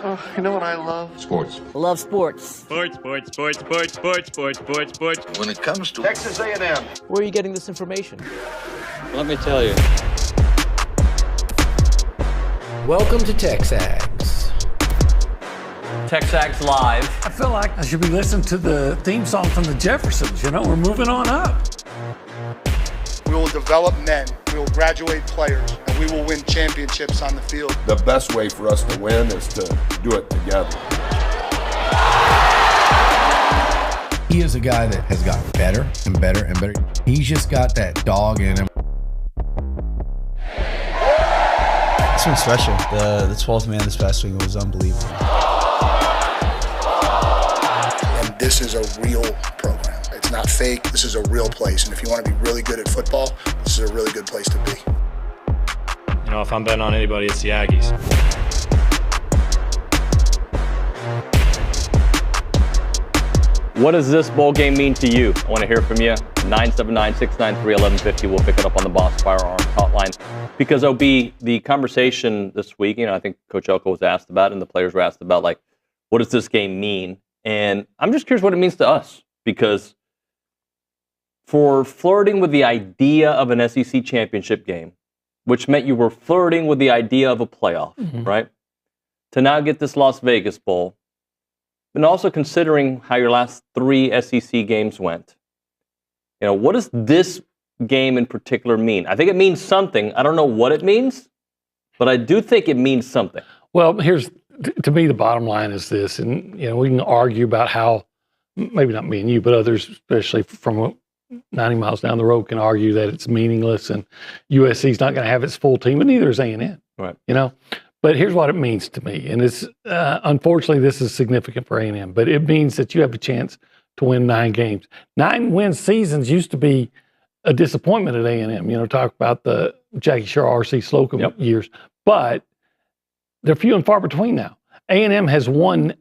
Oh, you know what I love? Sports. Love sports. Sports. When it comes to Texas A&M. Where are you getting this information? Let me tell you. Welcome to TexAgs. TexAgs Live. I feel like I should be listening to the theme song from the Jeffersons. You know, we're moving on up. We will develop men, we will graduate players, and we will win championships on the field. The best way for us to win is to do it together. He is a guy that has gotten better and better and better. He's just got that dog in him. This one's special. The 12th man this past week was unbelievable. And this is a real program. It's not fake. This is a real place. And if you want to be really good at football, this is a really good place to be. You know, if I'm betting on anybody, it's the Aggies. What does this bowl game mean to you? I want to hear from you. 979-693-1150. We'll pick it up on the Boss Firearms Hotline. Because, OB, the conversation this week, I think Coach Elko was asked about and the players were asked about, like, what does this game mean? And I'm just curious what it means to us. Because for flirting with the idea of an SEC championship game, which meant you were flirting with the idea of a playoff, right? To now get this Las Vegas Bowl, and also considering how your last 3 SEC games went, what does this game in particular mean? I think it means something. I don't know what it means, but I do think it means something. Well, to me, the bottom line is this, and we can argue about how, maybe not me and you, but others, especially from 90 miles down the road, can argue that it's meaningless and USC's not going to have its full team, but neither is A&M. Right. But here's what it means to me, and it's unfortunately this is significant for A&M, but it means that you have a chance to win 9 games. 9-win seasons used to be a disappointment at A&M. Talk about the Jackie Sherrill, R.C. Slocum years, but they're few and far between now. A&M has won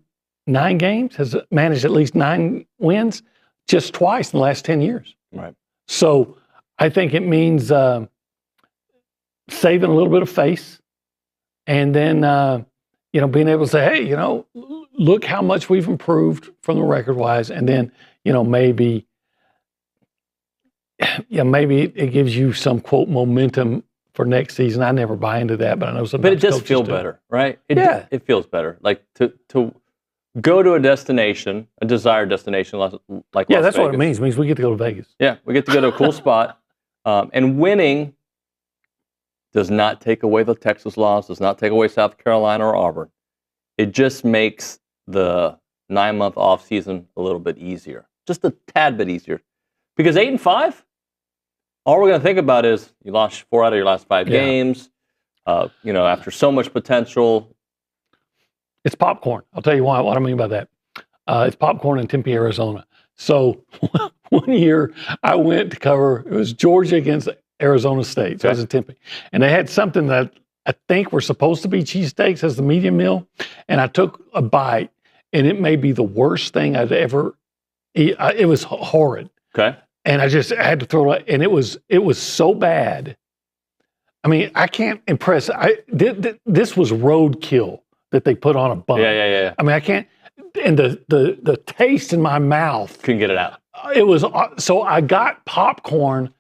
9 games, has managed at least 9 wins just twice in the last 10 years. Right. So I think it means saving a little bit of face, and then being able to say, hey, look how much we've improved from the record-wise, and then maybe it gives you some quote momentum for next season. I never buy into that, but I know some. But it does feel better, right? It feels better, like to go to a destination, a desired destination like Las Vegas. That's what it means. It means we get to go to Vegas. Yeah, we get to go to a cool spot. And winning does not take away the Texas loss, does not take away South Carolina or Auburn. It just makes the 9-month off season a little bit easier, just a tad bit easier. Because 8-5, all we're going to think about is you lost 4 out of your last 5 games. After so much potential. It's popcorn. I'll tell you why. What I mean by that. It's popcorn in Tempe, Arizona. So one year I went to cover, it was Georgia against Arizona State. So I was in Tempe. And they had something that I think were supposed to be cheesesteaks as the medium meal. And I took a bite, and it may be the worst thing I'd ever eat. It was horrid. Okay. And I had to throw it. And it was so bad. I mean, I can't impress. This was roadkill that they put on a bun. Yeah. I mean, I can't. And the taste in my mouth. Couldn't get it out. It was, so I got popcorn,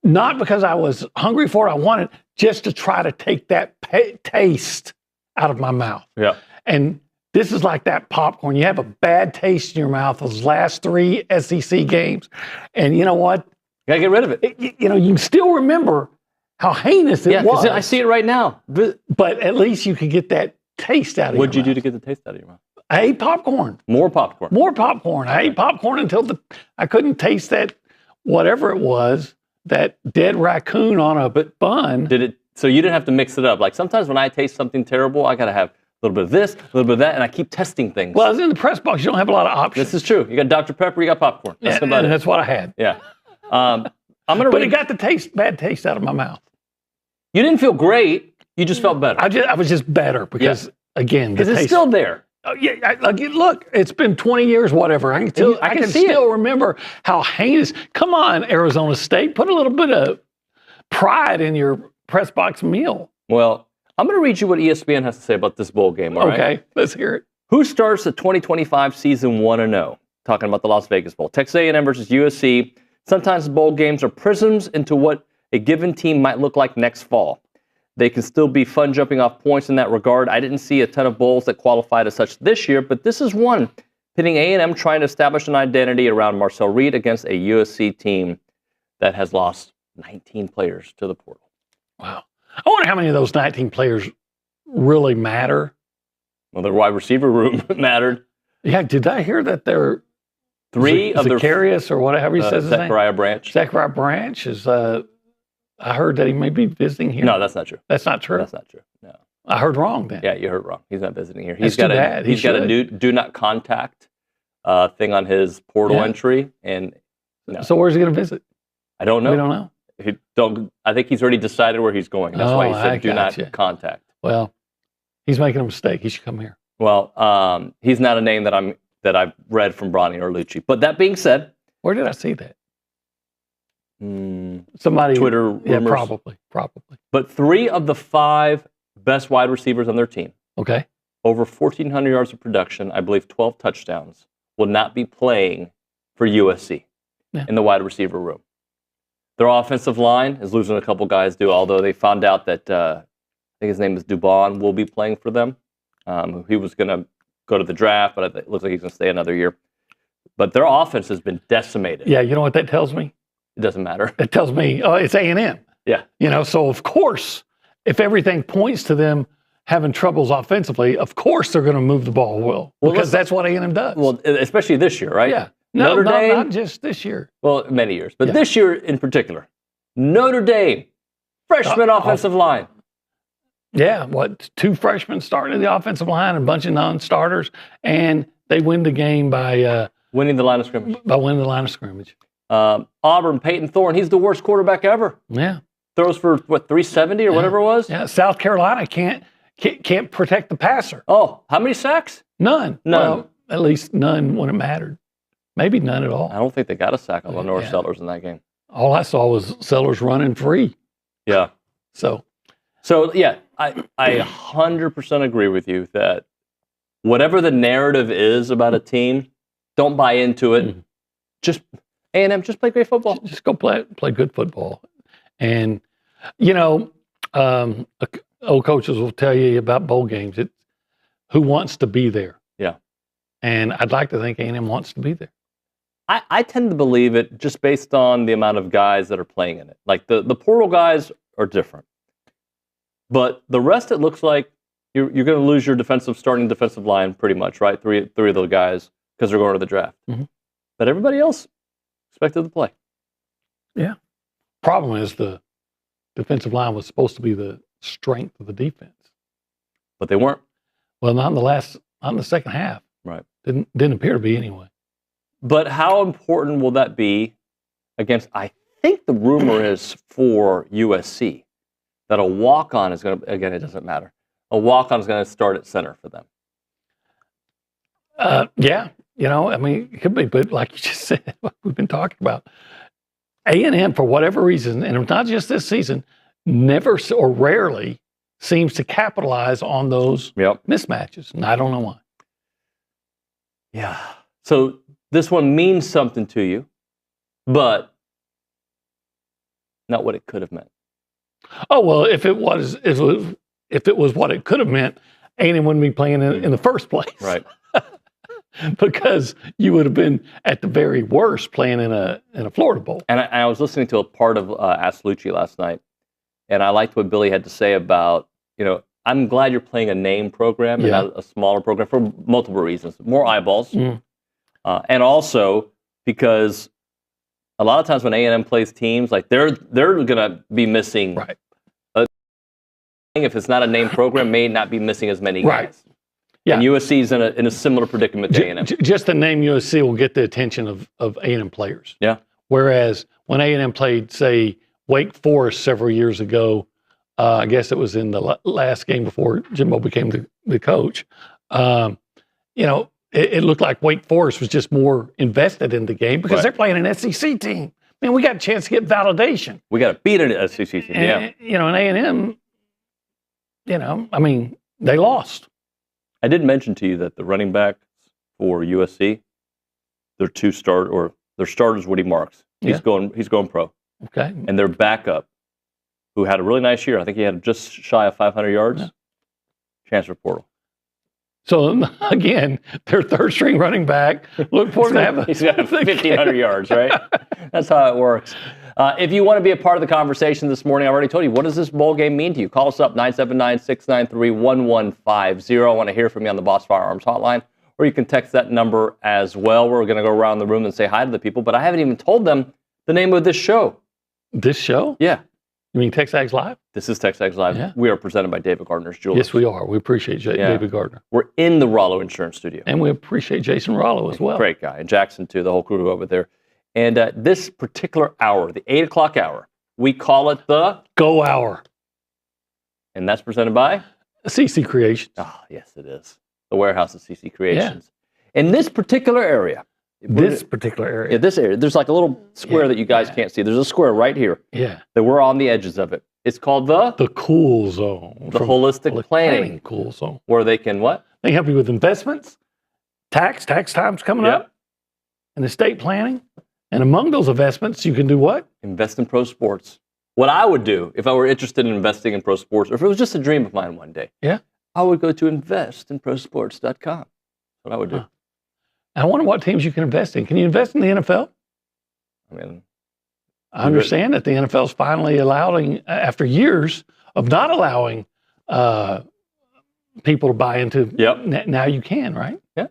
not because I was hungry for it. I wanted just to try to take that taste out of my mouth. Yeah. And this is like that popcorn. You have a bad taste in your mouth those last 3 SEC games. And you know what? You gotta get rid of it. You can still remember how heinous it was. Yeah, I see it right now. But at least you could get that taste out of your mouth. What'd you do to get the taste out of your mouth? I ate popcorn. More popcorn. I ate popcorn until I couldn't taste that, whatever it was, that dead raccoon on a bun. So you didn't have to mix it up. Like sometimes when I taste something terrible, I got to have a little bit of this, a little bit of that, and I keep testing things. Well, it's in the press box. You don't have a lot of options. This is true. You got Dr. Pepper, you got popcorn. That's about it. That's what I had. Yeah. But it got the bad taste out of my mouth. You didn't feel great. You just felt better. I was just better because, again, because it's still there. Look, it's been 20 years, whatever. I can still remember how heinous. Come on, Arizona State, put a little bit of pride in your press box meal. Well, I'm going to read you what ESPN has to say about this bowl game, all right? Okay, let's hear it. Who starts the 2025 season 1-0? Talking about the Las Vegas Bowl. Texas A&M versus USC. Sometimes bowl games are prisms into what a given team might look like next fall. They can still be fun jumping off points in that regard. I didn't see a ton of bowls that qualified as such this year, but this is one. Pitting A&M trying to establish an identity around Marcel Reed against a USC team that has lost 19 players to the portal. Wow. I wonder how many of those 19 players really matter. Well, their wide receiver room mattered. Yeah, did I hear that they're Three of their Zacharias or whatever he says his name? Zachariah Branch. Zachariah Branch is, I heard that he may be visiting here. No, that's not true. That's not true? That's not true. No. I heard wrong then. Yeah, you heard wrong. He's not visiting here. That's too bad. He's got a do not contact thing on his portal entry. And no. So where's he going to visit? I don't know. We don't know. I think he's already decided where he's going. That's why he said do not contact. Well, he's making a mistake. He should come here. Well, he's not a name that I've read from Bronny or Lucci. But that being said, where did I see that? Somebody Twitter rumors. Yeah, probably. But 3 of the 5 best wide receivers on their team, okay, over 1,400 yards of production, I believe 12 touchdowns, will not be playing for USC in the wide receiver room. Their offensive line is losing a couple guys, although they found out that I think his name is Dubon will be playing for them. He was going to go to the draft, but it looks like he's going to stay another year. But their offense has been decimated. Yeah, you know what that tells me? It doesn't matter. It tells me it's A&M. Yeah. So of course, if everything points to them having troubles offensively, of course they're going to move the ball well because that's what A&M does. Well, especially this year, right? Yeah. Notre Dame, not just this year. Well, many years, but this year in particular. Notre Dame, freshman offensive line. Yeah, 2 freshmen starting in the offensive line and a bunch of non-starters, and they win the game by winning the line of scrimmage. Auburn, Peyton Thorne, he's the worst quarterback ever. Yeah. Throws for, 370 or whatever it was? Yeah, South Carolina can't protect the passer. Oh, how many sacks? None. Well, at least none when it mattered. Maybe none at all. I don't think they got a sack on Lenore Sellers in that game. All I saw was Sellers running free. Yeah. So yeah, I 100% agree with you that whatever the narrative is about a team, don't buy into it. Mm-hmm. Just A&M, just play great football. Just go play good football. And, old coaches will tell you about bowl games. It's who wants to be there. Yeah. And I'd like to think A&M wants to be there. I tend to believe it just based on the amount of guys that are playing in it. Like the portal guys are different. But the rest, it looks like you're going to lose your starting defensive line pretty much, right? Three of those guys because they're going to the draft. Mm-hmm. But everybody else expected to play. Yeah. Problem is the defensive line was supposed to be the strength of the defense. But they weren't. Well, not in the second half. Right. Didn't appear to be anyway. But how important will that be against, I think the rumor is for USC, that a walk-on is going to, again, it doesn't matter. A walk-on is going to start at center for them. Yeah. It could be, but like you just said, what we've been talking about, A&M, for whatever reason, and it's not just this season, never or rarely seems to capitalize on those mismatches. And I don't know why. Yeah. So this one means something to you, but not what it could have meant. Oh, well, if it was what it could have meant, A&M wouldn't be playing in the first place. Right. Because you would have been at the very worst playing in a Florida Bowl. And I was listening to a part of Ask Lucci last night, and I liked what Billy had to say about, I'm glad you're playing a name program and not a smaller program for multiple reasons. More eyeballs. Mm. And also because a lot of times when A&M plays teams, like they're going to be missing. Right. If it's not a name program, may not be missing as many guys. Right. Yeah. And USC is in a similar predicament to A&M. Just the name USC will get the attention of A&M players. Yeah. Whereas when A&M played, say, Wake Forest several years ago, I guess it was in the last game before Jimbo became the coach, it looked like Wake Forest was just more invested in the game because they're playing an SEC team. I mean, we got a chance to get validation. We got to beat an SEC team, and, and A&M, they lost. I did mention to you that the running backs for USC, their starters Woody Marks. He's going pro. Okay. And their backup, who had a really nice year, I think he had just shy of 500 yards, transfer portal. So again, their third string running back. Look for him to have he's got 1,500 yards, right? That's how it works. If you want to be a part of the conversation this morning, I already told you, what does this bowl game mean to you? Call us up, 979-693-1150. I want to hear from you on the Boss Firearms Hotline, or you can text that number as well. We're going to go around the room and say hi to the people, but I haven't even told them the name of this show. This show? Yeah. You mean TexAgs Live? This is TexAgs Live. Yeah. We are presented by David Gardner's Jewelers. Yes, we are. We appreciate David Gardner. We're in the Rollo Insurance Studio. And we appreciate Jason Rollo as well. Great guy. And Jackson, too, the whole crew over there. And this particular hour, the 8 o'clock hour, we call it the Go Hour. And that's presented by CC Creations. Oh, yes, it is. The warehouse of CC Creations. Yeah. In this particular area. This particular area. Yeah, this area. There's like a little square that you guys can't see. There's a square right here. Yeah. That we're on the edges of it. It's called the Cool Zone. The Holistic Planning Cool Zone. Where they can what? They help you with investments, tax time's coming up, and estate planning. And among those investments, you can do what? Invest in pro sports. What I would do if I were interested in investing in pro sports, or if it was just a dream of mine one day, I would go to investinprosports.com. That's what I would do. I wonder what teams you can invest in. Can you invest in the NFL? I understand that the NFL is finally allowing, after years of not allowing people to buy into. Now you can, right? Yeah.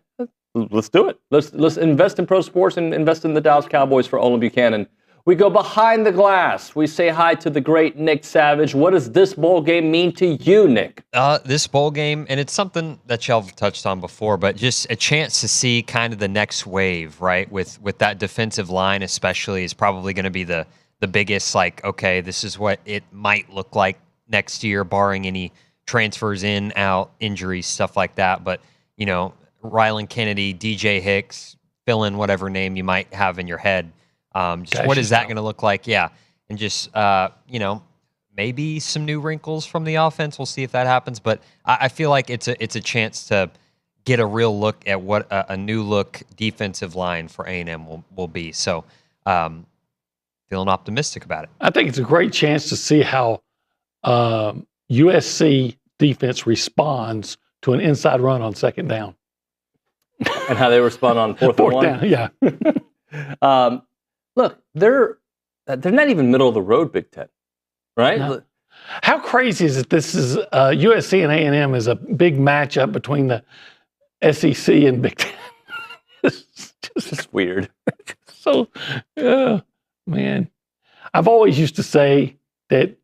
Let's do it. Let's invest in pro sports and invest in the Dallas Cowboys for Olin Buchanan. We go behind the glass. We say hi to the great Nick Savage. What does this bowl game mean to you, Nick? This bowl game, and it's something that y'all have touched on before, but just a chance to see kind of the next wave, right? With that defensive line especially is probably going to be the biggest, like, okay, this is what it might look like next year, barring any transfers in, out, injuries, stuff like that. But, Rylan Kennedy, DJ Hicks, fill in whatever name you might have in your head. What is that going to look like? Yeah. And just, maybe some new wrinkles from the offense. We'll see if that happens. But I feel like it's a chance to get a real look at what a new look defensive line for A&M will be. So feeling optimistic about it. I think it's a great chance to see how USC defense responds to an inside run on second down. And how they respond on fourth and one. Down, yeah. Look, they're not even middle of the road Big Ten, right? No. How crazy is it? This is USC and A&M is a big matchup between the SEC and Big Ten. It's just weird. So, man, I've always used to say that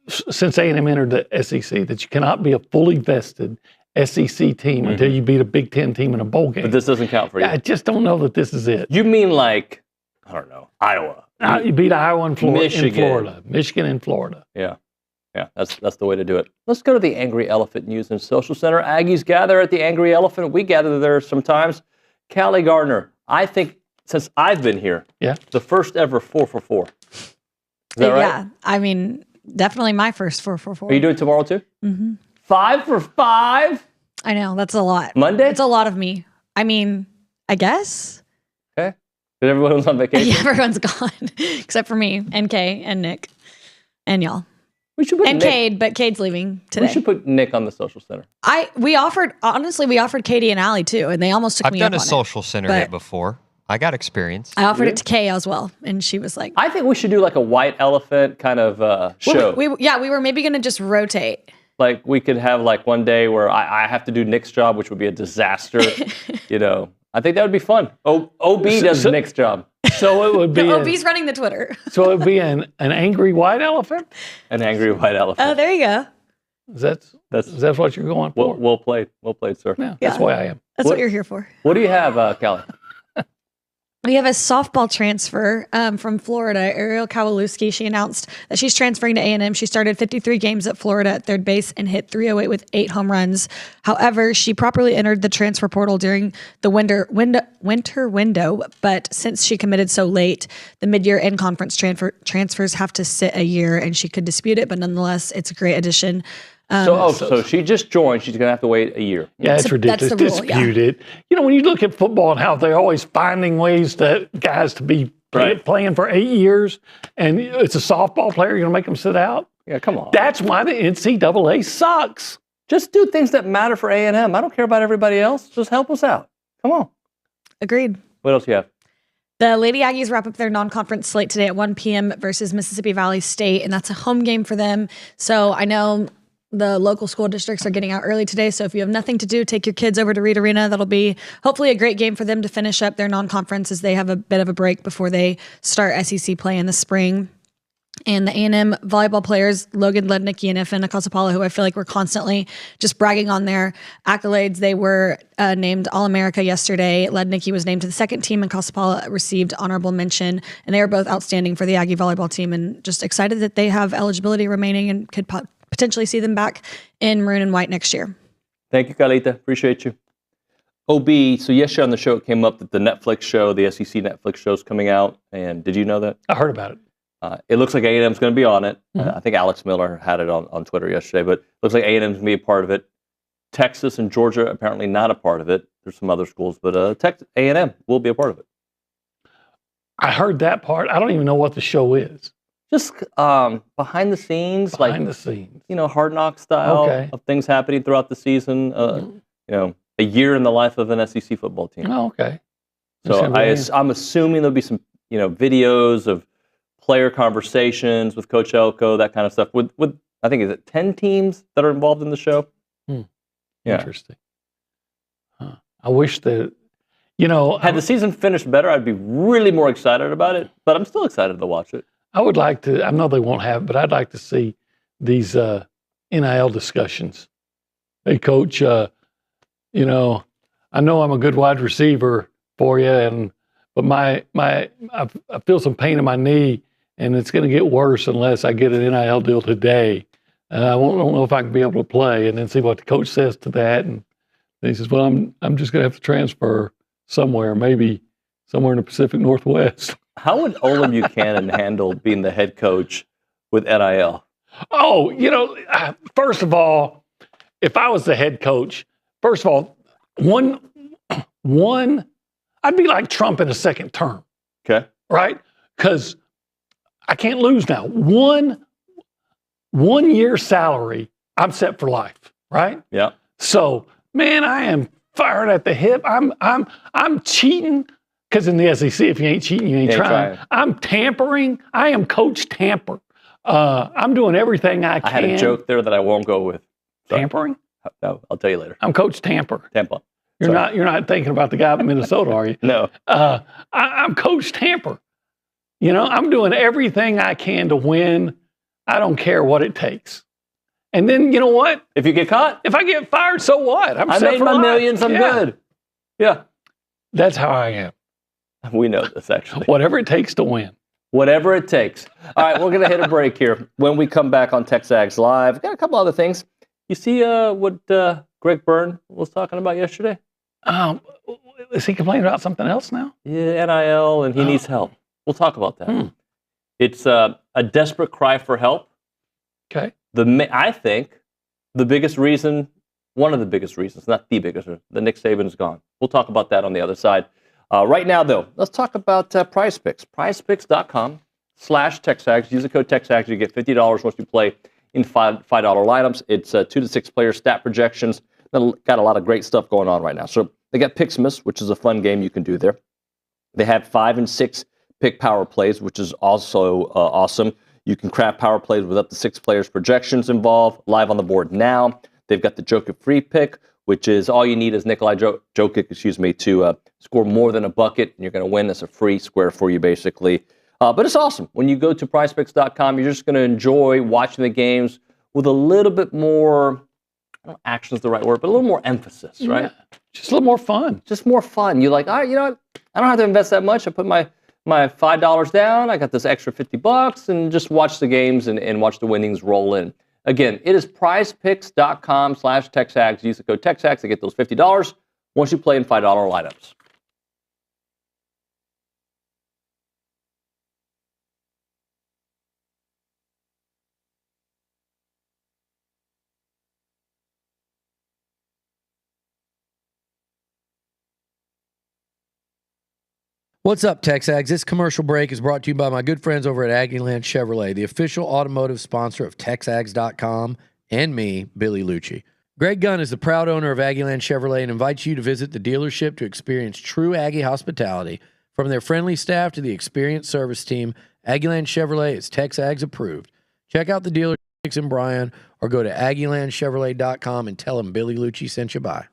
since A&M entered the SEC, that you cannot be a fully vested SEC team until you beat a Big Ten team in a bowl game. But this doesn't count for you. I just don't know that this is it. You mean like, I don't know, Iowa. You beat Iowa and Florida. Michigan and Florida. Yeah. Yeah, that's the way to do it. Let's go to the Angry Elephant News and Social Center. Aggies gather at the Angry Elephant. We gather there sometimes. Callie Gardner, I think since I've been here, the first ever 4 for 4. Is that right? Yeah, I mean, definitely my first 4 for 4. Are you doing tomorrow too? Mm-hmm. 5 for 5? I know, that's a lot. Monday? It's a lot of me. I mean, I guess. Okay. Because everyone's on vacation? Yeah, everyone's gone. Except for me, and Kay, and Nick, and y'all. We should put and Nick, Cade, but Cade's leaving today. We should put Nick on the Social Center. We offered Katie and Allie too, and they almost took me up on it. I've done a Social Center hit before. I got experience. I offered it to Kay as well, and she was like, I think we should do like a white elephant kind of show. We were maybe going to just rotate. Like we could have like one day where I have to do Nick's job, which would be a disaster. I think that would be fun. OB does Nick's job. So it would be OB's running the Twitter. So it would be an angry white elephant? An angry white elephant. Oh, there you go. Is that what you're going for? Well played. Well played, sir. Yeah, that's why I am. That's what you're here for. What do you have, Callie? We have a softball transfer from Florida. Ariel Kowalewski, she announced that she's transferring to A&M. She started 53 games at Florida at third base and hit .308 with 8 home runs. However, she properly entered the transfer portal during the winter window, but since she committed so late, the mid-year in-conference transfers have to sit a year, and she could dispute it, but nonetheless, it's a great addition. So she just joined. She's going to have to wait a year. Yeah, it's ridiculous. That's the rule, Dispute it. You know, when you look at football and how they're always finding ways to guys to be playing for 8 years, and it's a softball player, you're going to make them sit out? Yeah, come on. That's why the NCAA sucks. Just do things that matter for A&M. I don't care about everybody else. Just help us out. Come on. Agreed. What else you have? The Lady Aggies wrap up their non-conference slate today at 1 p.m. versus Mississippi Valley State, and that's a home game for them. So I know the local school districts are getting out early today, so if you have nothing to do, take your kids over to Reed Arena. That'll be hopefully a great game for them to finish up their non-conference as they have a bit of a break before they start SEC play in the spring. And the A&M volleyball players, Logan Lee and Ifin Akasapala, who I feel like we're constantly just bragging on their accolades. They were named All-America yesterday. Lednicki was named to the second team, and Kasapala received honorable mention. And they are both outstanding for the Aggie volleyball team, and just excited that they have eligibility remaining and could potentially see them back in Maroon and White next year. Thank you, Carlita. Appreciate you. OB, so yesterday on the show it came up that the Netflix show, the SEC Netflix show is coming out. And did you know that? I heard about it. It looks like A&M's going to be on it. I think Alex Miller had it on Twitter yesterday, but it looks like A&M's going to be a part of it. Texas and Georgia apparently not a part of it. There's some other schools, but Texas A&M will be a part of it. I heard that part. I don't even know what the show is. Just behind the scenes, Hard Knock style of things happening throughout the season. A year in the life of an SEC football team. Oh, okay. So I'm assuming there'll be some videos of player conversations with Coach Elko, that kind of stuff. With I think, is it 10 teams that are involved in the show? Yeah. Interesting. I wish that, had the season finished better, I'd be really more excited about it, but I'm still excited to watch it. I would like to, I know they won't have it, but I'd like to see these NIL discussions. Hey, Coach, I know I'm a good wide receiver for you, but I feel some pain in my knee, and it's going to get worse unless I get an NIL deal today. I don't know if I can be able to play, and then see what the coach says to that. And he says, well, I'm just going to have to transfer somewhere, maybe somewhere in the Pacific Northwest. How would Olin Buchanan handle being the head coach with NIL? Oh, first of all, if I was the head coach, first of all, one, I'd be like Trump in a second term. Okay. Right? Because I can't lose now. One year salary, I'm set for life. Right? Yeah. So, man, I am fired at the hip. I'm cheating. Because in the SEC, if you ain't cheating, you ain't trying. I'm tampering. I am Coach Tamper. I'm doing everything I can. I had a joke there that I won't go with. Sorry. Tampering? No, I'll tell you later. I'm Coach Tamper. Tampa. You're not thinking about the guy in Minnesota, are you? No. I'm Coach Tamper. I'm doing everything I can to win. I don't care what it takes. And then, you know what? If you get caught? If I get fired, so what? I made my millions. I'm good. Yeah. That's how I am. We know this, actually. Whatever it takes to win. Whatever it takes. All right, we're going to hit a break here. When we come back on TexAgs Live, we've got a couple other things. You see what Greg Byrne was talking about yesterday? Is he complaining about something else now? Yeah, NIL, and he needs help. We'll talk about that. It's a desperate cry for help. Okay. I think the biggest reason, one of the biggest reasons, not the biggest, that Nick Saban's gone. We'll talk about that on the other side. Right now, though, let's talk about Prize Picks. PrizePicks.com/TexAgs. Use the code TexAgs. You get $50 once you play in $5 lineups. It's 2 to 6 player stat projections. They've got a lot of great stuff going on right now. So they got Picksmas, which is a fun game you can do there. They have 5 and 6 pick power plays, which is also awesome. You can craft power plays with up to 6 players projections involved, live on the board now. They've got the Jokic free pick, which is all you need is Nikolai Jokic, to score more than a bucket, and you're going to win. That's a free square for you, basically. But it's awesome. When you go to PrizePicks.com, you're just going to enjoy watching the games with a little bit more, I don't know, action is the right word, but a little more emphasis, right? Yeah. Just a little more fun. Just more fun. You're like, all right, you know what? I don't have to invest that much. I put my $5 down. I got this extra $50, and just watch the games and watch the winnings roll in. Again, it is prizepicks.com/TexAgs. Use the code TexAgs to get those $50 once you play in $5 lineups. What's up, TexAgs? This commercial break is brought to you by my good friends over at Aggieland Chevrolet, the official automotive sponsor of TexAgs.com and me, Billy Lucci. Greg Gunn is the proud owner of Aggieland Chevrolet and invites you to visit the dealership to experience true Aggie hospitality. From their friendly staff to the experienced service team, Aggieland Chevrolet is TexAgs approved. Check out the dealerships in Bryan or go to AggielandChevrolet.com and tell them Billy Lucci sent you by.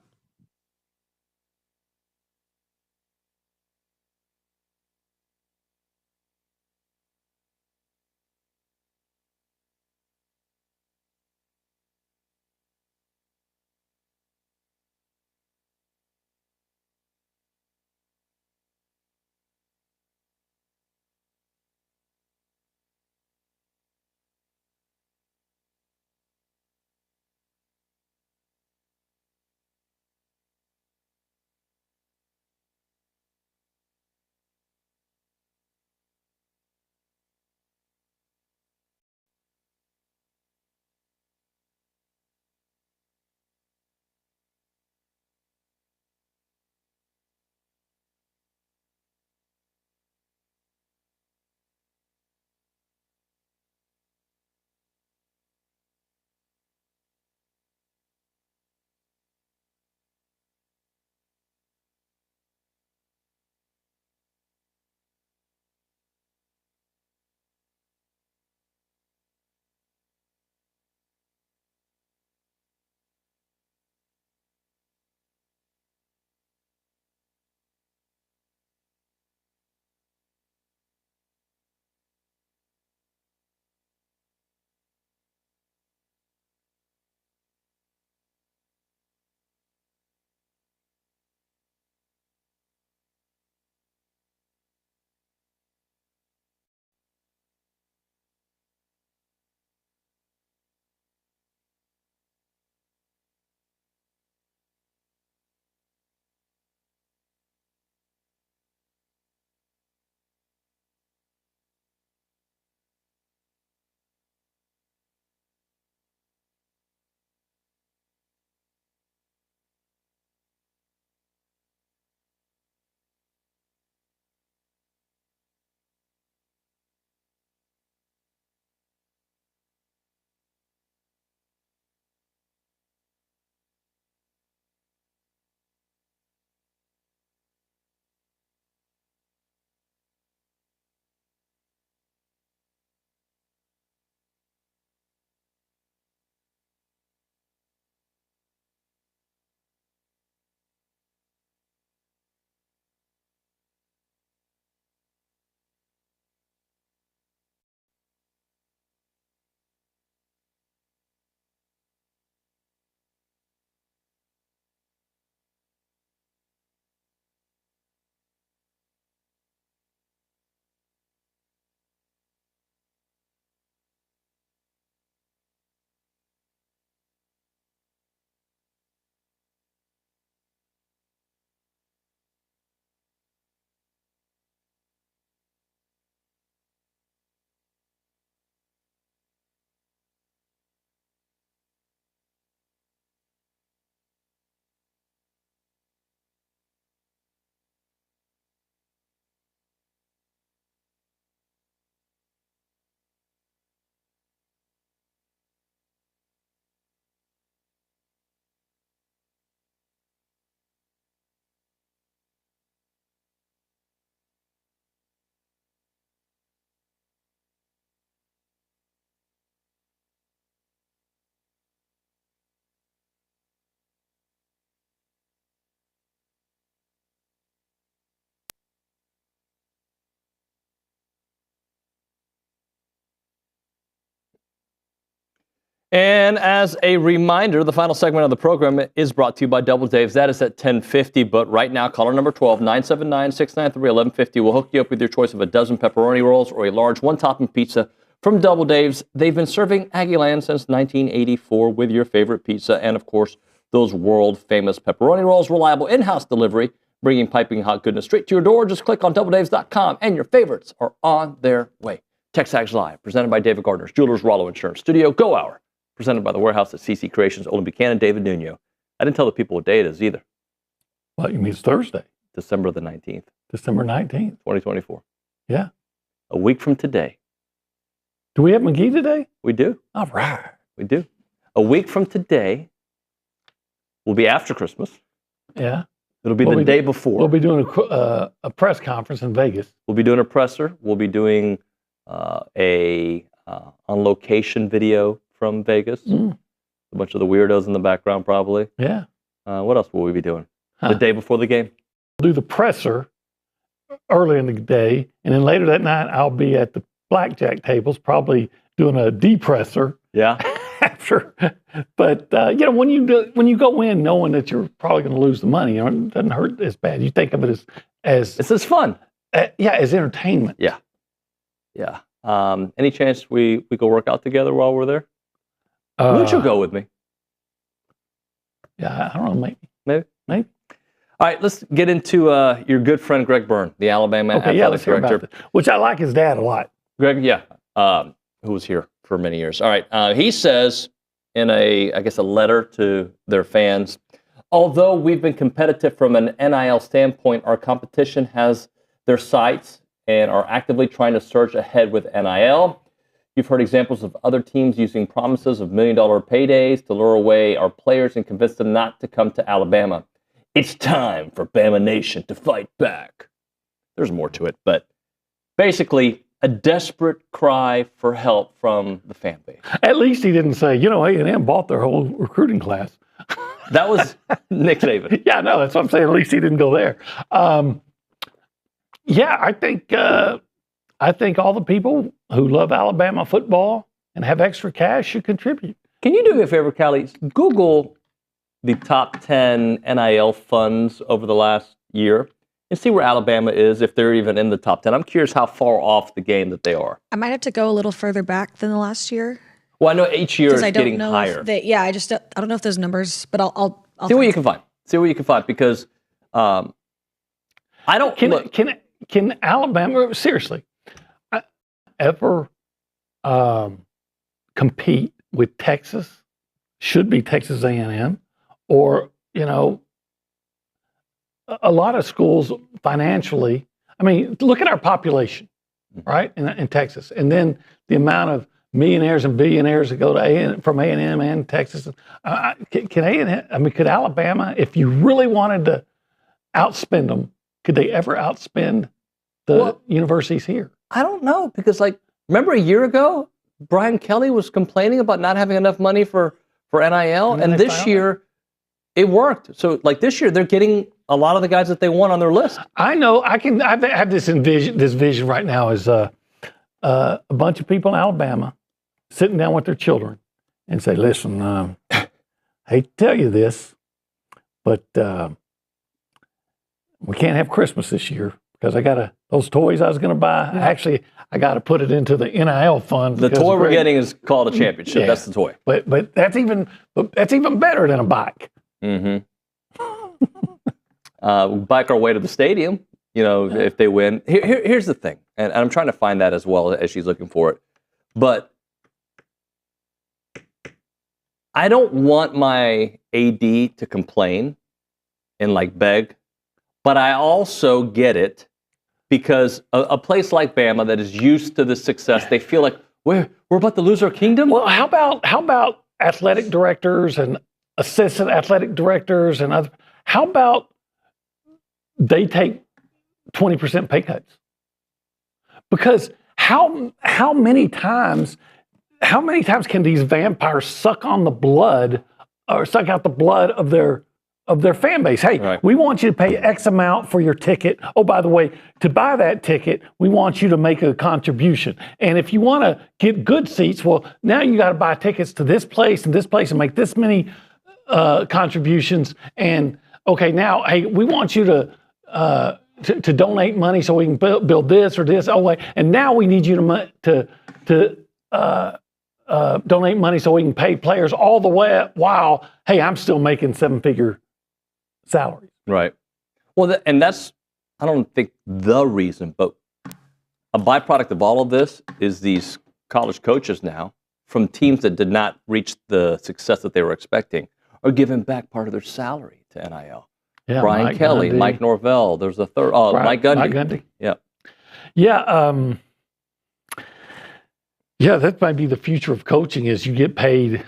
And as a reminder, the final segment of the program is brought to you by Double Dave's. That is at 10:50, but right now, caller number 12, 979-693-1150 will hook you up with your choice of a dozen pepperoni rolls or a large one-topping pizza from Double Dave's. They've been serving Aggieland since 1984 with your favorite pizza and, of course, those world-famous pepperoni rolls. Reliable in-house delivery, bringing piping hot goodness straight to your door. Just click on doubledaves.com, and your favorites are on their way. TexAgs Live, presented by David Gardner's Jewelers, Rollo Insurance Studio, Go Hour, presented by the Warehouse at CC Creations, Olin Buchanan, David Nuño. I didn't tell the people what day it is either. Well, you mean it's Thursday? December the 19th. December 19th. 2024. Yeah. A week from today. Do we have McGee today? We do. All right. We do. A week from today will be after Christmas. Yeah. It'll be the day before. We'll be doing a press conference in Vegas. We'll be doing a presser. We'll be doing a on location video from Vegas. A bunch of the weirdos in the background, probably. Yeah. What else will we be doing? The day before the game? We'll do the presser early in the day, and then later that night, I'll be at the blackjack tables, probably doing a depresser. Yeah. After, but when you go in knowing that you're probably going to lose the money, it doesn't hurt as bad. You think of it as this is fun. As entertainment. Yeah. Yeah. Any chance we go work out together while we're there? Would you go with me? Yeah, I don't know. Maybe. All right, let's get into your good friend Greg Byrne, the Alabama athletic director. Which I like his dad a lot. Greg, who was here for many years. All right, he says in a letter to their fans, although we've been competitive from an NIL standpoint, our competition has their sights and are actively trying to surge ahead with NIL. You've heard examples of other teams using promises of $1 million paydays to lure away our players and convince them not to come to Alabama. It's time for Bama Nation to fight back. There's more to it, but basically a desperate cry for help from the fan base. At least he didn't say, A&M bought their whole recruiting class. That was Nick Saban. Yeah, no, that's what I'm saying. At least he didn't go there. I think all the people who love Alabama football and have extra cash should contribute. Can you do me a favor, Callie? Google the top 10 NIL funds over the last year and see where Alabama is, if they're even in the top 10. I'm curious how far off the game that they are. I might have to go a little further back than the last year. Well, I know each year is getting higher. I don't know if those numbers, but I'll see what you can find. See what you can find, because I don't. Can Alabama seriously ever compete with Texas? Should be Texas A&M, or a lot of schools financially. I mean, look at our population, right, in Texas, and then the amount of millionaires and billionaires that go to from A&M and Texas. Can A&M? I mean, could Alabama, if you really wanted to outspend them, could they ever outspend the universities here? I don't know, because remember a year ago, Brian Kelly was complaining about not having enough money for NIL, and this year it worked. So this year they're getting a lot of the guys that they want on their list. I know. I have this vision right now is a bunch of people in Alabama sitting down with their children and say, listen, I hate to tell you this, but we can't have Christmas this year because I got those toys I was going to buy. Yeah. Actually, I got to put it into the NIL fund. The toy we're getting is called a championship. Yeah. That's the toy. But that's even better than a bike. Mm-hmm. Bike our way to the stadium, if they win. Here's the thing, and I'm trying to find that as well as she's looking for it. But I don't want my AD to complain and beg, but I also get it, because a place like Bama that is used to the success, they feel like we're about to lose our kingdom. Well, how about athletic directors and assistant athletic directors and other? How about they take 20% pay cuts? Because how many times can these vampires suck on the blood or suck out the blood of their fan base? Hey, right. We want you to pay X amount for your ticket. Oh, by the way, to buy that ticket, we want you to make a contribution. And if you want to get good seats, well, now you got to buy tickets to this place and make this many contributions. And okay, now, hey, we want you to donate money so we can build this or this. Oh, wait, and now we need you to donate money so we can pay players all the way while, hey, I'm still making 7-figure salaries. Right. Well, and that's, I don't think the reason, but a byproduct of all of this is these college coaches now from teams that did not reach the success that they were expecting are giving back part of their salary to NIL. Yeah, Brian Mike Kelly, Gundy. Mike Norvell. There's a third. Oh, Mike Gundy. Mike Gundy. Yeah. Yeah. Yeah, that might be the future of coaching is you get paid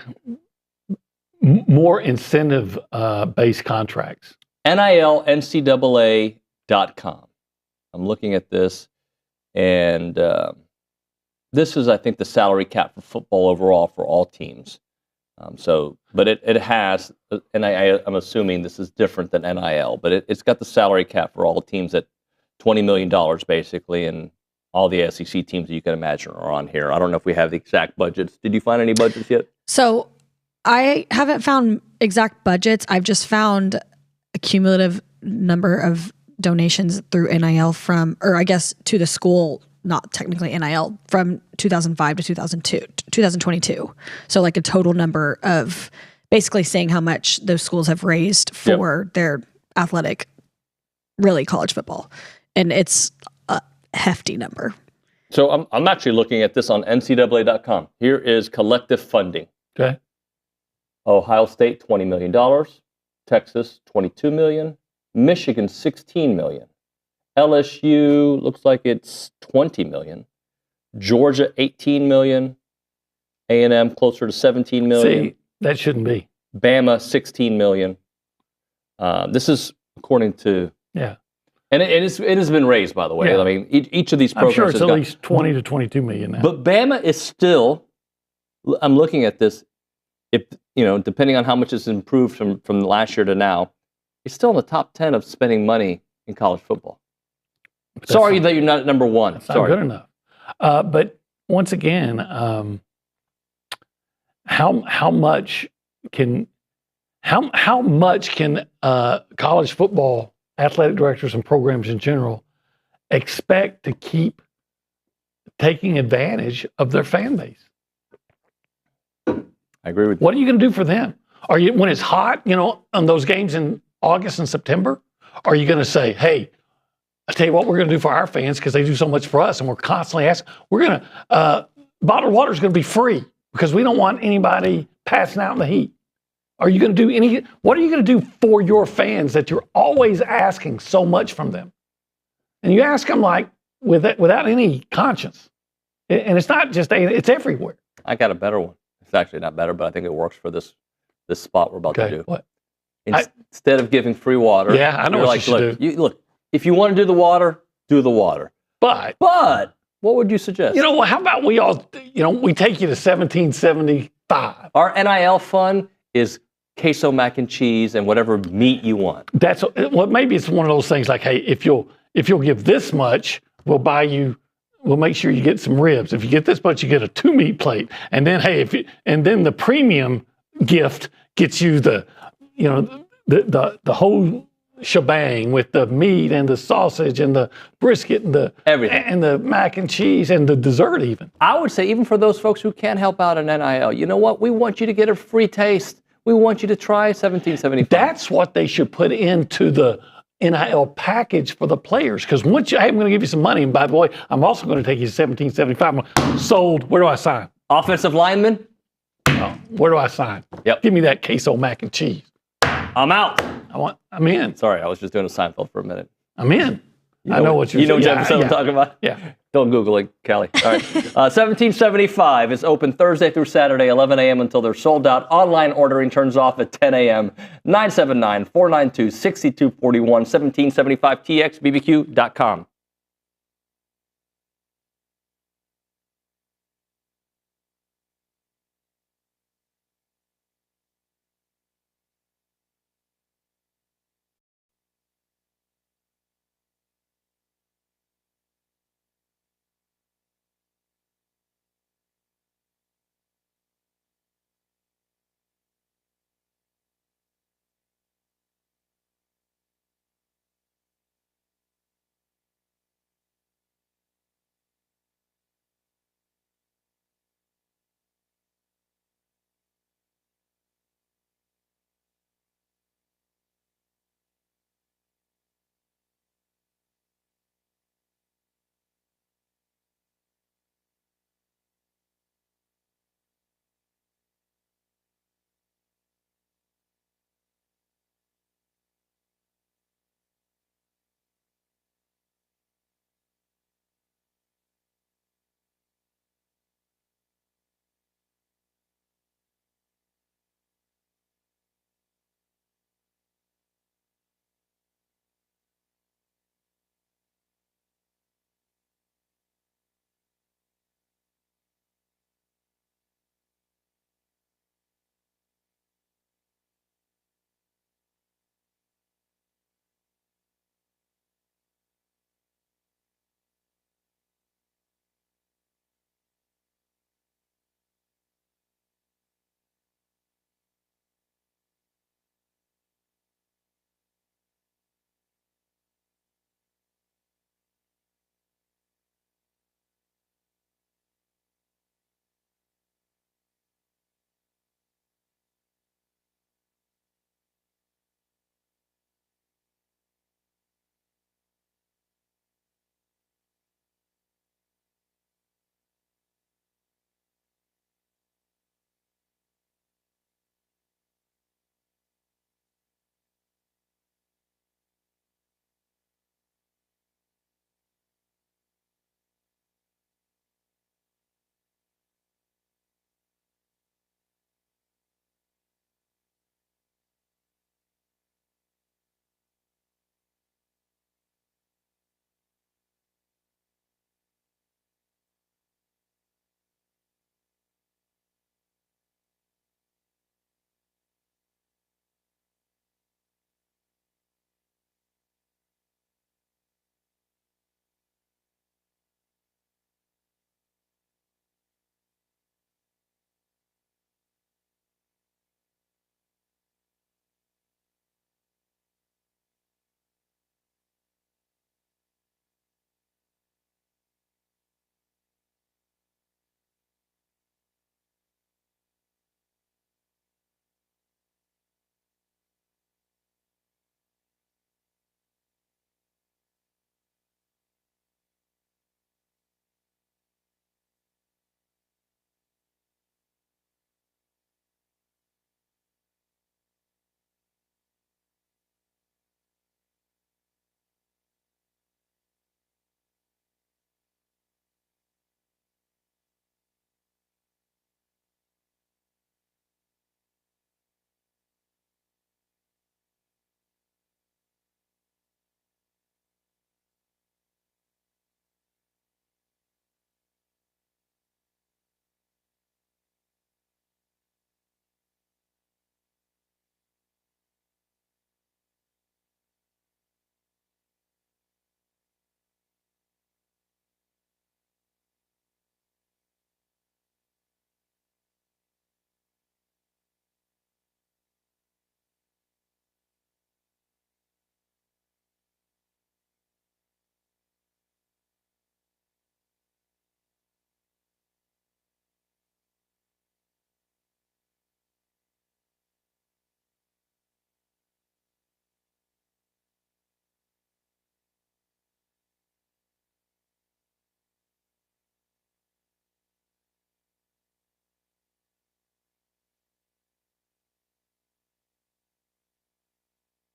more incentive based contracts. NILNCAA.com. I'm looking at this, and this is, I think, the salary cap for football overall for all teams. But it has, and I'm assuming this is different than NIL, but it's got the salary cap for all teams at $20 million basically, and all the SEC teams that you can imagine are on here. I don't know if we have the exact budgets. Did you find any budgets yet? So I haven't found exact budgets. I've just found a cumulative number of donations through NIL to the school, not technically NIL, from 2005 to 2022. So like a total number of basically saying how much those schools have raised for their athletic, really college football. And it's a hefty number. So I'm actually looking at this on NCAA.com. Here is collective funding. Okay. Ohio State, $20 million. Texas, $22 million. Michigan, $16 million. LSU looks like it's $20 million. Georgia, $18 million. A&M closer to $17 million. See, that shouldn't be. Bama, $16 million. This is according to... Yeah. And it has been raised, by the way. Yeah. I mean, each of these programs I'm sure it's has at least 20 to 22 million now. But Bama is still... I'm looking at this. If depending on how much it's improved from last year to now, it's still in the top 10 of spending money in college football. Sorry that you're not number one. That's Sorry. not good enough. But once again, how much can college football athletic directors and programs in general expect to keep taking advantage of their fan base? I agree with you. What are you going to do for them? Are you, when it's hot, on those games in August and September, are you going to say, hey, I'll tell you what we're going to do for our fans because they do so much for us and we're constantly asking, we're going to, bottled water is going to be free because we don't want anybody passing out in the heat. Are you going to do what are you going to do for your fans that you're always asking so much from them? And you ask them like without any conscience. And it's not just, it's everywhere. I got a better one. It's actually not better, but I think it works for this spot we're about to do. What? Instead of giving free water. Yeah, I know what you should do. Look, if you want to do the water, do the water. But what would you suggest? How about we all, we take you to 1775. Our NIL fund is queso mac and cheese and whatever meat you want. Maybe it's one of those things like, hey, if you'll give this much, we'll make sure you get some ribs. If you get this much, you get a 2-meat plate. And then, hey, then the premium gift gets you the whole shebang with the meat and the sausage and the brisket and the everything and the mac and cheese and the dessert even. I would say even for those folks who can't help out in NIL, you know what? We want you to get a free taste. We want you to try 1775. That's what they should put into the NIL package for the players. Because once I'm going to give you some money, and by the way, I'm also going to take you to 1775. Sold. Where do I sign? Offensive lineman. Oh, where do I sign? Yep. Give me that queso mac and cheese. I'm out. I'm in. Sorry, I was just doing a Seinfeld for a minute. I'm in. I know what you're saying. You know what episode I'm talking about? Yeah. Don't Google it, Kelly. All right. 1775 is open Thursday through Saturday, 11 a.m. until they're sold out. Online ordering turns off at 10 a.m. 979-492-6241, 1775txbbq.com.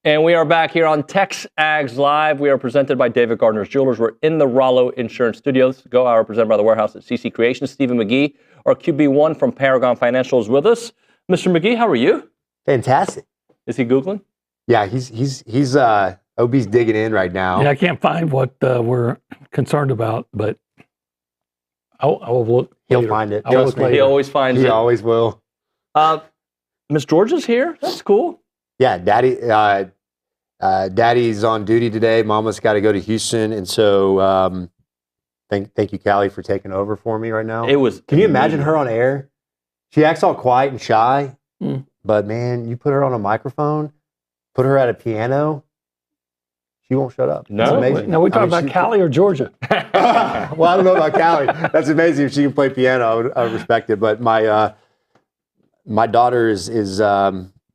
And we are back here on TexAgs Live. We are presented by David Gardner's Jewelers. We're in the Rollo Insurance Studios. Go Hour presented by the Warehouse at CC Creations. Stephen McGee, our QB1 from Paragon Financial, is with us. Mr. McGee, how are you? Fantastic. Is he Googling? Yeah, he's OB's digging in right now. Yeah, I can't find what we're concerned about, but I will look. He'll later. find it. I will look later. He always finds it. He always will. Miss Georgia's here. That's cool. Yeah, Daddy's on duty today. Mama's got to go to Houston, and so thank you, Callie, for taking over for me right now. It was. Can you imagine her on air? She acts all quiet and shy, but man, you put her on a microphone, put her at a piano, she won't shut up. No, it's amazing. Now we talking about Callie or Georgia? Well, I don't know about Callie. That's amazing. If she can play piano, I would respect it. But my daughter is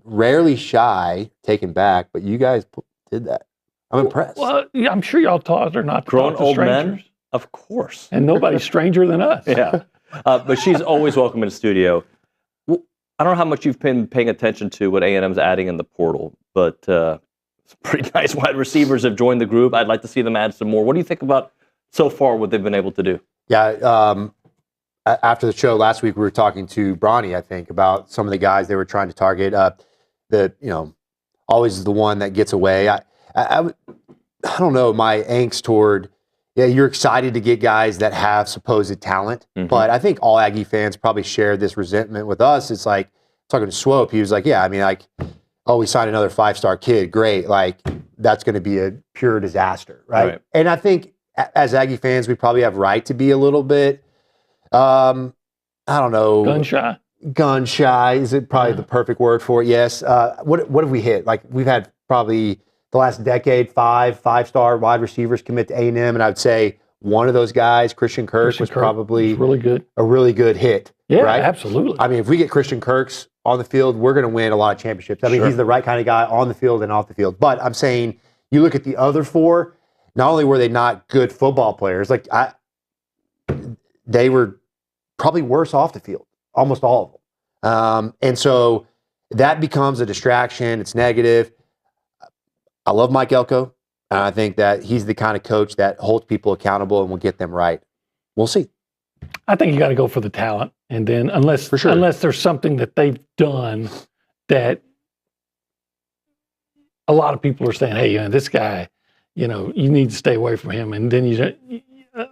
rarely shy, taken back, but you guys did that. I'm impressed. Well, yeah, I'm sure y'all taught her not to Grown talk to old strangers. men, of course. And nobody's stranger than us. Yeah. But she's always welcome in the studio. Well, I don't know how much you've been paying attention to what A&M's adding in the portal, but some pretty nice wide receivers have joined the group. I'd like to see them add some more. What do you think about so far what they've been able to do? Yeah, after the show last week, we were talking to Bronny, I think, about some of the guys they were trying to target. Always the one that gets away. I don't know, my angst toward, you're excited to get guys that have supposed talent, but I think all Aggie fans probably share this resentment with us. It's like, talking to Swope, he was like, we signed another 5-star kid, great. Like, that's going to be a pure disaster, right? And I think as Aggie fans, we probably have right to be a little bit, I don't know. Gun shy is it probably the perfect word for it? Yes. What have we hit? Like, we've had probably the last decade 5-star wide receivers commit to A&M, and I would say one of those guys, Christian Kirk, was probably really good. A really good hit. Yeah, right? absolutely. I mean, if we get Christian Kirks on the field, we're going to win a lot of championships. I mean, he's the right kind of guy on the field and off the field. But I'm saying, you look at the other four. Not only were they not good football players, they were probably worse off the field. Almost all of them. And so that becomes a distraction. It's negative. I love Mike Elko. And I think that he's the kind of coach that holds people accountable and will get them right. We'll see. I think you got to go for the talent. And then unless there's something that they've done that a lot of people are saying, hey, this guy, you need to stay away from him. And then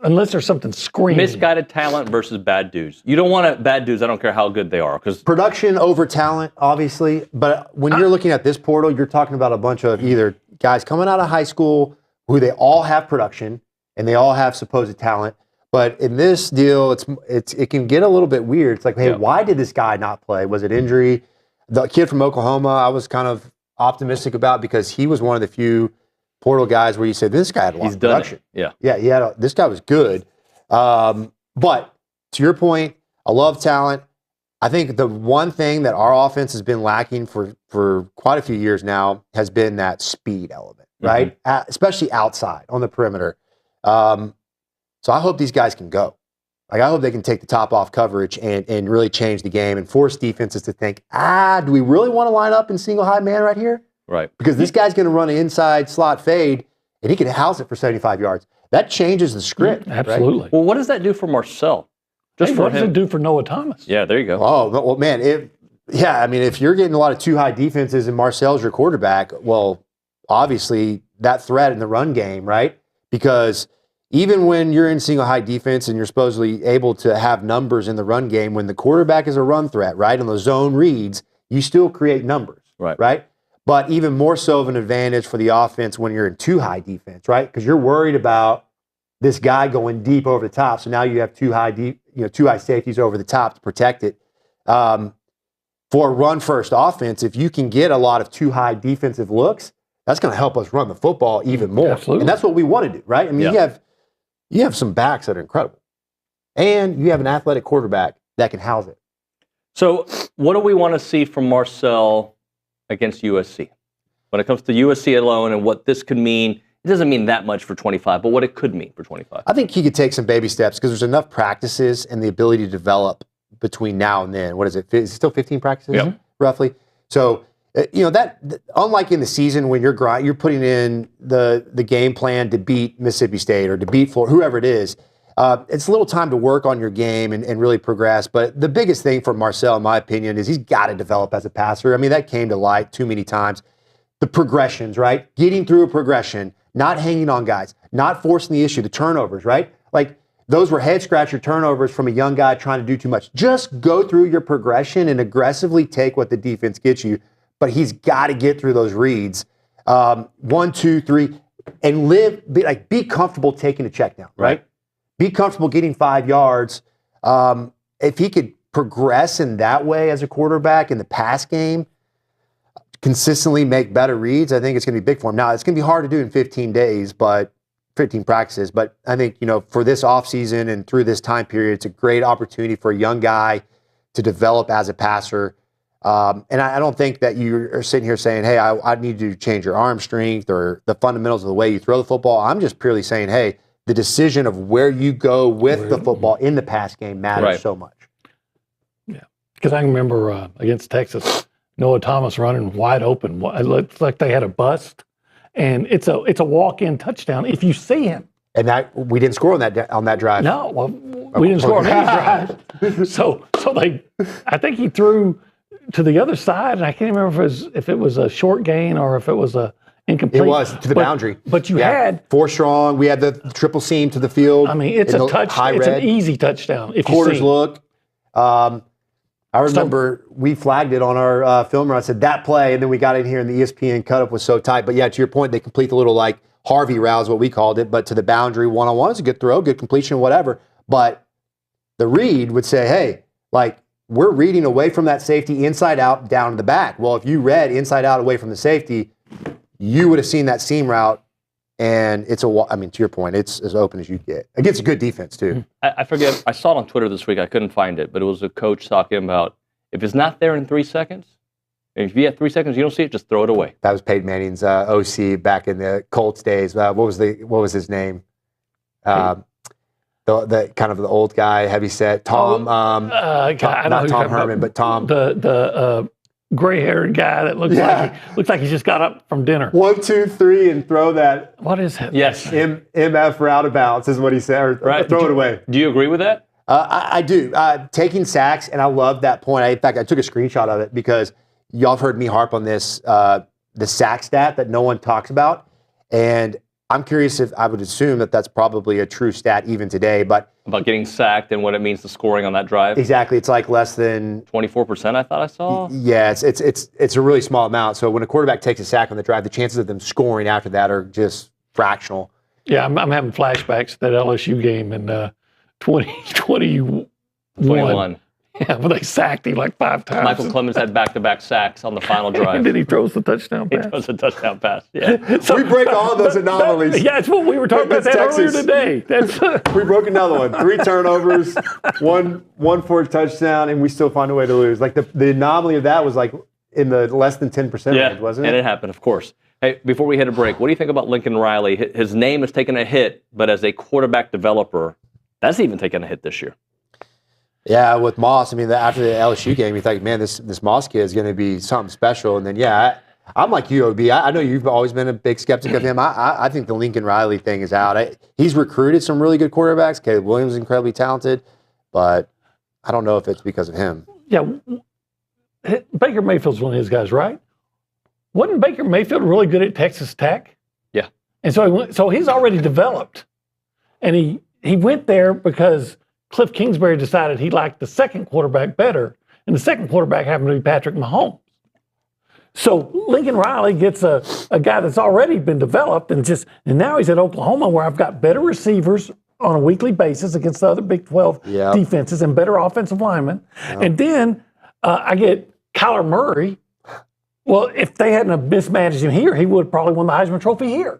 unless there's something screaming. Misguided talent versus bad dudes. You don't want bad dudes, I don't care how good they are. Because production over talent, obviously. But when you're looking at this portal, you're talking about a bunch of either guys coming out of high school who they all have production and they all have supposed talent. But in this deal, it can get a little bit weird. It's like, hey, why did this guy not play? Was it injury? The kid from Oklahoma, I was kind of optimistic about because he was one of the few portal guys where you said this guy had a lot of production. Yeah, this guy was good. But to your point, I love talent. I think the one thing that our offense has been lacking for quite a few years now has been that speed element, right? Especially outside on the perimeter. So I hope these guys can go. Like, I hope they can take the top off coverage and really change the game and force defenses to think, do we really want to line up in single high man right here? Right. Because this guy's going to run an inside slot fade, and he can house it for 75 yards. That changes the script. Absolutely. Right? Well, what does that do for Marcel? What does it do for Noah Thomas? Yeah, there you go. Oh, well, man. If you're getting a lot of too high defenses and Marcel's your quarterback, well, obviously that threat in the run game, right? Because even when you're in single high defense and you're supposedly able to have numbers in the run game, when the quarterback is a run threat, right, and the zone reads, you still create numbers, right? But even more so of an advantage for the offense when you're in too high defense, right? Because you're worried about this guy going deep over the top. So now you have two high safeties over the top to protect it. For a run-first offense, if you can get a lot of too high defensive looks, that's going to help us run the football even more. Absolutely. And that's what we want to do, right? I mean, you have some backs that are incredible. And you have an athletic quarterback that can house it. So what do we want to see from Marcel against USC? When it comes to USC alone and what this could mean, it doesn't mean that much for 25, but what it could mean for 25. I think he could take some baby steps because there's enough practices and the ability to develop between now and then. What is it? Is it still 15 practices, roughly? So unlike in the season when you're putting in the game plan to beat Mississippi State or to beat Florida, whoever it is, it's a little time to work on your game and really progress. But the biggest thing for Marcel, in my opinion, is he's got to develop as a passer. I mean, that came to light too many times. The progressions, right? Getting through a progression, not hanging on guys, not forcing the issue, the turnovers, right? Like, those were head-scratcher turnovers from a young guy trying to do too much. Just go through your progression and aggressively take what the defense gets you. But he's got to get through those reads. 1, 2, 3, and be comfortable taking a check down, right? Be comfortable getting 5 yards. If he could progress in that way as a quarterback in the pass game, consistently make better reads, I think it's going to be big for him. Now, it's going to be hard to do in 15 days, but 15 practices. But I think, for this offseason and through this time period, it's a great opportunity for a young guy to develop as a passer. And I don't think that you are sitting here saying, hey, I need to change your arm strength or the fundamentals of the way you throw the football. I'm just purely saying, hey, the decision of where you go with the football in the pass game matters so much. Yeah, because I remember against Texas, Noah Thomas running wide open. It looks like they had a bust, and it's a walk-in touchdown if you see him. And that we didn't score on that drive. No, well, we didn't score on any drive. So I think he threw to the other side, and I can't remember if it was a short gain or if it was a incomplete. It was to the boundary. But you had 4 strong. We had the triple seam to the field. I mean, it's a touch. It's an easy touchdown. If quarters you see. Look. I remember we flagged it on our filmer. I said that play, and then we got in here, and the ESPN cut up was so tight. But yeah, to your point, they complete the little like Harvey route is what we called it, but to the boundary one-on-one is a good throw, good completion, whatever. But the read would say, hey, like, we're reading away from that safety inside out down to the back. Well, if you read inside out away from the safety, you would have seen that seam route, and to your point, it's as open as you get against a good defense too. I forget. I saw it on Twitter this week. I couldn't find it, but it was a coach talking about if it's not there in 3 seconds, and if you have 3 seconds, you don't see it, just throw it away. That was Peyton Manning's OC back in the Colts days. What was his name? The kind of the old guy, heavy set, Tom. Not Tom Herman, but Tom. The gray-haired guy that looks like he just got up from dinner. 1, 2, 3, and throw that. What is it? Yes, MF roundabouts is what he said. Or throw it away. Do you agree with that? I do. Taking sacks, and I love that point. In fact, I took a screenshot of it because y'all have heard me harp on this, the sack stat that no one talks about. And I'm curious if I would assume that that's probably a true stat even today. But about getting sacked and what it means to scoring on that drive? Exactly. It's like less than 24%, I thought I saw. Yeah, it's a really small amount. So when a quarterback takes a sack on the drive, the chances of them scoring after that are just fractional. Yeah, I'm having flashbacks to that LSU game in 2021. Yeah, but they sacked him like 5 times. Michael Clemens had back-to-back sacks on the final drive. And then he throws the touchdown pass. He throws a touchdown pass, yeah. So, we break all those anomalies. That's what we were talking about that earlier today. We broke another one. 3 turnovers, one for a touchdown, and we still find a way to lose. Like the anomaly of that was like in the less than 10% range, wasn't it? And it happened, of course. Hey, before we hit a break, what do you think about Lincoln Riley? His name has taken a hit, but as a quarterback developer, that's even taken a hit this year. Yeah, with Moss, I mean, after the LSU game, you think, man, this Moss kid is going to be something special. And then, I'm like you, OB. I know you've always been a big skeptic of him. I think the Lincoln Riley thing is out. He's recruited some really good quarterbacks. Caleb Williams is incredibly talented, but I don't know if it's because of him. Yeah, Baker Mayfield's one of his guys, right? Wasn't Baker Mayfield really good at Texas Tech? Yeah. And so he's already developed. And he went there because Cliff Kingsbury decided he liked the second quarterback better, and the second quarterback happened to be Patrick Mahomes. So Lincoln Riley gets a guy that's already been developed, and now he's at Oklahoma, where I've got better receivers on a weekly basis against the other Big 12 defenses and better offensive linemen. Yep. And then I get Kyler Murray. Well, if they hadn't mismanaged him here, he would have probably won the Heisman Trophy here.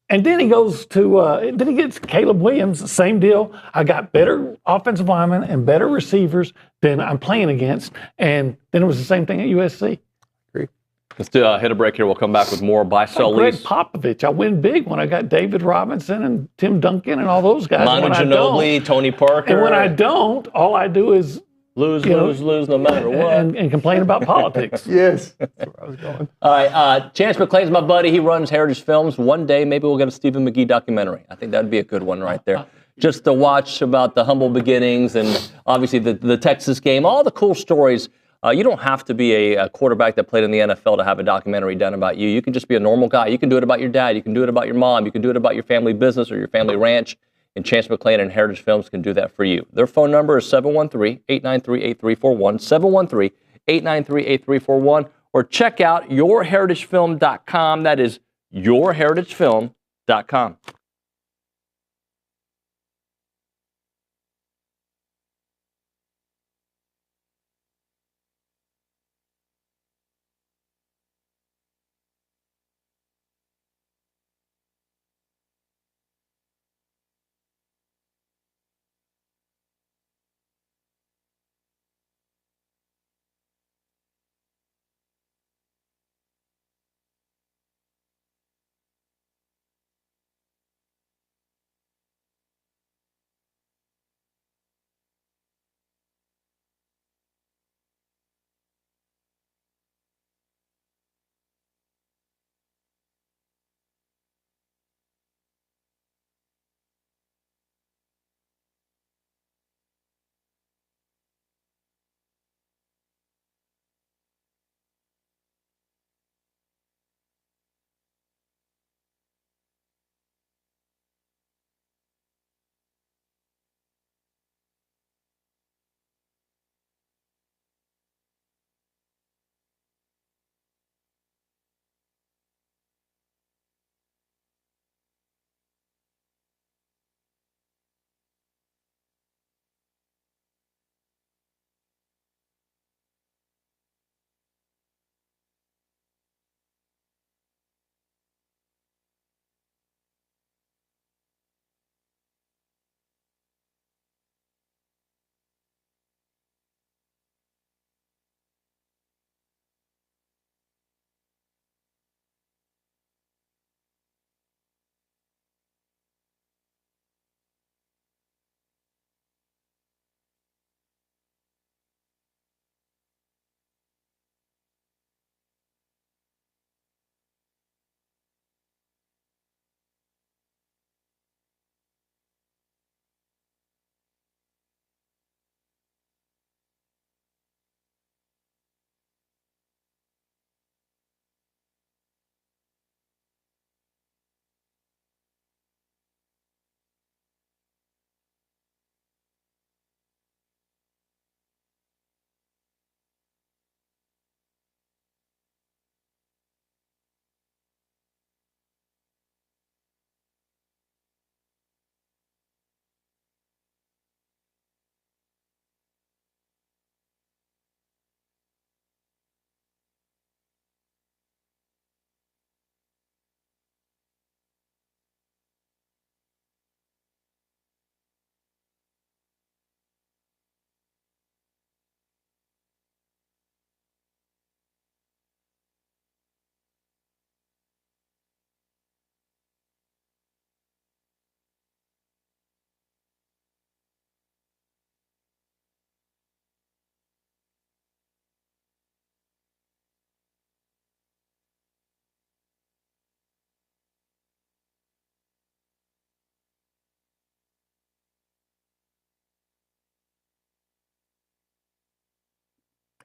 And then he goes to, then he gets Caleb Williams, same deal. I got better offensive linemen and better receivers than I'm playing against. And then it was the same thing at USC. Agree. Let's hit a break here. We'll come back with more buy, sell, Greg lease. Popovich, I win big when I got David Robinson and Tim Duncan and all those guys. Manu Ginobili, Tony Parker. And when I don't, all I do is Lose, no matter what. And complain about politics. Yes. That's where I was going. All right. Chance McClain's my buddy. He runs Heritage Films. One day, maybe we'll get a Stephen McGee documentary. I think that'd be a good one right there. Just to watch about the humble beginnings and obviously the Texas game, all the cool stories. You don't have to be a quarterback that played in the NFL to have a documentary done about you. You can just be a normal guy. You can do it about your dad. You can do it about your mom. You can do it about your family business or your family ranch. And Chance McClain and Heritage Films can do that for you. Their phone number is 713-893-8341, 713-893-8341, or check out yourheritagefilm.com. That is yourheritagefilm.com.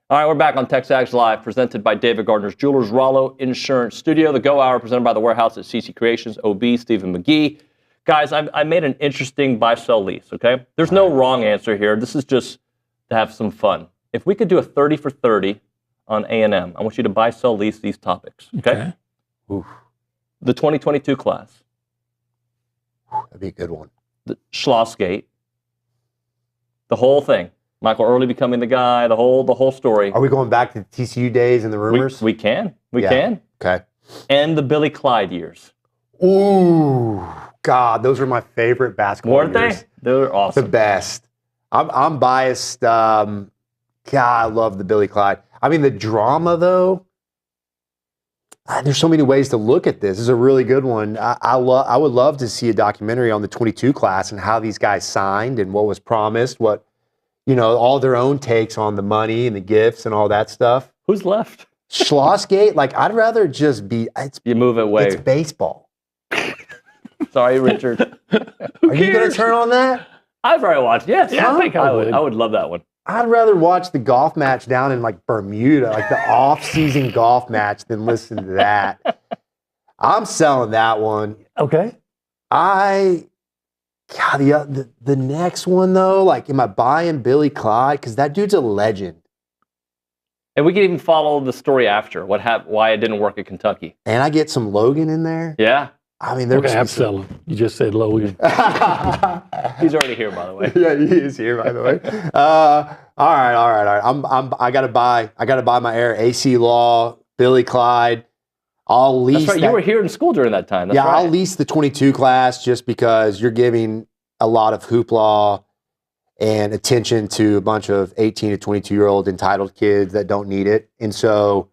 All right, we're back on TexAgs Live, presented by David Gardner's Jewelers, Rollo Insurance Studio. The Go Hour presented by the Warehouse at CC Creations, OB, Stephen McGee. Guys, I made an interesting buy-sell lease, okay? There's no wrong answer here. This is just to have some fun. If we could do a 30 for 30 on A&M, I want you to buy, sell, lease these topics, okay? Oof. The 2022 class. That'd be a good one. The Schlossgate. The whole thing. Michael Early becoming the guy, the whole story. Are we going back to the TCU days and the rumors? We can. We can. Okay. And the Billy Clyde years. Ooh, God, those are my favorite basketball Weren't years. they? They were awesome. The best. I'm biased. God, I love the Billy Clyde. I mean, the drama, though, there's so many ways to look at this. This is a really good one. I would love to see a documentary on the 22 class and how these guys signed and what was promised, what all their own takes on the money and the gifts and all that stuff. Who's left? Schlossgate, like I'd rather just be. You move it way. It's baseball. Sorry, Richard. Are you going to turn on that? I've already watched. Yes, Yeah, I think I would. I would love that one. I'd rather watch the golf match down in like Bermuda, like the off-season golf match, than listen to that. I'm selling that one. Okay. God, the next one though, like, am I buying Billy Clyde? Because that dude's a legend. And we can even follow the story after why it didn't work at Kentucky. And I get some Logan in there. Yeah. I mean, We're going to have to sell him. You just said Logan. He's already here, by the way. Yeah, he is here, by the way. All right. I gotta buy my air. AC Law, Billy Clyde. I'll lease. That's right. You were here in school during that time. That's right. I'll lease the 22 class just because you're giving a lot of hoopla and attention to a bunch of 18 to 22-year-old entitled kids that don't need it. And so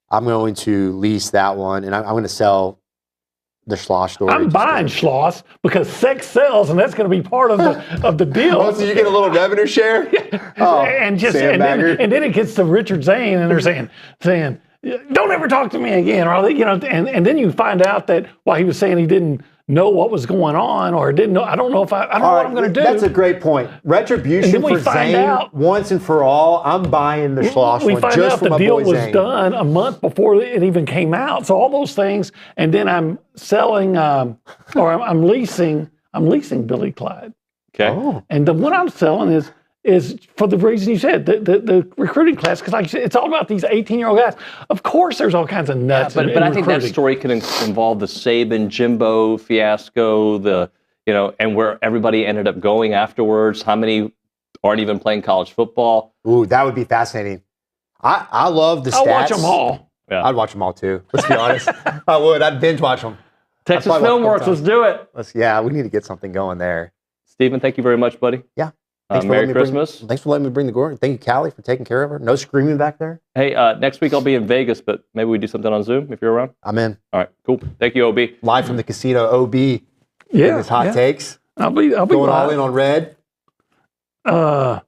I'm going to lease that one, and I'm going to sell the Schloss story. I'm buying Schloss because sex sells, and that's going to be part of the deal. Oh, so you get a little revenue share? Oh, and sandbagger. then it gets to Richard Zane, and they're saying, don't ever talk to me again, or and then you find out that while he was saying he didn't know what was going on, or didn't know, I don't know what I'm going to do. That's a great point. Retribution for Zane, once and for all. I'm buying the Schloss one just for my boy Zane. We find out the deal was done a month before it even came out. So all those things, and then I'm selling, or I'm leasing Billy Clyde. Okay. Oh. And the one I'm selling is for the reason you said, the recruiting class, because like you said, it's all about these 18-year-old guys. Of course, there's all kinds of nuts. But I think that story could involve the Saban Jimbo fiasco, and where everybody ended up going afterwards. How many aren't even playing college football? Ooh, that would be fascinating. I love the stats. I'll watch them all. Yeah. I'd watch them all too. Let's be honest. I would. I'd binge watch them. Texas Filmworks, let's do it. We need to get something going there. Stephen, thank you very much, buddy. Yeah. Merry Christmas. Thanks for letting me bring the glory. Thank you, Callie, for taking care of her. No screaming back there. Hey, next week I'll be in Vegas, but maybe we do something on Zoom if you're around. I'm in. All right, cool. Thank you, OB. Live from the casino, OB. Yeah. His hot takes. I'll be going live. all in on red. No,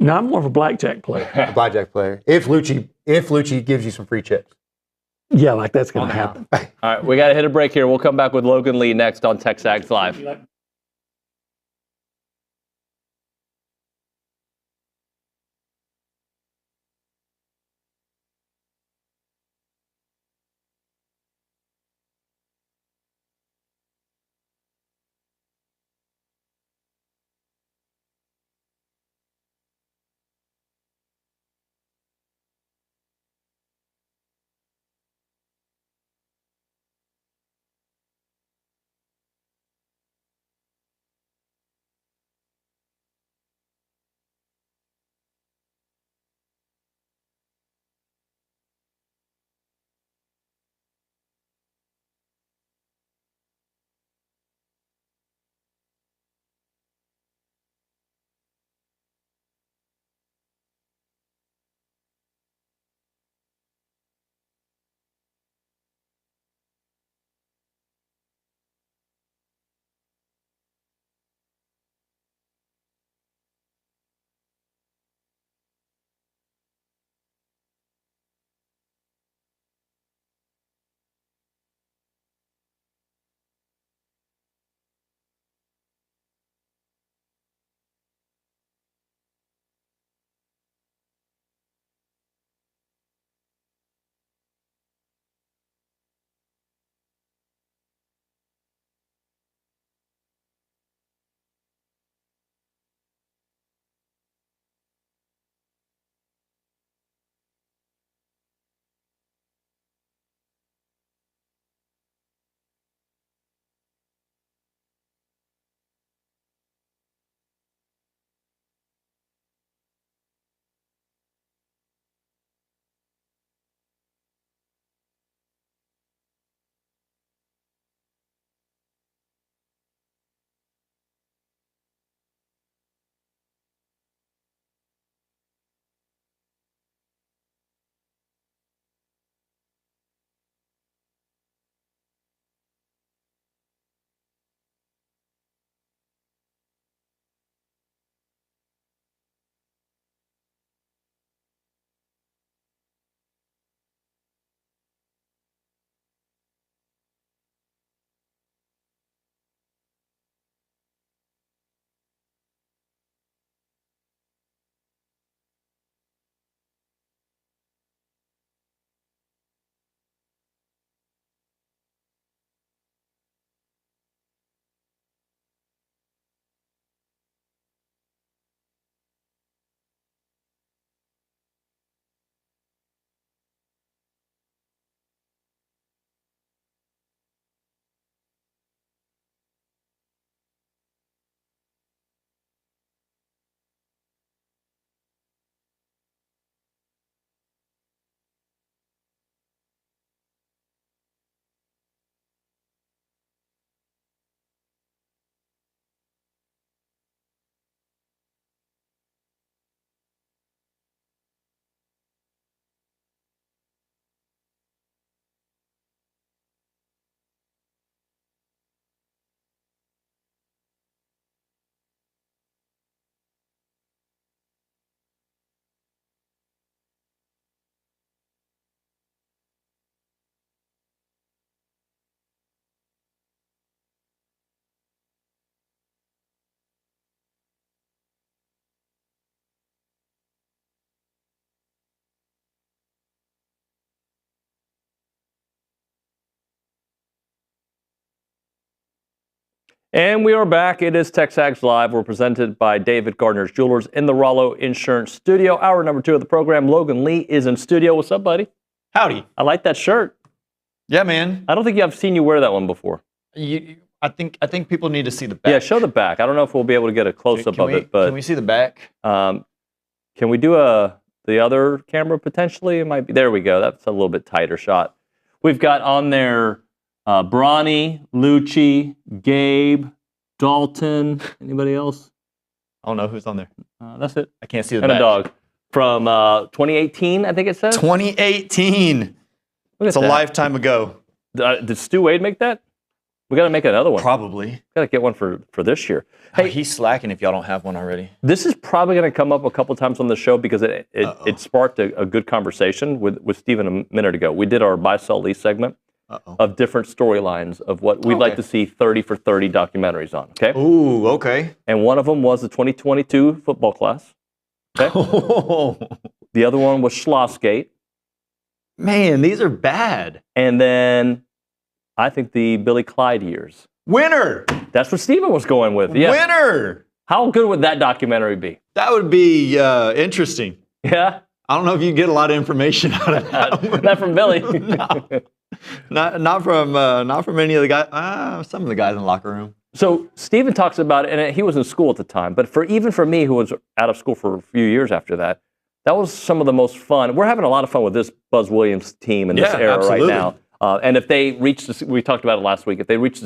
I'm more of a blackjack player. A blackjack player. If Lucci gives you some free chips. Yeah, like that's going to happen. All right, we got to hit a break here. We'll come back with Logan Lee next on TexAgs Live. And we are back. It is TexAgs Live. We're presented by David Gardner's Jewelers in the Rollo Insurance Studio. Hour number 2 of the program. Logan Lee is in studio. What's up, buddy? Howdy. I like that shirt. Yeah, man. I don't think I've seen you wear that one before. I think people need to see the back. Yeah, show the back. I don't know if we'll be able to get a close-up of it, but can we see the back? Can we do the other camera potentially? It might be. There we go. That's a little bit tighter shot. We've got on there Bronny, Lucci, Gabe, Dalton. Anybody else? I don't know who's on there. That's it. I can't see the and back. a dog from 2018, I think it says. 2018. It's a lifetime ago. Did Stu Wade make that? We got to make another one. Probably. Got to get one for this year. Hey, he's slacking if y'all don't have one already. This is probably going to come up a couple times on the show because it sparked a good conversation with Stephen a minute ago. We did our buy, sell, lease segment of different storylines of what we'd like to see 30 for 30 documentaries on. Okay. Ooh, okay. And one of them was the 2022 football class. Okay. The other one was Schlossgate. Man, these are bad. And then I think the Billy Clyde years. Winner. That's what Stephen was going with. Yeah. Winner. How good would that documentary be? That would be interesting. Yeah. I don't know if you get a lot of information out of that. Not from Billy. not from any of the guys. Some of the guys in the locker room. So Stephen talks about it, and he was in school at the time. But even for me, who was out of school for a few years after that, that was some of the most fun. We're having a lot of fun with this Buzz Williams team in this era absolutely. right now. And if they reach this, we talked about it last week. If they reach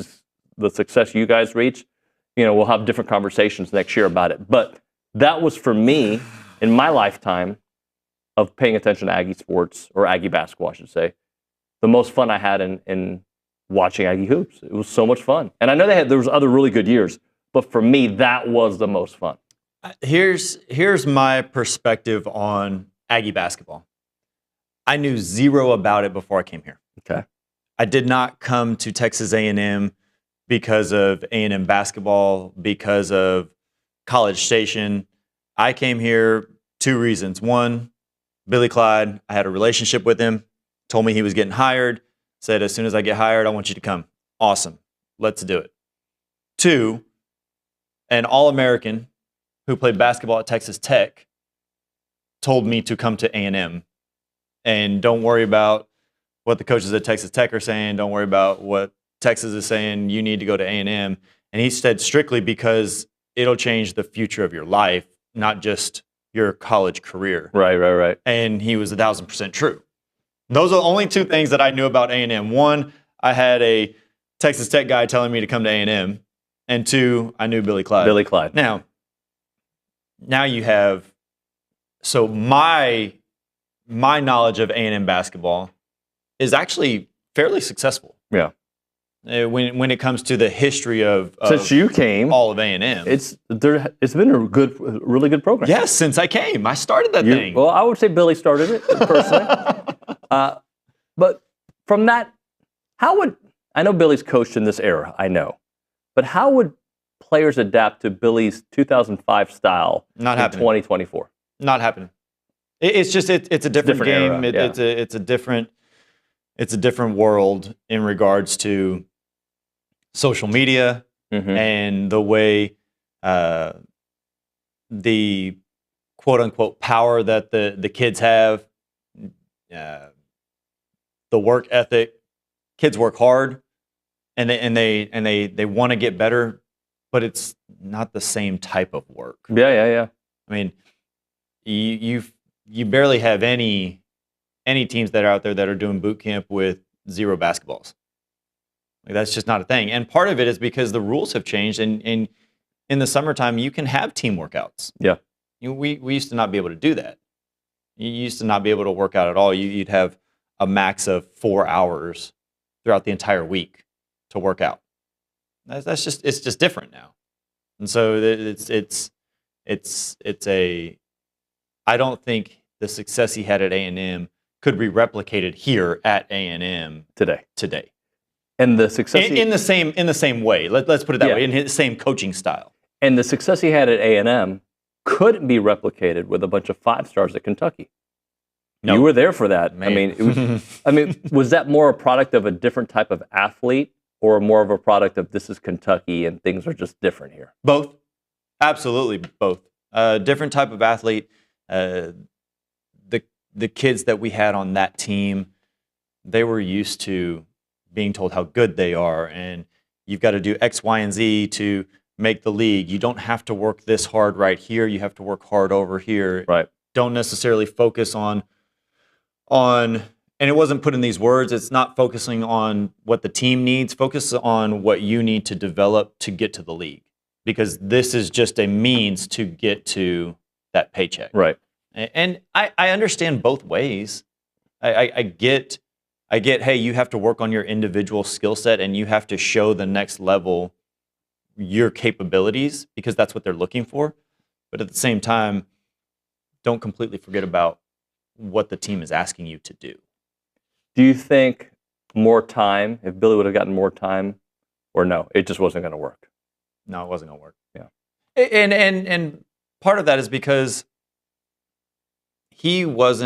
the success you guys reach, we'll have different conversations next year about it. But that was for me in my lifetime of paying attention to Aggie sports, or Aggie basketball, I should say, the most fun I had in watching Aggie hoops. It was so much fun. And I know there was other really good years, but for me, that was the most fun. Here's my perspective on Aggie basketball. I knew zero about it before I came here. Okay. I did not come to Texas A&M because of A&M basketball, because of College Station. I came here 2 reasons. One, Billy Clyde, I had a relationship with him, told me he was getting hired, said, as soon as I get hired, I want you to come. Awesome. Let's do it. 2, an All-American who played basketball at Texas Tech told me to come to A&M. And don't worry about what the coaches at Texas Tech are saying. Don't worry about what Texas is saying. You need to go to A&M. And he said strictly because it'll change the future of your life, not just your college career. Right. And he was 1,000% true. Those are the only 2 things that I knew about A&M. 1, I had a Texas Tech guy telling me to come to A&M. And 2, I knew Billy Clyde. Billy Clyde. Now you have, so my knowledge of A&M basketball is actually fairly successful. Yeah. When it comes to the history of since you came, all of A&M, it's been a really good program. Yes, since I came, I started that thing. Well, I would say Billy started it personally, but from that, I know Billy's coached in this era, I know, but how would players adapt to Billy's 2005 style in 2024? Not happening. It's just it's a different game. Era, It's a different world in regards to social media and the way the quote unquote power that the kids have, the work ethic. Kids work hard and they want to get better, but it's not the same type of work. Yeah. I mean, you barely have any teams that are out there that are doing boot camp with 0 basketballs. Like, that's just not a thing. And part of it is because the rules have changed. And in the summertime, you can have team workouts. Yeah. We used to not be able to do that. You used to not be able to work out at all. You'd have a max of 4 hours throughout the entire week to work out. It's just different now. And so I don't think the success he had at A&M could be replicated here at A&M today. And the success in the same way. Let's put it that way. In his same coaching style. And the success he had at A&M couldn't be replicated with a bunch of 5 stars at Kentucky. No. You were there for that. Man. I mean, was that more a product of a different type of athlete or more of a product of this is Kentucky and things are just different here? Both. Absolutely both. Different type of athlete. The kids that we had on that team, they were used to being told how good they are, and you've got to do X, Y, and Z to make the league. You don't have to work this hard right here. You have to work hard over here. Right. Don't necessarily focus on, and it wasn't put in these words, it's not focusing on what the team needs. Focus on what you need to develop to get to the league, because this is just a means to get to that paycheck. Right. And I understand both ways. I get, hey, you have to work on your individual skill set and you have to show the next level your capabilities because that's what they're looking for. But at the same time, don't completely forget about what the team is asking you to do. Do you think more time, if Billy would have gotten more time, or no, it just wasn't going to work? No, it wasn't going to work. Yeah. And part of that is because he wants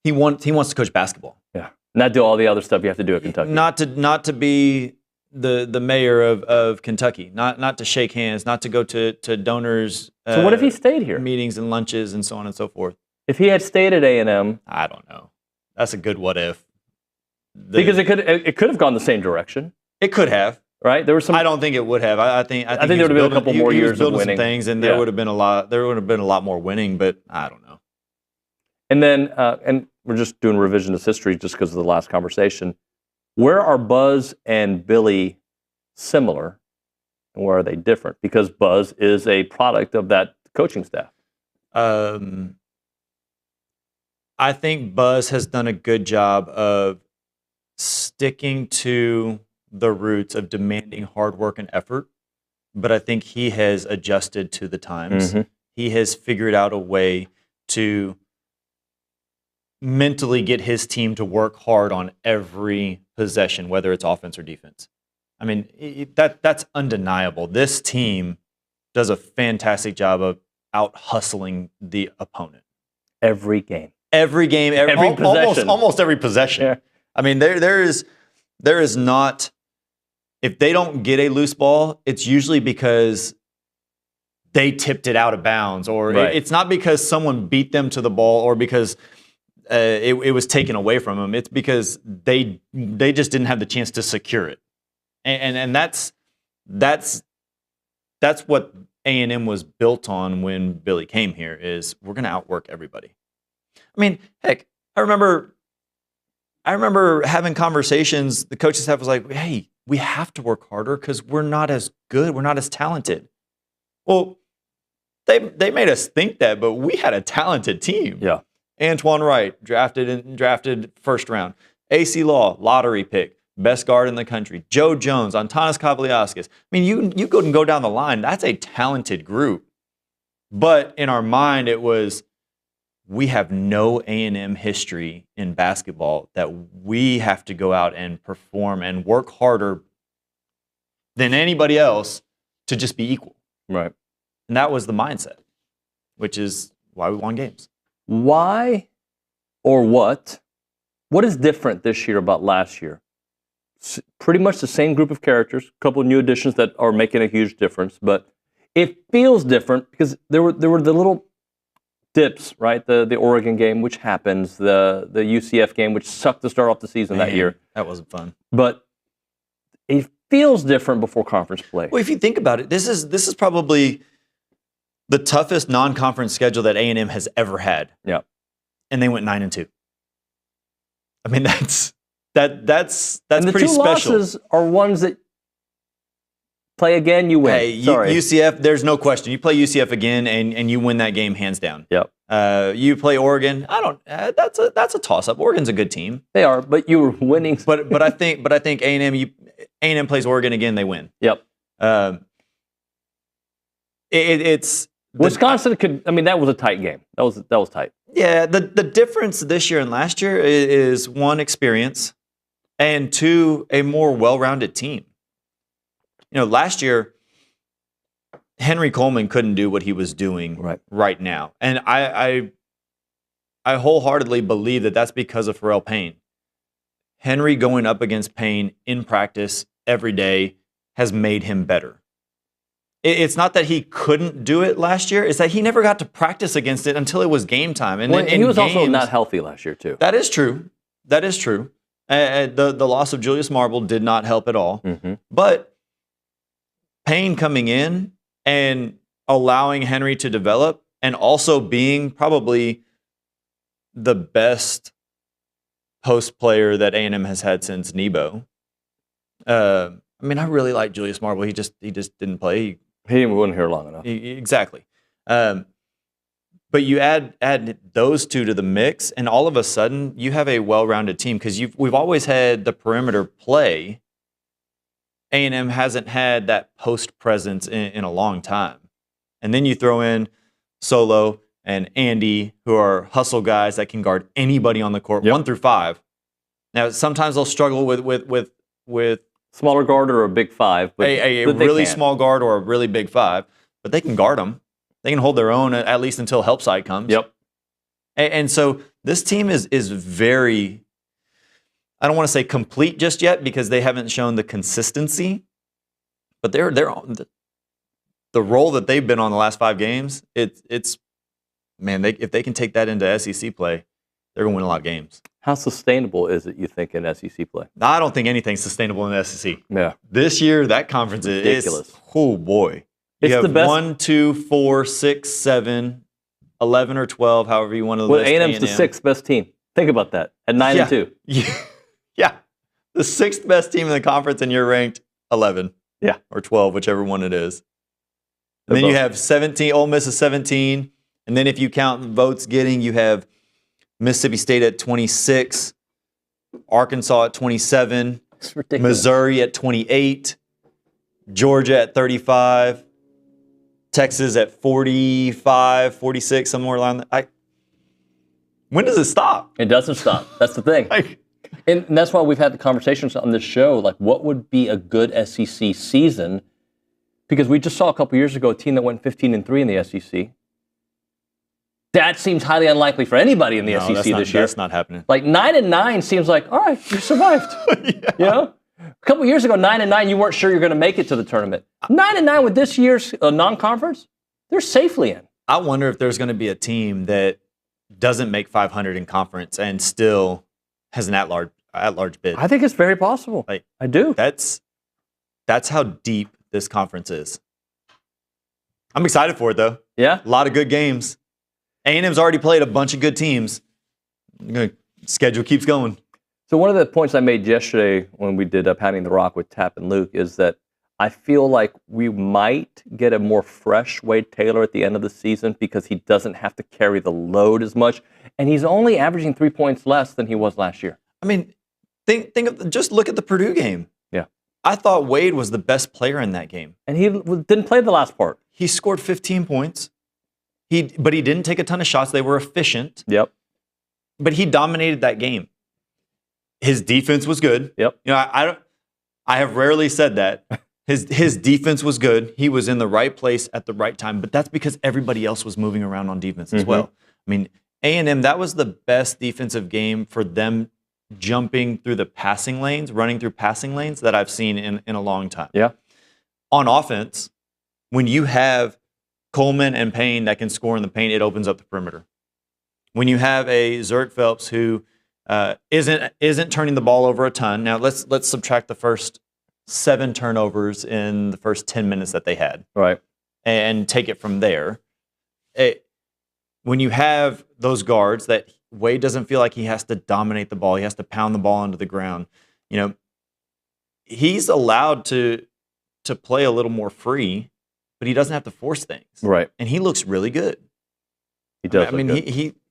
to coach basketball. Yeah. Not do all the other stuff you have to do at Kentucky. Not to be the mayor of Kentucky. Not to shake hands. Not to go to donors. So what if he stayed here? Meetings and lunches and so on and so forth. If he had stayed at A&M, I don't know. That's a good what if. Because it could have gone the same direction. It could have. Right? There was some. I don't think it would have. I think there would have been a couple more years of winning. Some things, and there would have been a lot. There would have been a lot more winning, but I don't know. And then, and we're just doing revisionist history just because of the last conversation. Where are Buzz and Billy similar, and where are they different? Because Buzz is a product of that coaching staff. I think Buzz has done a good job of sticking to the roots of demanding hard work and effort, but I think he has adjusted to the times. Mm-hmm. He has figured out a way to mentally get his team to work hard on every possession, whether it's offense or defense. I mean, that's undeniable. This team does a fantastic job of out-hustling the opponent. Every game. Every game, every possession. Almost every possession. Yeah. I mean, there is not. If they don't get a loose ball, it's usually because they tipped it out of bounds, or Right. it's not because someone beat them to the ball, or because it was taken away from them. It's because they just didn't have the chance to secure it, and that's what A&M was built on when Billy came here. Is we're going to outwork everybody. I mean, heck, I remember having conversations. The coaching staff was like, "Hey, we have to work harder because we're not as good. We're not as talented." Well, they made us think that, but we had a talented team. Yeah. Antoine Wright, drafted first round. AC Law, lottery pick, best guard in the country. Joe Jones, Antanas Kavaliauskas. I mean, you go down the line. That's a talented group. But in our mind, it was, we have no A&M history in basketball that we have to go out and perform and work harder than anybody else to just be equal. Right. And that was the mindset, which is why we won games. Why or what is different this year about last year? Pretty much the same group of characters, a couple of new additions that are making a huge difference, but it feels different because there were the little dips, right? The Oregon game, which happens, the UCF game, which sucked to start off the season that year. That wasn't fun. But it feels different before conference play. Well, if you think about it, this is probably the toughest non-conference schedule that A&M has ever had. Yeah. And they went 9-2. I mean, that's and the pretty two special. losses are ones that play again, you win. Hey, Sorry. UCF, there's no question. You play UCF again, and you win that game hands down. Yep. You play Oregon. That's a toss-up. Oregon's a good team. They are, but you were winning. But I think A&M plays Oregon again, they win. Yep. It's Wisconsin could. I mean, that was a tight game. That was tight. Yeah. The difference this year and last year is one, experience, and two, a more well-rounded team. You know, last year, Henry Coleman couldn't do what he was doing right now. And I wholeheartedly believe that that's because of Pharrell Payne. Henry going up against Payne in practice every day has made him better. It's not that he couldn't do it last year. It's that he never got to practice against it until it was game time. And he was also not healthy last year, too. That is true. That is true. The loss of Julius Marble did not help at all. Mm-hmm. But Payne coming in and allowing Henry to develop and also being probably the best post player that A&M has had since Nebo. I mean, I really like Julius Marble. He just didn't play. He wasn't here long enough. Exactly. But you add those two to the mix, and all of a sudden you have a well-rounded team because we've always had the perimeter play. A&M hasn't had that post presence in a long time. And then you throw in Solo and Andy, who are hustle guys that can guard anybody on the court, 1 through 5. Now, sometimes they'll struggle with smaller guard or a big 5, but a really small guard or a really big 5, but they can guard them. They can hold their own at least until help side comes. Yep. And so this team is very, I don't want to say complete just yet because they haven't shown the consistency, but they're the role that they've been on the last 5 games. It's man, if they can take that into SEC play, they're going to win a lot of games. How sustainable is it, you think, in SEC play? I don't think anything's sustainable in the SEC. Yeah. This year, that conference is ridiculous. Oh, boy. You have the best. 1, 2, 4, 6, 7, 11 or 12, however you want to list. A&M's the 6th best team. Think about that. At 9-2. Yeah. The 6th best team in the conference, and you're ranked 11. Yeah. Or 12, whichever one it is. And then you have 17. Ole Miss is 17. And then if you count votes getting, you have Mississippi State at 26, Arkansas at 27, Missouri at 28, Georgia at 35, Texas at 45, 46, somewhere around that. When does it stop? It doesn't stop. That's the thing. And that's why we've had the conversations on this show, like what would be a good SEC season? Because we just saw a couple years ago a team that went 15-3 in the SEC. That seems highly unlikely for anybody in the SEC this year. That's not happening. Like 9-9 seems like, all right, you survived. You know? A couple years ago, 9-9, you weren't sure you're going to make it to the tournament. 9-9 with this year's non-conference, they're safely in. I wonder if there's going to be a team that doesn't make 500 in conference and still has an at-large bid. I think it's very possible. I do. That's how deep this conference is. I'm excited for it, though. Yeah? A lot of good games. A&M's already played a bunch of good teams. Schedule keeps going. So one of the points I made yesterday when we did Pounding the Rock with Tap and Luke is that I feel like we might get a more fresh Wade Taylor at the end of the season because he doesn't have to carry the load as much. And he's only averaging 3 points less than he was last year. I mean, just look at the Purdue game. Yeah. I thought Wade was the best player in that game. And he didn't play the last part. He scored 15 points. But he didn't take a ton of shots. They were efficient. Yep. But he dominated that game. His defense was good. Yep. You know, I have rarely said that. His defense was good. He was in the right place at the right time. But that's because everybody else was moving around on defense as well. I mean, A&M, that was the best defensive game for them jumping through the passing lanes, running through passing lanes that I've seen in a long time. Yeah. On offense, when you have Coleman and Payne that can score in the paint, it opens up the perimeter. When you have a Zurich Phelps who isn't turning the ball over a ton. Now let's subtract the first 7 turnovers in the first 10 minutes that they had. Right. And take it from there. When you have those guards that Wade doesn't feel like he has to dominate the ball, he has to pound the ball into the ground. You know, he's allowed to play a little more free, but he doesn't have to force things. Right. And he looks really good. He does. I mean,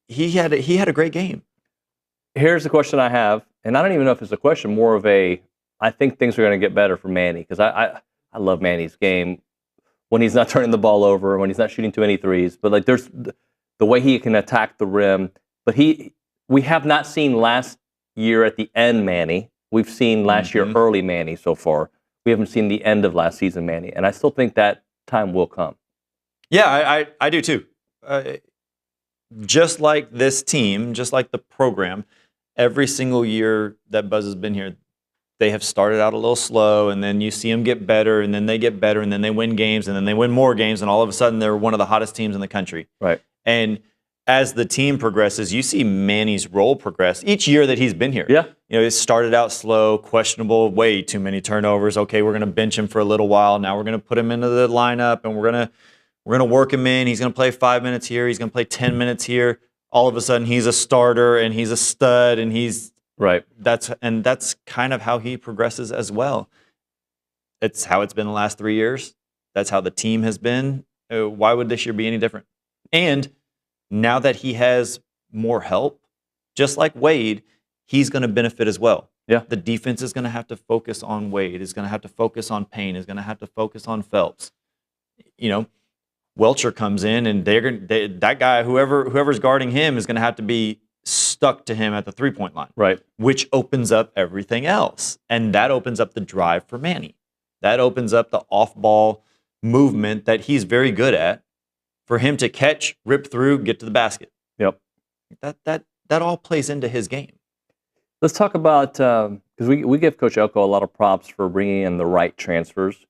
he had a great game. Here's the question I have, and I don't even know if it's a question, more of a, I think things are going to get better for Manny, because I love Manny's game when he's not turning the ball over, when he's not shooting too many threes, but like there's the way he can attack the rim. But we have not seen last year at the end Manny. We've seen last year early Manny so far. We haven't seen the end of last season Manny, and I still think that time will come. Yeah, I do too. Just like this team, just like the program, every single year that Buzz has been here, they have started out a little slow, and then you see them get better, and then they get better, and then they win games, and then they win more games, and all of a sudden they're one of the hottest teams in the country. Right. And as the team progresses, you see Manny's role progress each year that he's been here. Yeah. You know, it started out slow, questionable, way too many turnovers. Okay, we're going to bench him for a little while. Now we're going to put him into the lineup, and we're going to work him in. He's going to play 5 minutes here. He's going to play 10 minutes here. All of a sudden, he's a starter, and he's a stud, and he's right. That's kind of how he progresses as well. It's how it's been the last 3 years. That's how the team has been. Why would this year be any different? And now that he has more help, just like Wade, he's going to benefit as well. Yeah. The defense is going to have to focus on Wade, is going to have to focus on Payne, is going to have to focus on Phelps. You know, Welcher comes in, and that guy, whoever's guarding him, is going to have to be stuck to him at the three-point line. Right. Which opens up everything else. And that opens up the drive for Manny. That opens up the off-ball movement that he's very good at, for him to catch, rip through, get to the basket. Yep. That all plays into his game. Let's talk about, because we give Coach Elko a lot of props for bringing in the right transfers.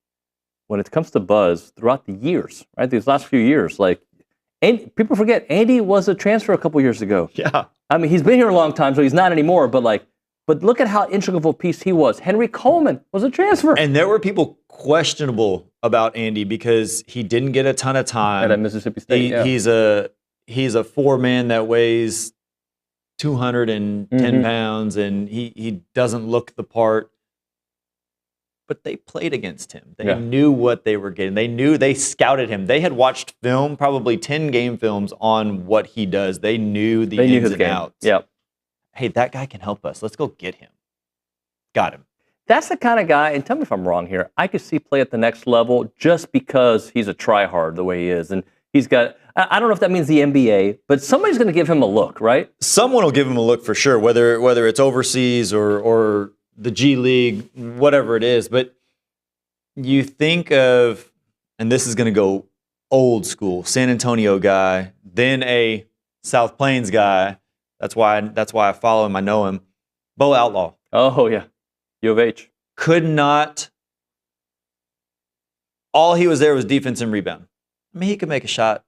When it comes to Buzz, throughout the years, right, these last few years, and people forget, Andy was a transfer a couple years ago. Yeah. I mean, he's been here a long time, so he's not anymore, but look at how integral a piece he was. Henry Coleman was a transfer. And there were people questionable about Andy because he didn't get a ton of time. At Mississippi State, He's a four-man that weighs 210 pounds, and he doesn't look the part. But they played against him. They knew what they were getting. They scouted him. They had watched film, probably 10 game films on what he does. They knew the ins and outs. Yep. Hey, that guy can help us. Let's go get him. Got him. That's the kind of guy, and tell me if I'm wrong here, I could see play at the next level just because he's a try-hard the way he is. And he's got, I don't know if that means the NBA, but somebody's going to give him a look, right? Someone will give him a look for sure, whether it's overseas or the G League, whatever it is. But you think of, and this is going to go old school, San Antonio guy, then a South Plains guy. That's why I follow him. I know him. Bo Outlaw. Oh, yeah. U of H. Could not. All he was there was defense and rebound. I mean, he could make a shot,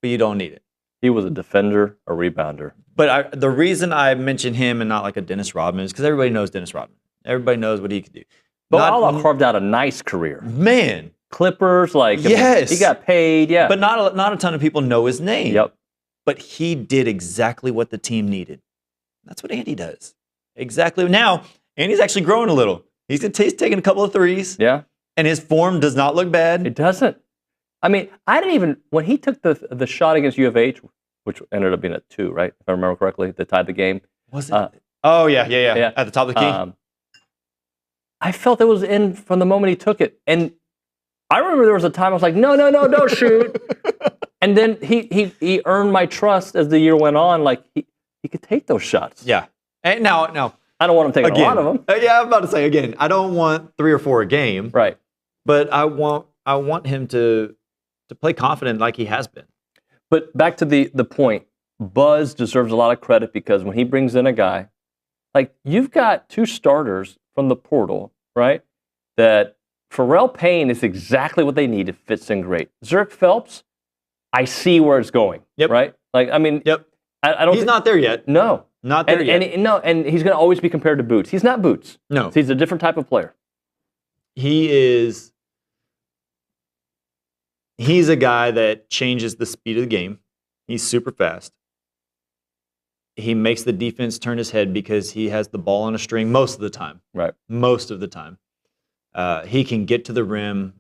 but you don't need it. He was a defender, a rebounder. But the reason I mention him and not like a Dennis Rodman is because everybody knows Dennis Rodman. Everybody knows what he could do. Bo Outlaw carved out a nice career. Man. Clippers, yes. He got paid, yeah. But not a ton of people know his name. Yep. But he did exactly what the team needed. That's what Andy does. Exactly. Now, Andy's actually growing a little. He's taking a couple of threes. Yeah. And his form does not look bad. It doesn't. I mean, I didn't even, when he took the shot against U of H, which ended up being a 2, right? If I remember correctly, that tied the game. Was it? Oh, yeah. At the top of the key. I felt it was in from the moment he took it. And I remember there was a time I was like, no, don't shoot. And then he earned my trust as the year went on. Like, he could take those shots. Yeah. And now I don't want him taking a lot of them. Yeah, I'm about to say, again, I don't want 3 or 4 a game. Right. But I want him to play confident like he has been. But back to the point, Buzz deserves a lot of credit because when he brings in a guy, like you've got 2 starters from the portal, right? That Pharrell Payne is exactly what they need. It fits in great. Zerk Phelps, I see where it's going. Yep. Right? Like, I mean, yep. I don't. He's not there yet. No. Not there yet. And he's going to always be compared to Boots. He's not Boots. No. He's a different type of player. He's a guy that changes the speed of the game. He's super fast. He makes the defense turn his head because he has the ball on a string most of the time. Right. Most of the time. He can get to the rim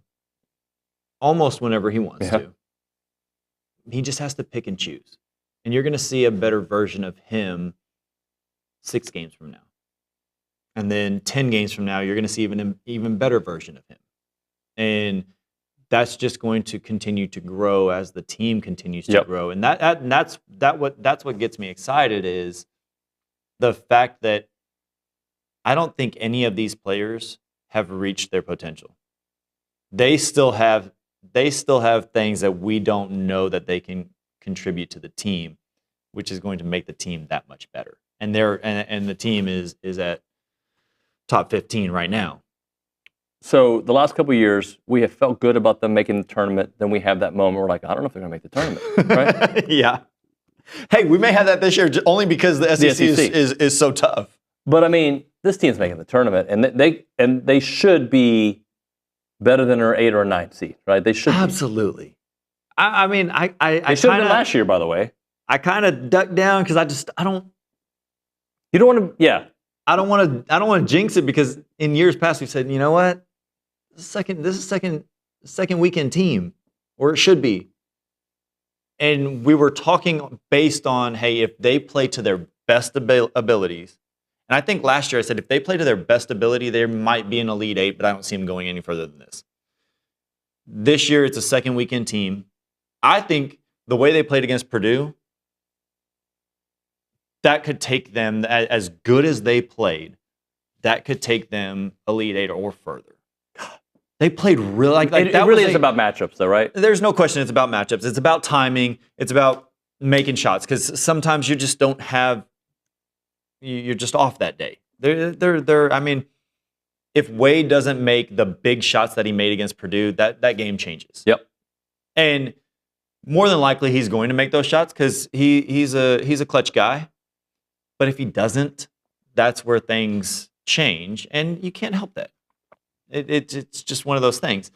almost whenever he wants to. He just has to pick and choose. And you're going to see a better version of him 6 games from now. And then 10 games from now, you're going to see even better version of him. And that's just going to continue to grow as the team continues to grow. And that's what gets me excited is the fact that I don't think any of these players have reached their potential. They still have things that we don't know that they can contribute to the team, which is going to make the team that much better. and the team is at top 15 right now. So the last couple of years, we have felt good about them making the tournament. Then we have that moment where we're like, I don't know if they're going to make the tournament, right? Yeah. Hey, we may have that this year only because the SEC, is so tough. But I mean, this team's making the tournament, and they should be better than an 8 or a 9 seed, right? They should. Absolutely. Be. I mean, I should have been last year, by the way. I kind of ducked down because I don't. You don't want to, yeah. I don't want to jinx it because in years past we said, you know what, this is second weekend team, or it should be. And we were talking based on, hey, if they play to their best abilities, and I think last year I said if they play to their best ability, they might be an Elite 8, but I don't see them going any further than this. This year it's a second weekend team. I think the way they played against Purdue, that could take them, as good as they played, that could take them Elite 8 or further. They played really like it really is about matchups, though, right? There's no question it's about matchups. It's about timing. It's about making shots because sometimes you just don't have. You're just off that day. I mean, if Wade doesn't make the big shots that he made against Purdue, that game changes. Yep. And more than likely, he's going to make those shots because he's a clutch guy. But if he doesn't, that's where things change, and you can't help that. It's just one of those things.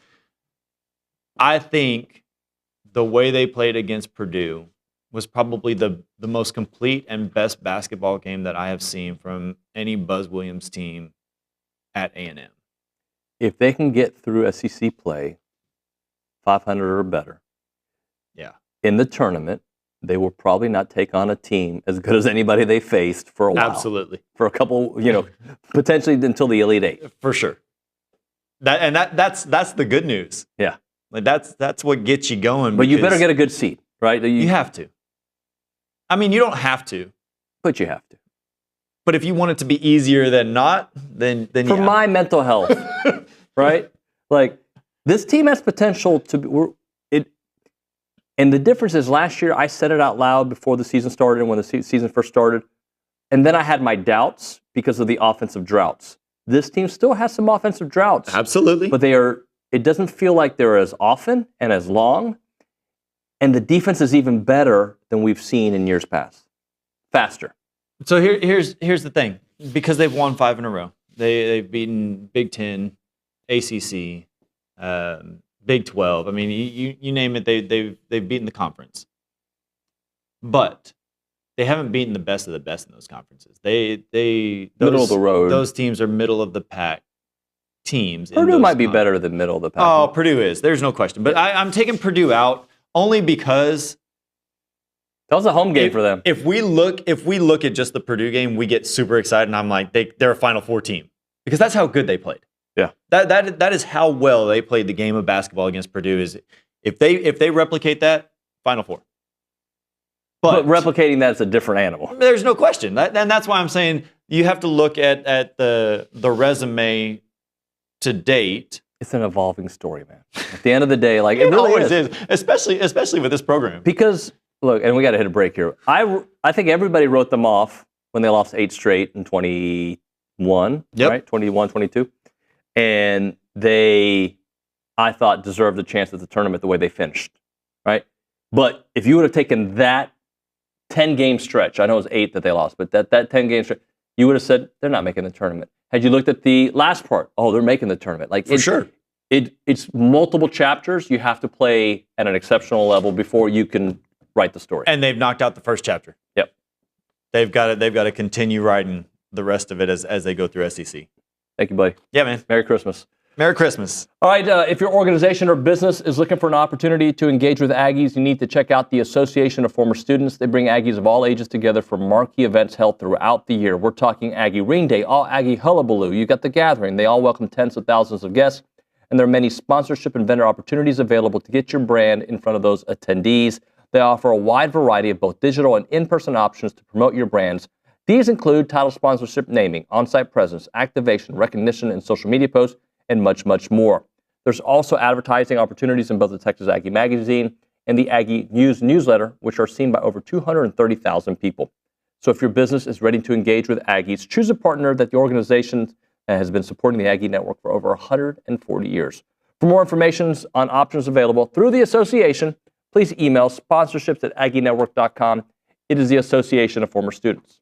I think the way they played against Purdue was probably the most complete and best basketball game that I have seen from any Buzz Williams team at A&M. If they can get through SEC play, 500 or better, yeah, in the tournament, they will probably not take on a team as good as anybody they faced for a while. Absolutely. For a couple, potentially until the Elite 8. For sure. That's the good news. Yeah. Like that's what gets you going. But you better get a good seat, right? You have to. I mean, you don't have to. But you have to. But if you want it to be easier than not, then for my mental health, right? Like this team has potential to be. And the difference is last year I said it out loud before the season started and when the season first started. And then I had my doubts because of the offensive droughts. This team still has some offensive droughts. Absolutely. But it doesn't feel like they're as often and as long. And the defense is even better than we've seen in years past. Faster. So here's the thing. Because they've won 5 in a row. They've beaten Big Ten, ACC, Big 12. I mean, you name it, they've beaten the conference. But they haven't beaten the best of the best in those conferences. Middle of the road. Those teams are middle of the pack teams. Purdue might be better than middle of the pack. Oh, Purdue is. There's no question. But I'm taking Purdue out only because that was a home game for them. If we look at just the Purdue game, we get super excited, and I'm like, they're a Final Four team because that's how good they played. Yeah, that is how well they played the game of basketball against Purdue. Is if they replicate that, Final Four. But replicating that is a different animal. There's no question, and that's why I'm saying you have to look at the resume to date. It's an evolving story, man. At the end of the day, like it really always is, especially with this program. Because look, and we got to hit a break here. I think everybody wrote them off when they lost 8 straight in 21, right? 21, 22. And they, I thought, deserved a chance at the tournament the way they finished, right? But if you would have taken that 10-game stretch, I know it was 8 that they lost, but that 10-game stretch, you would have said, they're not making the tournament. Had you looked at the last part, oh, they're making the tournament. Like, For sure. It's multiple chapters. You have to play at an exceptional level before you can write the story. And they've knocked out the first chapter. Yep. They've got to continue writing the rest of it as they go through SEC. Thank you, buddy. Yeah, man. Merry Christmas. Merry Christmas. All right, if your organization or business is looking for an opportunity to engage with Aggies, you need to check out the Association of Former Students. They bring Aggies of all ages together for marquee events held throughout the year. We're talking Aggie Ring Day, All Aggie Hullabaloo. You got The Gathering. They all welcome tens of thousands of guests, and there are many sponsorship and vendor opportunities available to get your brand in front of those attendees. They offer a wide variety of both digital and in-person options to promote your brands. These include title sponsorship, naming, on-site presence, activation, recognition, and social media posts, and much, much more. There's also advertising opportunities in both the Texas Aggie magazine and the Aggie News newsletter, which are seen by over 230,000 people. So if your business is ready to engage with Aggies, choose a partner that the organization has been supporting the Aggie Network for over 140 years. For more information on options available through the association, please email sponsorships@aggienetwork.com. It is the Association of Former Students.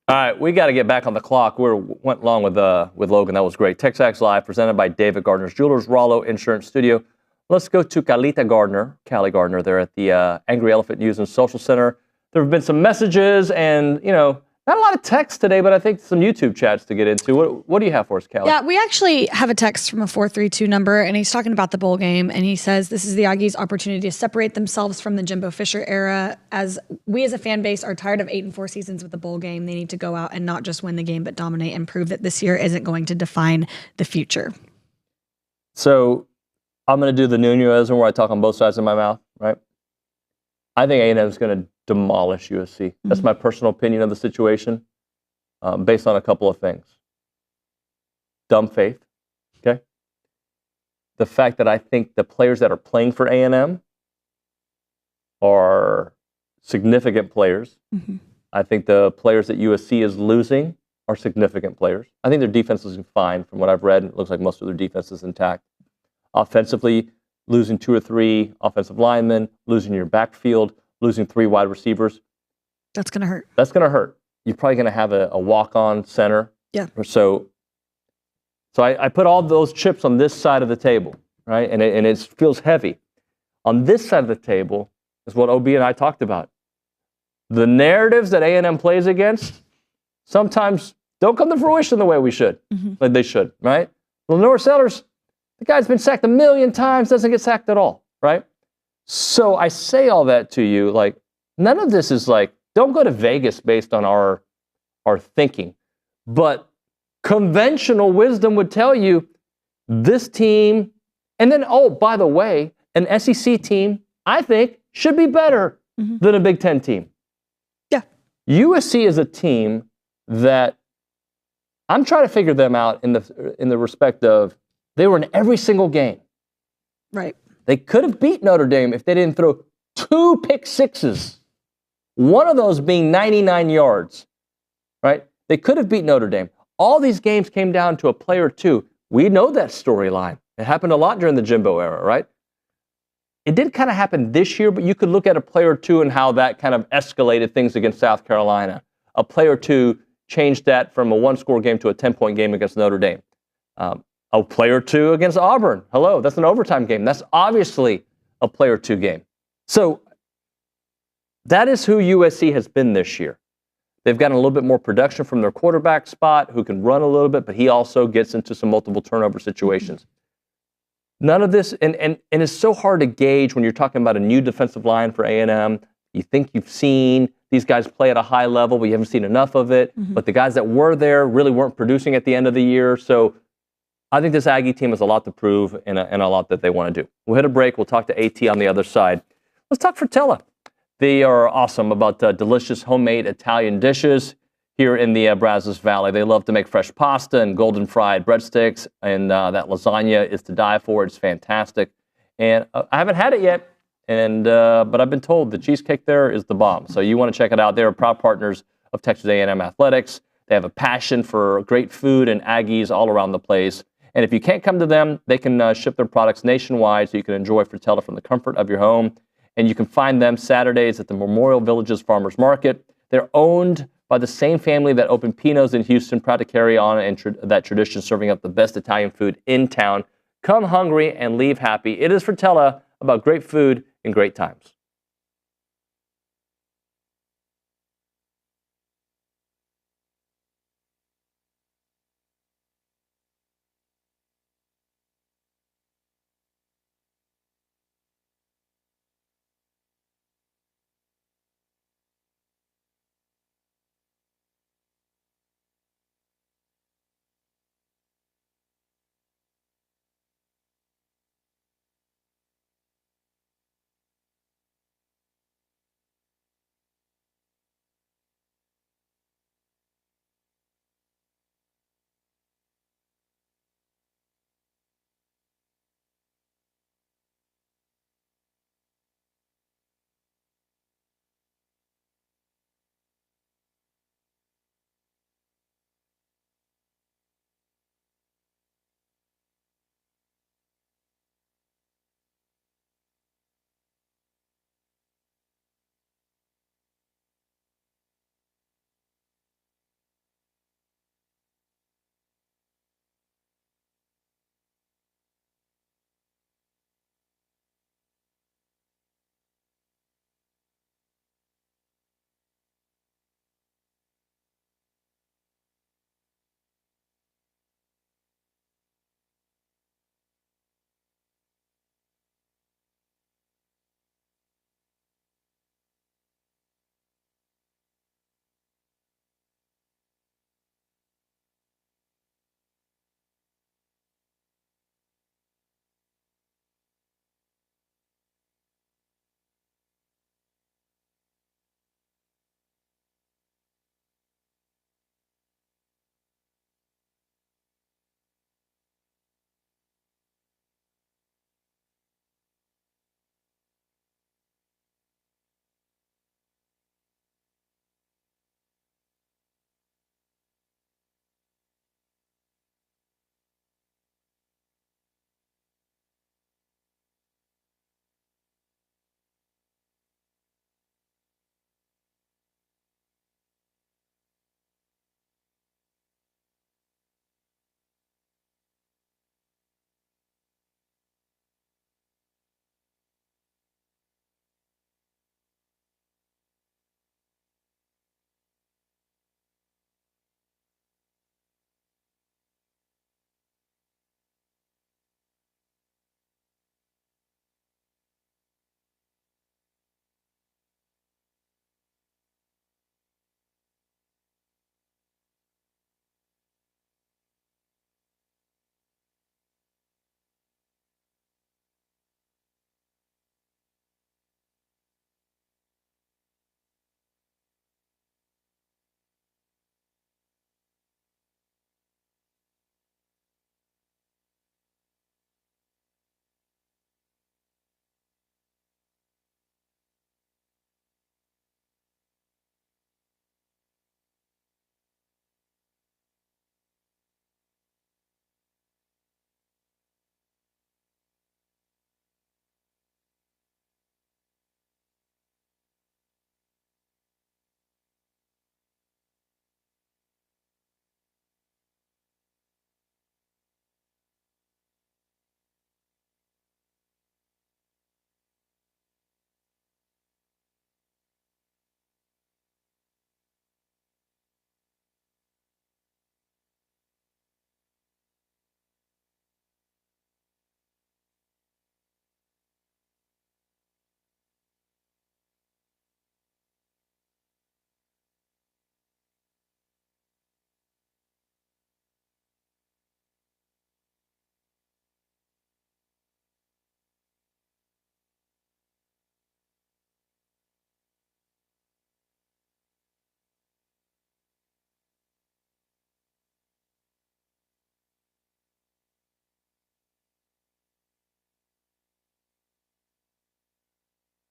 All right, we got to get back on the clock. We went long with Logan. That was great. TexAgs Live, presented by David Gardner's Jewelers, Rollo Insurance Studio. Let's go to Callie Gardner. There at the Angry Elephant News and Social Center. There have been some messages, and Not a lot of text today, but I think some YouTube chats to get into. What do you have for us, Callie? Yeah, we actually have a text from a 432 number, and he's talking about the bowl game, and he says this is the Aggies' opportunity to separate themselves from the Jimbo Fisher era. As we as a fan base are tired of 8-4 seasons with the bowl game, they need to go out and not just win the game, but dominate and prove that this year isn't going to define the future. So I'm going to do the Nuñoism where I talk on both sides of my mouth, right? I think A&M is going to demolish USC. That's my personal opinion of the situation, based on a couple of things. Dumb faith, okay? The fact that I think the players that are playing for A&M are significant players. I think the players that USC is losing are significant players. I think their defense is fine from what I've read. It looks like most of their defense is intact. Offensively, losing 2 or 3 offensive linemen, losing your backfield, losing 3 wide receivers. That's going to hurt. That's going to hurt. You're probably going to have a walk-on center. Yeah. Or so I put all those chips on this side of the table, right? And it feels heavy. On this side of the table is what OB and I talked about. The narratives that A&M plays against sometimes don't come to fruition the way we should, like they should, right? Lenore Sellers, the guy's been sacked 1 million times, doesn't get sacked at all, right? So I say all that to you, like, none of this is like, don't go to Vegas based on our thinking. But conventional wisdom would tell you this team, and then, oh, by the way, an SEC team, I think, should be better than a Big Ten team. Yeah. USC is a team that I'm trying to figure them out in the respect of they were in every single game. Right. They could have beat Notre Dame if they didn't throw 2 pick sixes. One of those being 99 yards, right? They could have beat Notre Dame. All these games came down to a play or two. We know that storyline. It happened a lot during the Jimbo era, right? It did kind of happen this year, but you could look at a play or two and how that kind of escalated things against South Carolina. A play or two changed that from a 1-score game to a 10-point game against Notre Dame. A play or two against Auburn. Hello, that's an overtime game. That's obviously a play or two game. So that is who USC has been this year. They've gotten a little bit more production from their quarterback spot, who can run a little bit, but he also gets into some multiple turnover situations. None of this, and it's so hard to gauge when you're talking about a new defensive line for A&M. You think you've seen these guys play at a high level, but you haven't seen enough of it. But the guys that were there really weren't producing at the end of the year. So I think this Aggie team has a lot to prove and a lot that they want to do. We'll hit a break. We'll talk to AT on the other side. Let's talk Frutella. They are awesome about delicious homemade Italian dishes here in the Brazos Valley. They love to make fresh pasta and golden fried breadsticks, and that lasagna is to die for. It's fantastic. And I haven't had it yet, but I've been told the cheesecake there is the bomb. So you want to check it out. They're proud partners of Texas A&M Athletics. They have a passion for great food and Aggies all around the place. And if you can't come to them, they can ship their products nationwide so you can enjoy Frutella from the comfort of your home. And you can find them Saturdays at the Memorial Villages Farmers Market. They're owned by the same family that opened Pino's in Houston, proud to carry on that tradition, serving up the best Italian food in town. Come hungry and leave happy. It is Frutella, about great food and great times.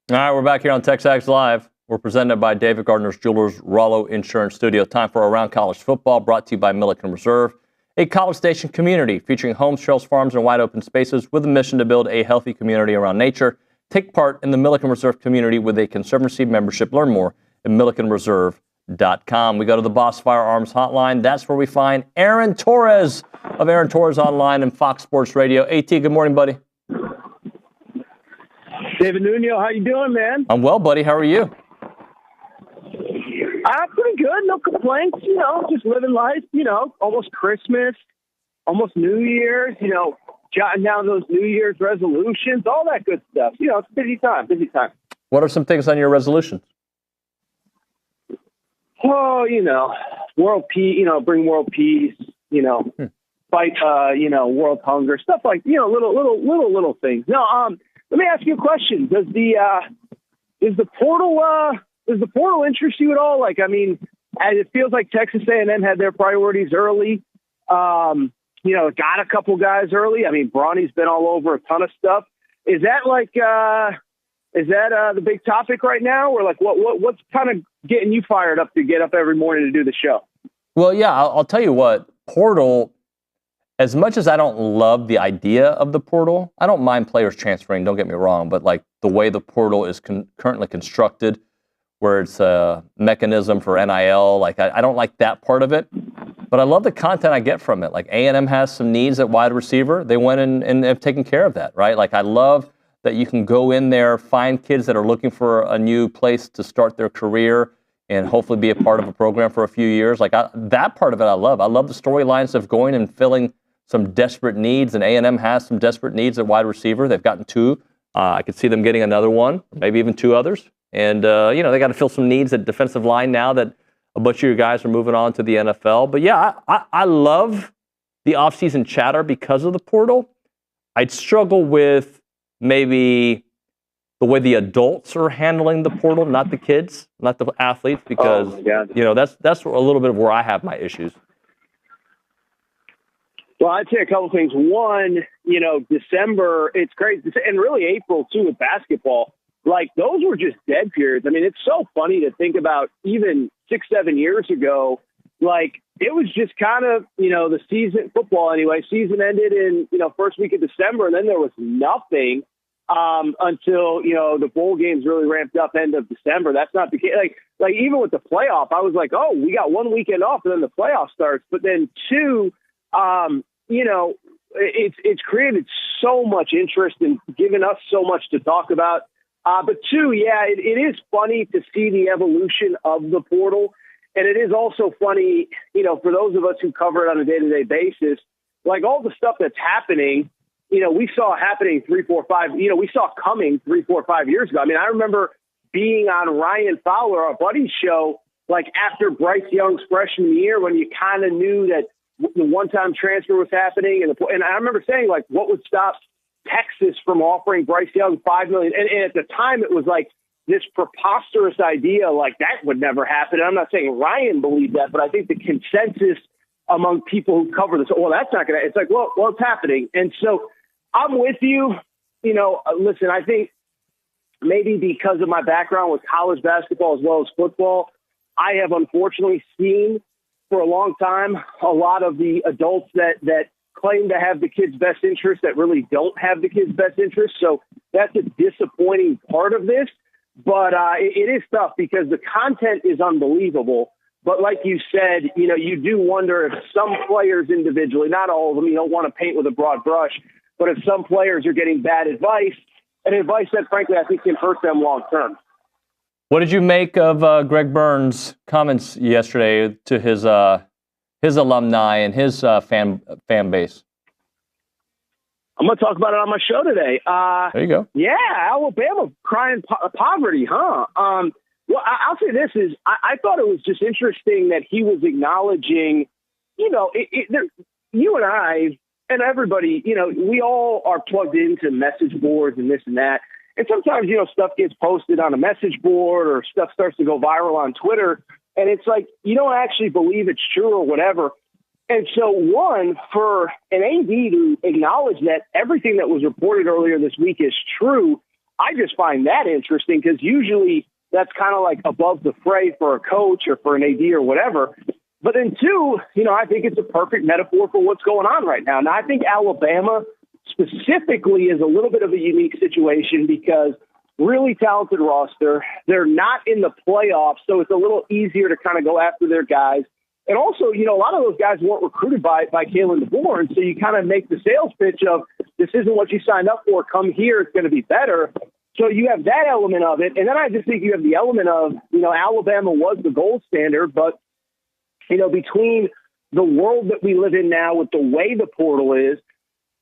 All right, we're back here on TexAgs Live. We're presented by David Gardner's Jewelers, Rollo Insurance Studio. Time for Around College Football, brought to you by Milliken Reserve, a College Station community featuring homes, trails, farms, and wide open spaces with a mission to build a healthy community around nature. Take part in the Milliken Reserve community with a Conservancy membership. Learn more at millikenreserve.com. We go to the Boss Firearms Hotline. That's where we find Aaron Torres of Aaron Torres Online and Fox Sports Radio. AT, good morning, buddy. David Nuño, how you doing, man? I'm well, buddy. How are you? Pretty good. No complaints. Just living life. Almost Christmas, almost New Year's. Jotting down those New Year's resolutions, all that good stuff. It's busy time. Busy time. What are some things on your resolutions? Oh, world peace. Bring world peace. Fight. World hunger. Stuff like little things. No. Let me ask you a question. Does the portal interest you at all? It feels like Texas A&M had their priorities early. Got a couple guys early. Bronny's been all over a ton of stuff. Is that the big topic right now, or what's kind of getting you fired up to get up every morning to do the show? Well, yeah, I'll tell you what, portal. As much as I don't love the idea of the portal, I don't mind players transferring, don't get me wrong, but the way the portal is currently constructed, where it's a mechanism for NIL, I don't like that part of it, but I love the content I get from it. A&M has some needs at wide receiver. They went and have taken care of that, right? I love that you can go in there, find kids that are looking for a new place to start their career and hopefully be a part of a program for a few years. That part of it I love. I love the storylines of going and filling some desperate needs, and A&M has some desperate needs at wide receiver. They've gotten two. I could see them getting another one, maybe even two others. And, they got to fill some needs at defensive line now that a bunch of your guys are moving on to the NFL. But, yeah, I love the offseason chatter because of the portal. I'd struggle with maybe the way the adults are handling the portal, not the kids, not the athletes, because, that's a little bit of where I have my issues. Well, I'd say a couple things. One, December, it's great. And really April, too, with basketball. Those were just dead periods. It's so funny to think about even 6-7 years ago. It was just kind of, the season, football anyway, season ended in, first week of December, and then there was nothing until, the bowl games really ramped up end of December. That's not the case. Even with the playoff, I was like, oh, we got one weekend off, and then the playoff starts. But then two, it's created so much interest and given us so much to talk about. But two, it is funny to see the evolution of the portal. And it is also funny, for those of us who cover it on a day-to-day basis, all the stuff that's happening, we saw happening 3, 4, 5, we saw coming 3, 4, 5 years ago. I remember being on Ryan Fowler, our buddy's show, after Bryce Young's freshman year, when you kind of knew that the one-time transfer was happening. And I remember saying, what would stop Texas from offering Bryce Young $5 million? And at the time, it was this preposterous idea, that would never happen. And I'm not saying Ryan believed that, but I think the consensus among people who cover this, well, that's not going to, it's well, it's happening. And so I'm with you. Listen, I think maybe because of my background with college basketball as well as football, I have unfortunately seen for a long time a lot of the adults that claim to have the kids' best interest that really don't have the kids' best interest. So that's a disappointing part of this. But it is tough because the content is unbelievable. But like you said, you do wonder if some players individually, not all of them, you don't want to paint with a broad brush, but if some players are getting bad advice, and advice that, frankly, I think can hurt them long term. What did you make of Greg Burns' comments yesterday to his alumni and his fan base? I'm going to talk about it on my show today. There you go. Yeah, Alabama crying poverty, huh? Well, I'll say this is I thought it was just interesting that he was acknowledging, you and I and everybody, we all are plugged into message boards and this and that. And sometimes, stuff gets posted on a message board or stuff starts to go viral on Twitter. And it's you don't actually believe it's true or whatever. And so, one, for an AD to acknowledge that everything that was reported earlier this week is true, I just find that interesting because usually that's kind of like above the fray for a coach or for an AD or whatever. But then two, I think it's a perfect metaphor for what's going on right now. Now, I think Alabama specifically is a little bit of a unique situation because really talented roster. They're not in the playoffs, so it's a little easier to kind of go after their guys. And also, a lot of those guys weren't recruited by Kalen DeBoer, and so you kind of make the sales pitch of this isn't what you signed up for. Come here, it's going to be better. So you have that element of it, and then I just think you have the element of Alabama was the gold standard, but between the world that we live in now with the way the portal is,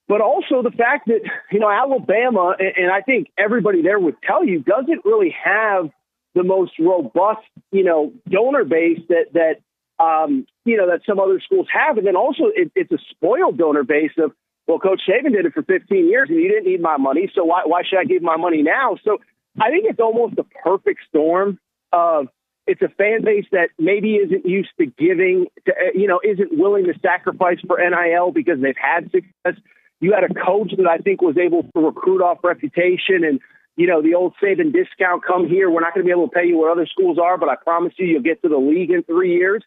but also the fact that Alabama, and I think everybody there would tell you, doesn't really have the most robust donor base that some other schools have. And then also it's a spoiled donor base of, well, Coach Saban did it for 15 years and you didn't need my money, so why should I give my money now? So I think it's almost a perfect storm of it's a fan base that maybe isn't used to giving, isn't willing to sacrifice for NIL because they've had success. You had a coach that I think was able to recruit off reputation and, the old Saban discount, come here. We're not going to be able to pay you what other schools are, but I promise you'll get to the league in 3 years.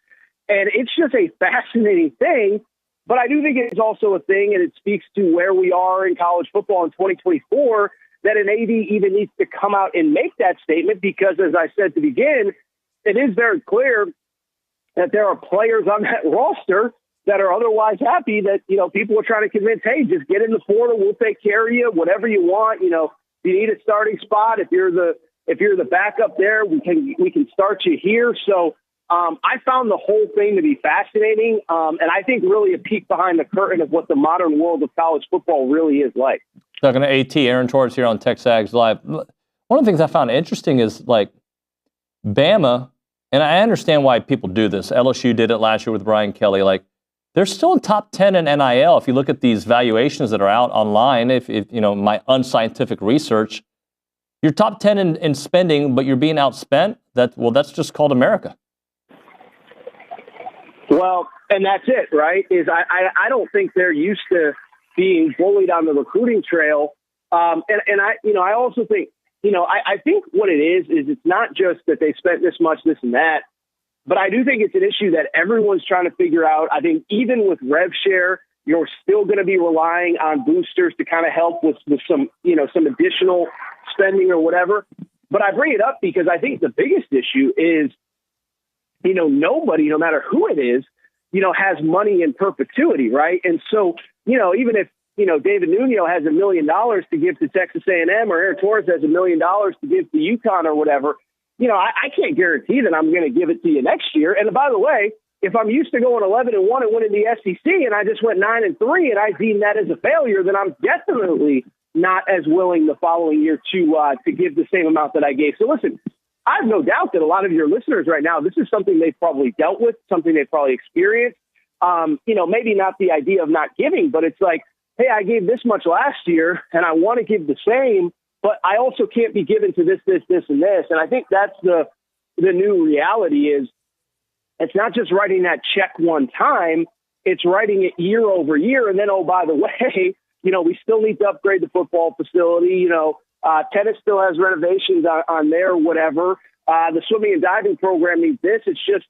And it's just a fascinating thing. But I do think it's also a thing, and it speaks to where we are in college football in 2024, that an AD even needs to come out and make that statement because, as I said to begin, it is very clear that there are players on that roster that are otherwise happy that, people are trying to convince, hey, just get in the portal, we'll take care of you, whatever you want. If you need a starting spot, if you're the backup there, we can start you here. So I found the whole thing to be fascinating, and I think really a peek behind the curtain of what the modern world of college football really is like. Talking to AT, Aaron Torres here on TexAgs Live. One of the things I found interesting is like Bama, and I understand why people do this. LSU did it last year with Brian Kelly. Like they're still in top 10 in NIL. If you look at these valuations that are out online, if my unscientific research, you're top 10 in spending, but you're being outspent. That's just called America. Well, and that's it, right? I don't think they're used to being bullied on the recruiting trail. And I also think, I think what it is it's not just that they spent this much, this and that, but I do think it's an issue that everyone's trying to figure out. I think even with rev share, you're still going to be relying on boosters to kind of help with some, some additional spending or whatever. But I bring it up because I think the biggest issue is, nobody, no matter who it is, has money in perpetuity, right? And so, even if, David Nuño has $1 million to give to Texas A&M or Aaron Torres has $1 million to give to UConn or whatever, I can't guarantee that I'm going to give it to you next year. And by the way, if I'm used to going 11-1 and winning the SEC and I just went 9-3 and I deem that as a failure, then I'm definitely not as willing the following year to give the same amount that I gave. So listen, I have no doubt that a lot of your listeners right now, this is something they've probably dealt with, something they've probably experienced. Maybe not the idea of not giving, but it's like, hey, I gave this much last year and I want to give the same, but I also can't be given to this, and this. And I think that's the new reality is it's not just writing that check one time, it's writing it year over year. And then, oh, by the way, we still need to upgrade the football facility. Tennis still has renovations on there, whatever. The swimming and diving program needs this. It's just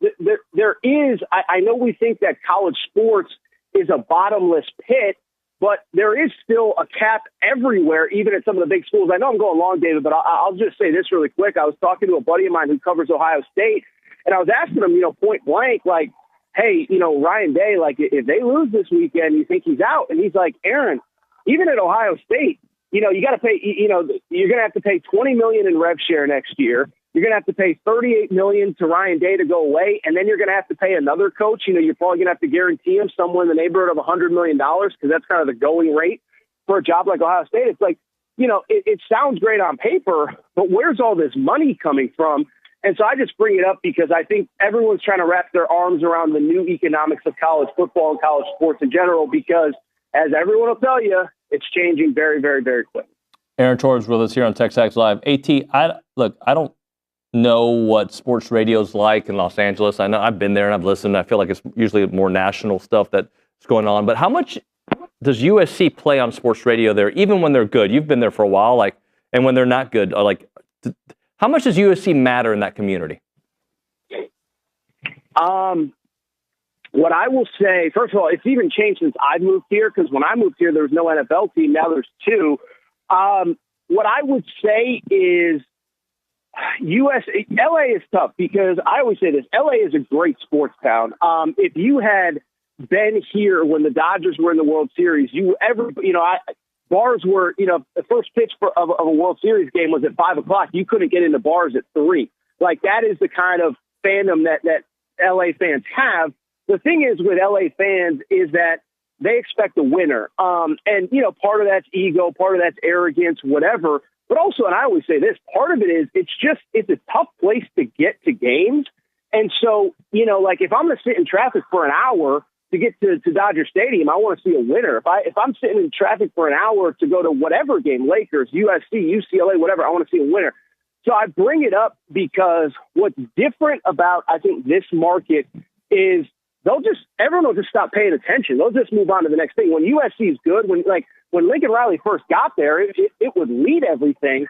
there is, I know we think that college sports is a bottomless pit, but there is still a cap everywhere, even at some of the big schools. I know I'm going long, David, but I'll just say this really quick. I was talking to a buddy of mine who covers Ohio State, and I was asking him, point blank, like, hey, Ryan Day, like, if they lose this weekend, you think he's out? And he's like, Aaron, even at Ohio State, you got to pay, you're going to have to pay $20 million in rev share next year. You're going to have to pay $38 million to Ryan Day to go away. And then you're going to have to pay another coach. You're probably going to have to guarantee him somewhere in the neighborhood of $100 million because that's kind of the going rate for a job like Ohio State. It's like, it sounds great on paper, but where's all this money coming from? And so I just bring it up because I think everyone's trying to wrap their arms around the new economics of college football and college sports in general, because as everyone will tell you, it's changing very, very, very quick. Aaron Torres with us here on TexAgs Live. AT, I don't know what sports radio's like in Los Angeles. I know I've been there and I've listened. I feel like it's usually more national stuff that's going on. But how much does USC play on sports radio there, even when they're good? You've been there for a while. Like, And when they're not good, how much does USC matter in that community? What I will say, first of all, it's even changed since I moved here, because when I moved here, there was no NFL team. Now there's two. What I would say is LA is tough, because I always say this, LA is a great sports town. If you had been here when the Dodgers were in the World Series, bars were, the first pitch of a World Series game was at 5:00. You couldn't get into bars at 3. Like, that is the kind of fandom that LA fans have. The thing is with LA fans is that they expect a winner. And, part of that's ego, part of that's arrogance, whatever. But also, and I always say this, part of it is it's a tough place to get to games. And so, if I'm going to sit in traffic for an hour to get to Dodger Stadium, I want to see a winner. If I'm sitting in traffic for an hour to go to whatever game, Lakers, USC, UCLA, whatever, I want to see a winner. So I bring it up because what's different about, I think, this market is everyone will just stop paying attention. They'll just move on to the next thing. When USC is good, when Lincoln Riley first got there, it would lead everything.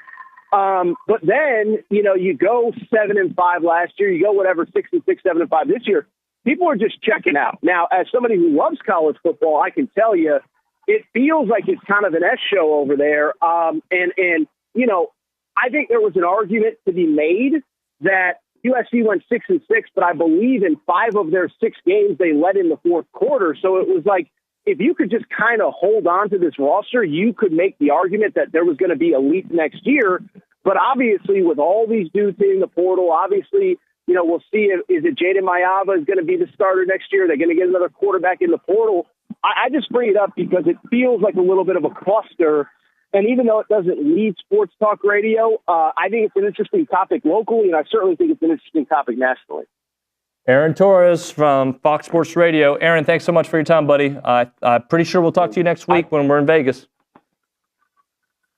But then, you go 7-5 last year, you go 6-6, 7-5 this year. People are just checking out. Now, as somebody who loves college football, I can tell you, it feels like it's kind of an S show over there. I think there was an argument to be made that USC went 6-6, but I believe in 5 of their 6 games they led in the fourth quarter. So it was like, if you could just kind of hold on to this roster, you could make the argument that there was going to be a leap next year. But obviously, with all these dudes in the portal, obviously, we'll see is it Jaden Mayava is going to be the starter next year? They're going to get another quarterback in the portal. I just bring it up because it feels like a little bit of a cluster. And even though it doesn't lead sports talk radio, I think it's an interesting topic locally, and I certainly think it's an interesting topic nationally. Aaron Torres from Fox Sports Radio. Aaron, thanks so much for your time, buddy. I'm pretty sure we'll talk to you next week when we're in Vegas.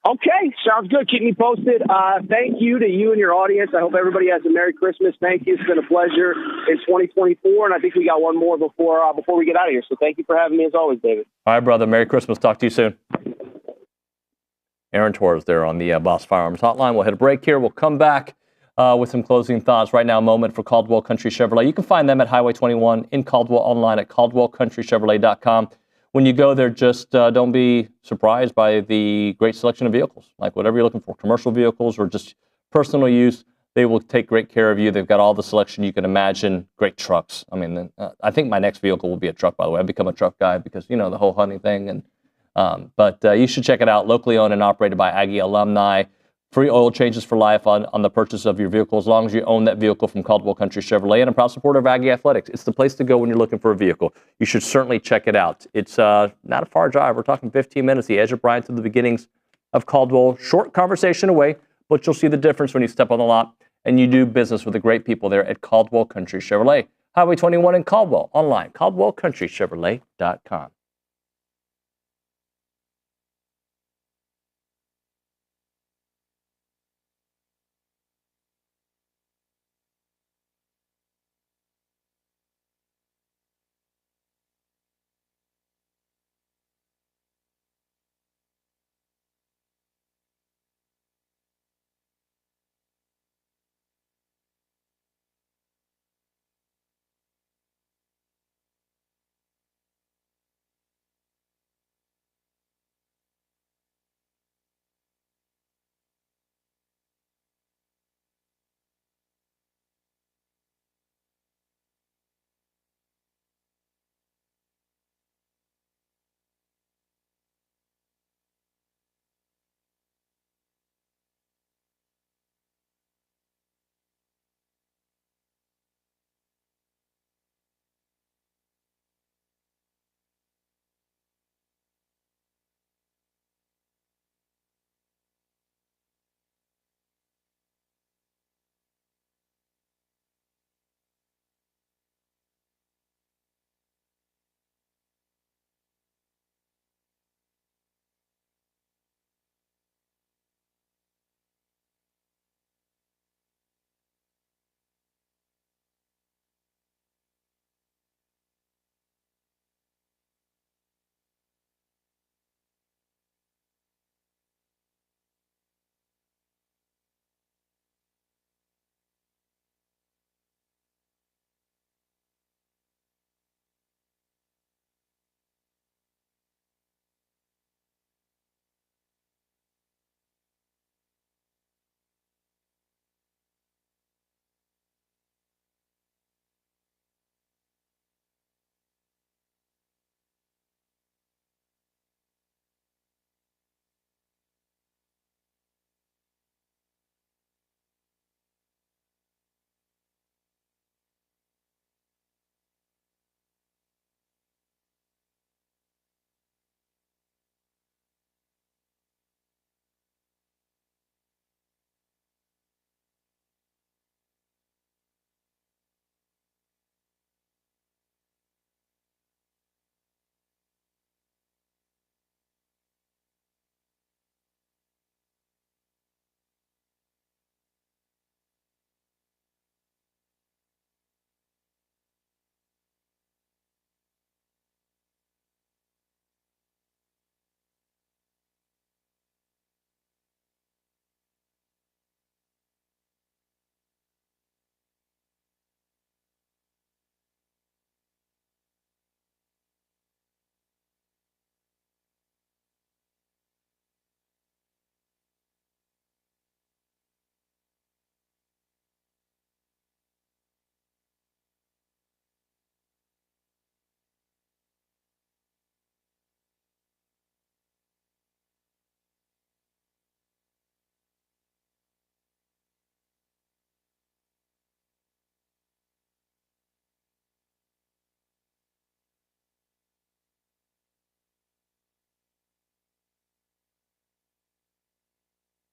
Okay, sounds good. Keep me posted. Thank you to you and your audience. I hope everybody has a Merry Christmas. Thank you. It's been a pleasure in 2024, and I think we got one more before we get out of here. So thank you for having me as always, David. All right, brother. Merry Christmas. Talk to you soon. Aaron Torres there on the Boss Firearms Hotline. We'll hit a break here. We'll come back with some closing thoughts. Right now, a moment for Caldwell Country Chevrolet. You can find them at Highway 21 in Caldwell, online at caldwellcountrychevrolet.com. When you go there, just don't be surprised by the great selection of vehicles, like whatever you're looking for, commercial vehicles or just personal use. They will take great care of you. They've got all the selection you can imagine. Great trucks. I mean, I think my next vehicle will be a truck, by the way. I've become a truck guy because, the whole hunting thing. But you should check it out. Locally owned and operated by Aggie alumni. Free oil changes for life on the purchase of your vehicle, as long as you own that vehicle from Caldwell Country Chevrolet, and a proud supporter of Aggie Athletics. It's the place to go when you're looking for a vehicle. You should certainly check it out. It's not a far drive. We're talking 15 minutes, the edge of Bryant to the beginnings of Caldwell. Short conversation away, but you'll see the difference when you step on the lot and you do business with the great people there at Caldwell Country Chevrolet. Highway 21 in Caldwell, online, caldwellcountrychevrolet.com.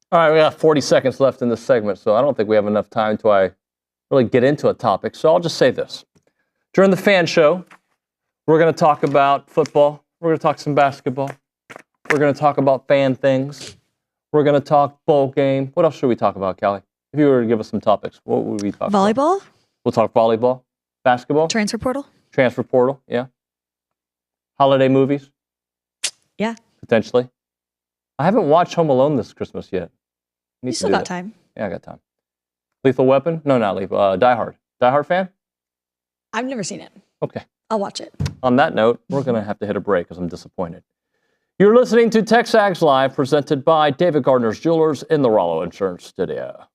All right, we got 40 seconds left in this segment, so I don't think we have enough time to really get into a topic. So I'll just say this. During the fan show, we're going to talk about football. We're going to talk some basketball. We're going to talk about fan things. We're going to talk bowl game. What else should we talk about, Callie? If you were to give us some topics, what would we talk about? Volleyball? We'll talk volleyball, basketball. Transfer portal? Transfer portal, yeah. Holiday movies? Yeah. Potentially. I haven't watched Home Alone this Christmas yet. You still got time. Yeah, I got time. Lethal Weapon? No, not Lethal. Die Hard. Die Hard fan? I've never seen it. Okay. I'll watch it. On that note, we're going to have to hit a break because I'm disappointed. You're listening to TexAgs Live, presented by David Gardner's Jewelers in the Rollo Insurance Studio.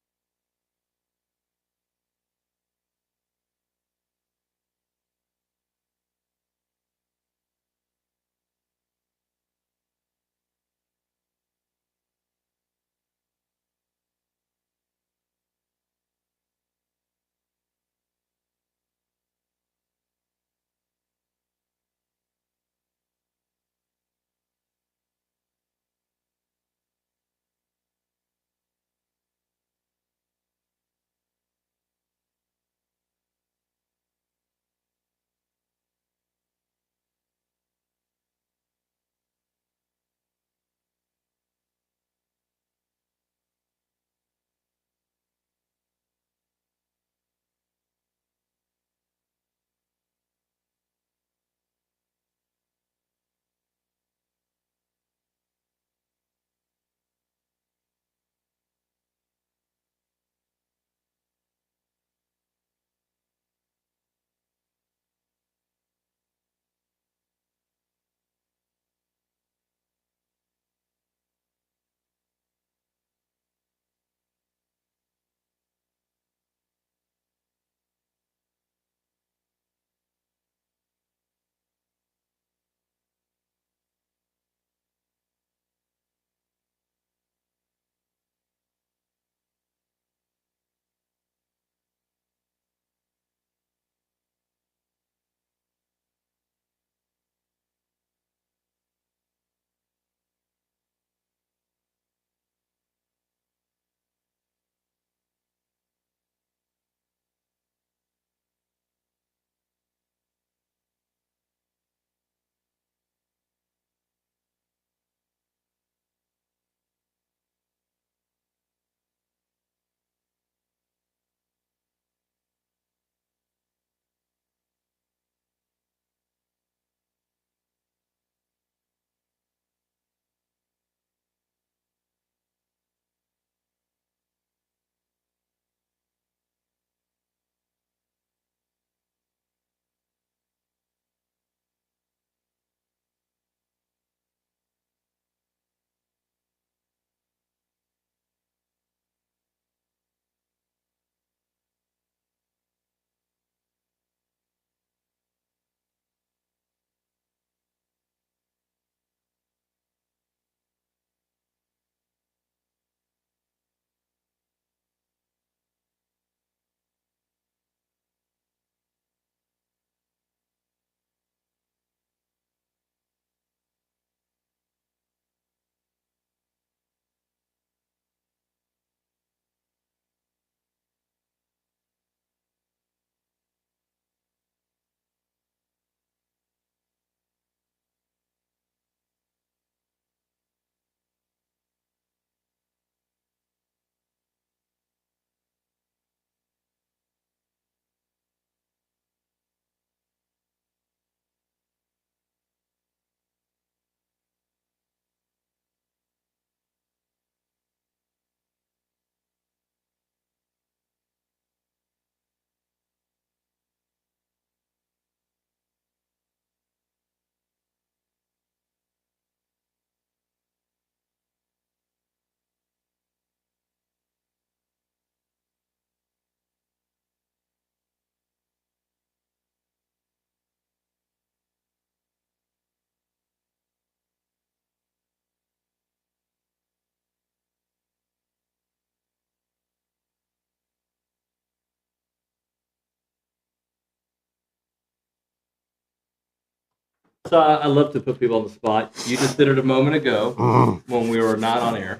So I love to put people on the spot. You just did it a moment ago when we were not on air.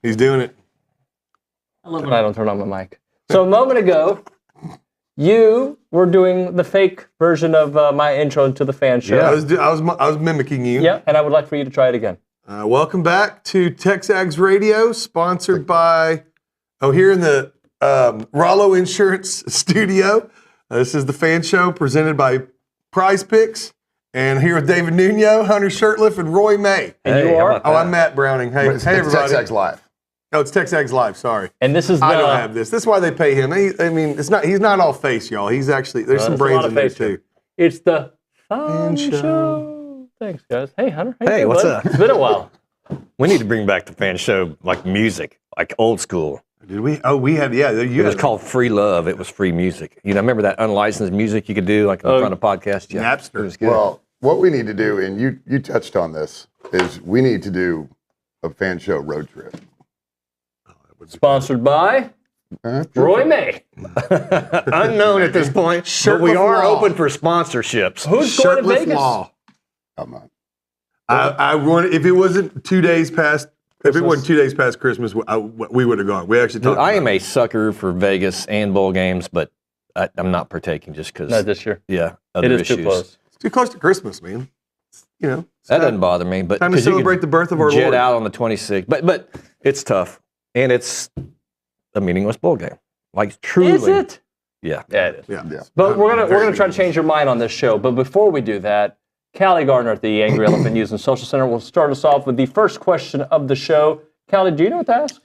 He's doing it. I love when I don't turn on my mic. So a moment ago, you were doing the fake version of my intro to the fan show. Yeah, I was mimicking you. Yeah, and I would like for you to try it again. Welcome back to TexAgs Radio, sponsored by, here in the Rollo Insurance Studio. This is the fan show presented by Prize Picks. And here with David Nuño, Hunter Shirtliff, and Roy May. And you are? I'm Matt Browning. Hey, everybody. TexAgs Live. Oh, it's TexAgs Live. Sorry. And this is I don't have this. This is why they pay him. He's not all face, y'all. He's actually there's some brains in there too. It's the fan show. Thanks, guys. Hey, Hunter. Hey, what's up? It's been a while. We need to bring back the fan show like music, like old school. Did we? Oh, we had. Yeah, it was called Free Love. It was free music. Remember that unlicensed music you could do like in front of podcasts? Yeah, Napster. It was good. Well, what we need to do, and you touched on this, is we need to do a fan show road trip. Sponsored by Roy May. Unknown at this point, but we are open for sponsorships. Who's going to Vegas? I'm not. I wanted, if it wasn't 2 days past, if it wasn't 2 days past Christmas, we would have gone. We actually talked. I am a sucker for Vegas and bowl games, but I'm not partaking just because. Not this year. Yeah, it is too close. It's too close to Christmas, man. That doesn't bother me. But time to celebrate the birth of our Lord. Lord. Out on the 26th, but it's tough, and it's a meaningless bowl game. Like truly, is it? Yeah, it is. Yeah. But we're gonna try to change your mind on this show. But before we do that, Callie Gardner at the Angry Elephant News and Social Center will start us off with the first question of the show. Callie, do you know what to ask?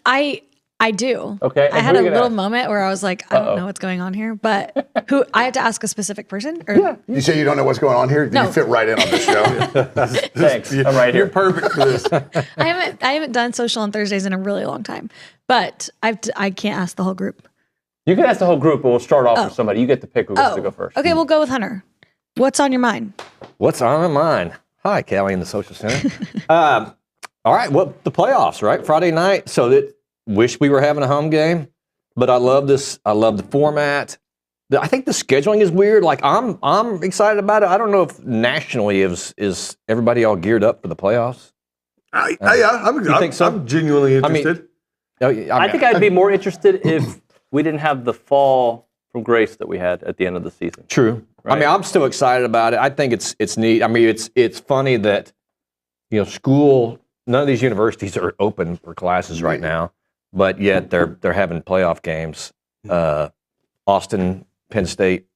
I do. Okay. I had a little moment where I was like, I don't know what's going on here, but I had to ask a specific person? Or? Yeah. You say you don't know what's going on here? No. You fit right in on this show. Thanks. I'm right here. You're perfect for this. I haven't done social on Thursdays in a really long time, but I can't ask the whole group. You can ask the whole group, but we'll start off with somebody. You get to pick who gets to go first. Okay, we'll go with Hunter. What's on your mind? What's on my mind? Hi, Callie in the Social Center. All right, well, the playoffs, right? Friday night. So wish we were having a home game, but I love this. I love the format. I think the scheduling is weird. Like I'm excited about it. I don't know if nationally is everybody all geared up for the playoffs. I'm genuinely interested. I think I'd be more interested if we didn't have the fall from grace that we had at the end of the season. True. Right? I mean, I'm still excited about it. I think it's neat. I mean, it's funny that school. None of these universities are open for classes right now, but yet they're having playoff games. Austin, Penn State,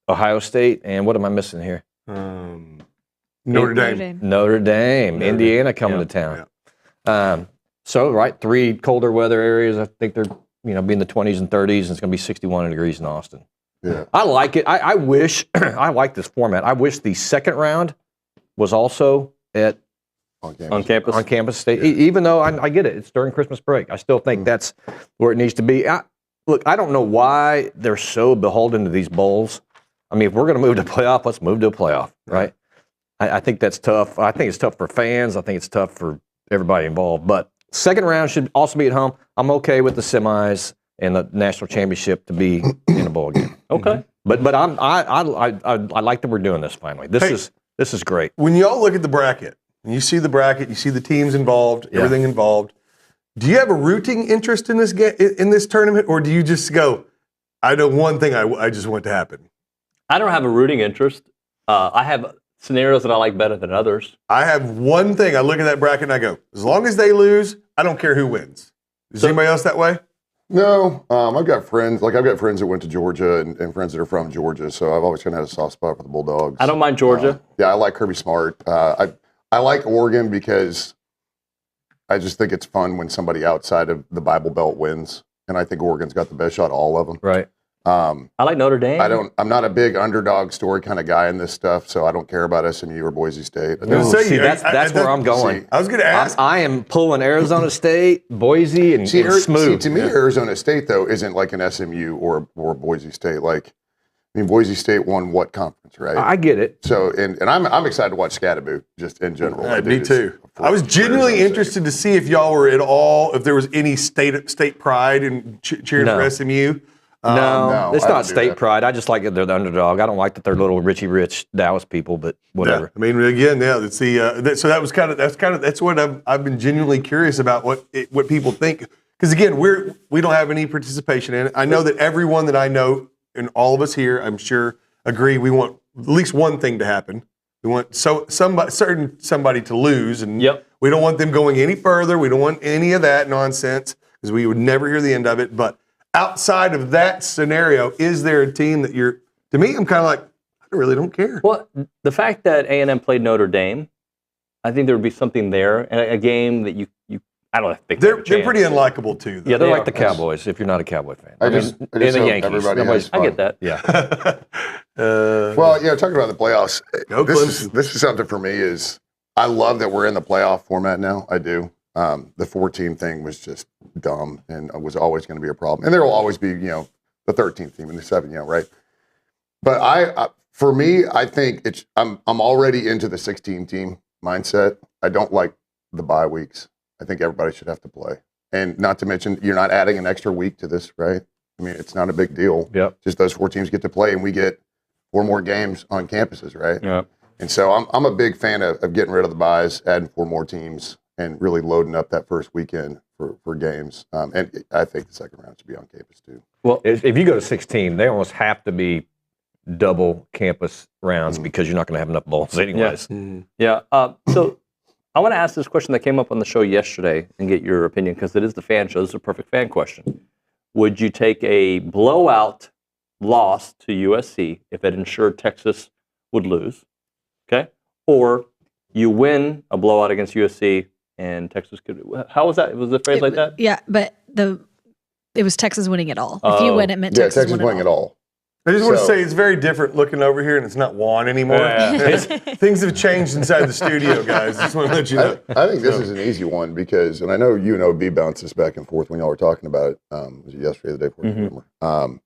Ohio State, and what am I missing here? Notre Dame. Indiana coming to town. Yeah. So, right, 3 colder weather areas. I think they're be in the 20s and 30s, and it's going to be 61 degrees in Austin. Yeah. I like it. I wish I like this format. I wish the second round was also on campus state. Yeah. Even though I get it, it's during Christmas break. I still think that's where it needs to be. Look, I don't know why they're so beholden to these bowls. I mean, if we're going to move to playoff, let's move to a playoff, right? I think that's tough. I think it's tough for fans. I think it's tough for everybody involved. But second round should also be at home. I'm okay with the semis and the national championship to be in a bowl game. Okay. But I like that we're doing this finally. This is great. When y'all look at the bracket, and you see the bracket, you see the teams involved, everything involved. Do you have a rooting interest in this tournament, or do you just go, I know one thing I just want to happen? I don't have a rooting interest. I have scenarios that I like better than others. I have one thing. I look at that bracket and I go, as long as they lose, I don't care who wins. Is anybody else that way? No. I've got friends that went to Georgia and friends that are from Georgia, so I've always kind of had a soft spot for the Bulldogs. I don't mind Georgia. I like Kirby Smart. I like Oregon because I just think it's fun when somebody outside of the Bible Belt wins, and I think Oregon's got the best shot of all of them. Right. I like Notre Dame. I'm not a big underdog story kind of guy in this stuff, so I don't care about SMU or Boise State. That's where I'm going. I was going to ask. I am pulling Arizona State, Boise, and smooth. To me, Arizona State though isn't like an SMU or Boise State. Like, I mean, Boise State won what conference, right? I get it. So, and I'm excited to watch Scatterboot just in general. Me too. I was genuinely interested to see if y'all were at all, if there was any state pride in cheering for SMU. No, it's I not don't do state that. pride. I just like that they're the underdog. I don't like that they're little Richie Rich Dallas people, but whatever. Yeah. I mean, again, yeah, it's so that was that's what I've been genuinely curious about what people think, because again, we don't have any participation in it. I know that everyone that I know and all of us here, I'm sure, agree we want at least one thing to happen. We want somebody to lose, and we don't want them going any further. We don't want any of that nonsense, because we would never hear the end of it. But outside of that scenario, is there a team that you're? To me, I'm kind of like, I really don't care. Well, the fact that A&M played Notre Dame, I think there would be something there, and a game that you I don't think they're pretty unlikable too. Though. Yeah, they're like the Cowboys. If you're not a Cowboy fan, I just and the hope Yankees. everybody has fun. I get that. Yeah. Well, talking about the playoffs, this is something for me is I love that we're in the playoff format now. I do. The 4-team thing was just dumb and was always going to be a problem. And there will always be, the 13th team and the 7, right? But for me, I think I'm already into the 16-team mindset. I don't like the bye weeks. I think everybody should have to play. And not to mention, you're not adding an extra week to this, right? I mean, it's not a big deal. Yep. Just those 4 teams get to play, and we get 4 more games on campuses, right? Yeah. And so I'm a big fan of getting rid of the byes, adding 4 more teams, and really loading up that first weekend for games. And I think the second round should be on campus too. Well, if you go to 16, they almost have to be double campus rounds because you're not going to have enough bowls anyways. Yeah. So I want to ask this question that came up on the show yesterday and get your opinion, because it is the fan show. This is a perfect fan question. Would you take a blowout loss to USC if it ensured Texas would lose? Okay. Or you win a blowout against USC and Texas could. How was that? Was it phrased like that? Yeah, but it was Texas winning it all. If you win, it meant Texas winning it all. I just want to say it's very different looking over here, and it's not Juan anymore. Things have changed inside the studio, guys. Just want to let you know. I think this is an easy one because, and I know you and OB bounced this back and forth when y'all were talking about it. Was it yesterday or the day before? I can't remember.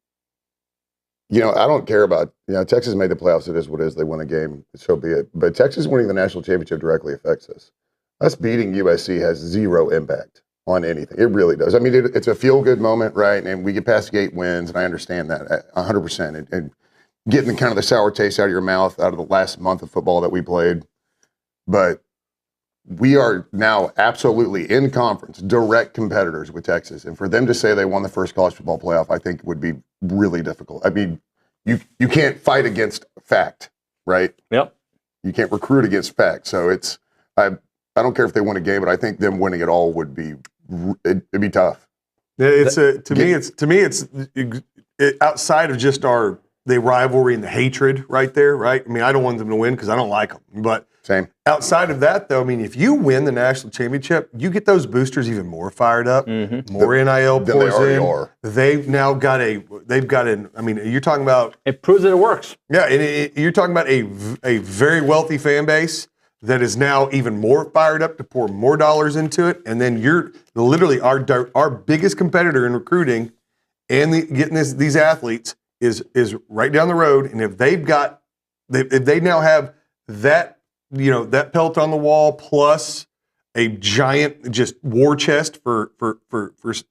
I don't care about, Texas made the playoffs. It is what it is. They won a game. So be it. But Texas winning the national championship directly affects us. Us beating USC has zero impact on anything. It really does. I mean, it's a feel-good moment, right? And we get past 8 wins, and I understand that 100%. And getting kind of the sour taste out of your mouth out of the last month of football that we played. But we are now absolutely in conference, direct competitors with Texas. And for them to say they won the first college football playoff, I think would be really difficult. I mean, you can't fight against fact, right? Yep. You can't recruit against fact. So I don't care if they win a game, but I think them winning it all would be it'd be tough. Yeah, to me it's outside of just the rivalry and the hatred right there, right? I mean, I don't want them to win because I don't like them. But same. Outside of that, though, I mean, if you win the national championship, you get those boosters even more fired up. More NIL pours in. They've now got I mean, you're talking about it proves that it works. Yeah, and you're talking about a very wealthy fan base that is now even more fired up to pour more dollars into it, and then you're literally our biggest competitor in recruiting and getting these athletes is right down the road. And if they now have that that pelt on the wall plus a giant just war chest for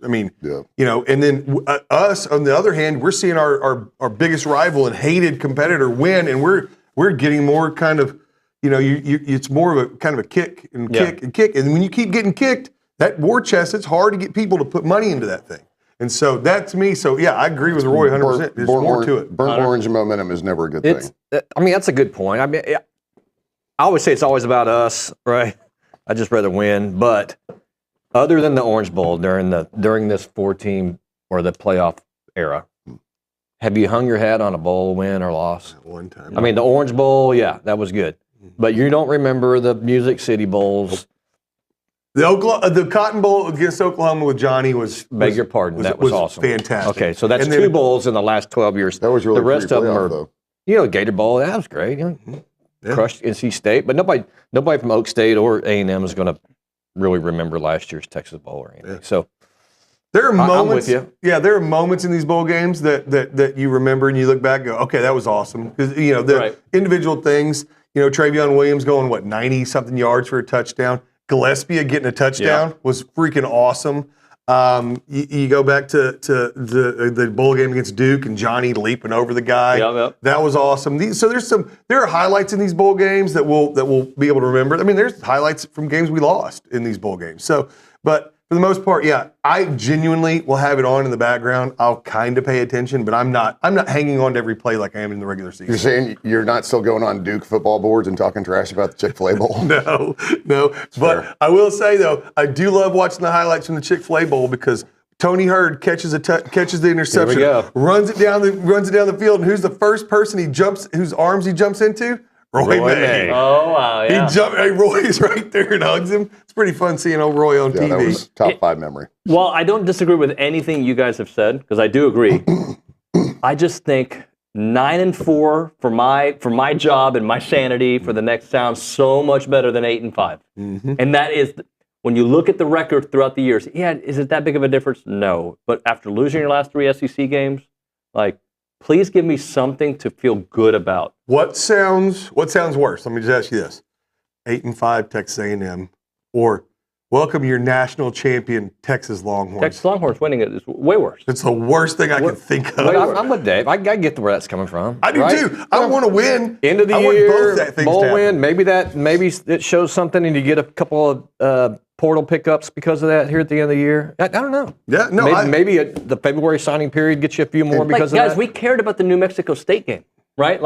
I mean, and then us on the other hand, we're seeing our biggest rival and hated competitor win, and we're getting more kind of. It's more of a kind of a kick, and when you keep getting kicked, that war chest, it's hard to get people to put money into that thing. And so that to me, I agree with Roy 100%. There's more to it. Burnt orange momentum is never a good thing. I mean, that's a good point. I mean, I always say it's always about us, right? I'd just rather win. But other than the Orange Bowl during this 4-team or the playoff era, have you hung your hat on a bowl win or loss? One time. I mean, the Orange Bowl, yeah, that was good. But you don't remember the Music City Bowls. The Cotton Bowl against Oklahoma with Johnny was. Beg your pardon, that was awesome. Fantastic. Okay, so that's 2 bowls in the last 12 years. That was really the rest of them are, though. Gator Bowl. That was great. Crushed NC State, but nobody from Oak State or A&M is going to really remember last year's Texas Bowl or anything. Yeah. So there are moments. I'm with you. Yeah, there are moments in these bowl games that you remember and you look back and go, okay, that was awesome because the individual things. Travion Williams going 90-something yards for a touchdown. Gillespie getting a touchdown was freaking awesome. You go back to the bowl game against Duke and Johnny leaping over the guy. Yep. That was awesome. There are highlights in these bowl games that we'll be able to remember. I mean, there's highlights from games we lost in these bowl games. But for the most part, yeah, I genuinely will have it on in the background. I'll kind of pay attention, but I'm not hanging on to every play like I am in the regular season. You're saying you're not still going on Duke football boards and talking trash about the Chick-fil-A Bowl? No. But I will say, though, I do love watching the highlights from the Chick-fil-A Bowl because Tony Hurd catches the interception, runs it down the field, and who's the first person whose arms he jumps into? Roy May. Oh, wow, yeah. Roy's right there and hugs him. It's pretty fun seeing old Roy on TV. That was top 5 memory. Well, I don't disagree with anything you guys have said because I do agree. I just think 9-4 for my job and my sanity for the next sounds so much better than 8-5. Mm-hmm. And that is, when you look at the record throughout the years, yeah, is it that big of a difference? No. But after losing your last 3 SEC games, please give me something to feel good about. What sounds worse? Let me just ask you this: 8-5 Texas A&M, or welcome your national champion Texas Longhorns. Texas Longhorns winning it is way worse. It's the worst thing I can think of. I'm with Dave. I get where that's coming from. I do too. I want to win. End of the I year, want both things bowl to win. Maybe it shows something, and you get a couple of portal pickups because of that here at the end of the year. I don't know. Yeah, no. Maybe the February signing period gets you a few more because of that. Guys, we cared about the New Mexico State game, right?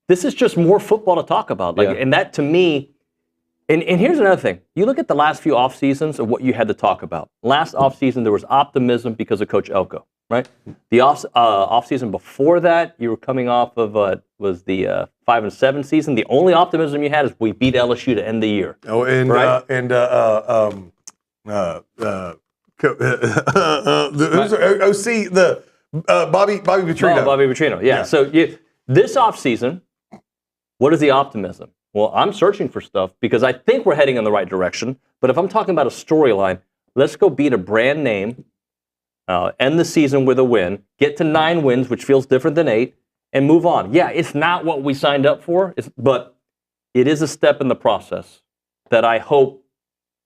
This is just more football to talk about. And that to me, and here's another thing. You look at the last few off seasons of what you had to talk about. Last off season, there was optimism because of Coach Elko, right? The off season before that, you were coming off of was the 5-7 season. The only optimism you had is we beat LSU to end the year. Oh, and right? Bobby Petrino. Oh, Bobby Petrino. Yeah. So this offseason, what is the optimism? Well, I'm searching for stuff because I think we're heading in the right direction. But if I'm talking about a storyline, let's go beat a brand name, end the season with a win, get to 9 wins, which feels different than 8, and move on. Yeah, it's not what we signed up for, but it is a step in the process that I hope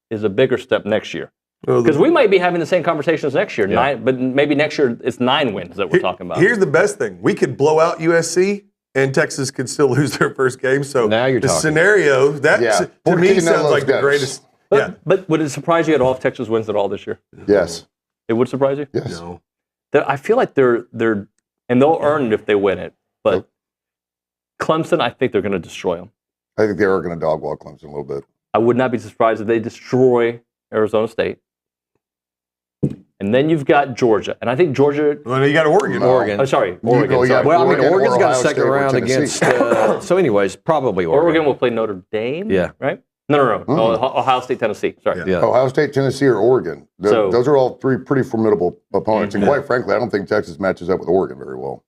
is a bigger step next year. Because we might be having the same conversations next year, but maybe next year it's 9 wins that we're talking about. Here's the best thing. We could blow out USC, and Texas could still lose their first game. So now you're the talking. Scenario, that to me sounds like the greatest. But would it surprise you at all if Texas wins it all this year? Yes. It would surprise you? Yes. No. I feel like they're and they'll earn it if they win it. But Clemson, I think they're going to destroy them. I think they are going to dogwalk Clemson a little bit. I would not be surprised if they destroy Arizona State. And then you've got Georgia. And I think Georgia... Well, you got Oregon. Oh, sorry. Oregon. Oregon's got a second round against... so anyways, probably Oregon. Oregon will play Notre Dame, right? No. Ohio State, Tennessee. Sorry. Yeah. Ohio State, Tennessee, or Oregon. Those are all 3 pretty formidable opponents. And quite frankly, I don't think Texas matches up with Oregon very well.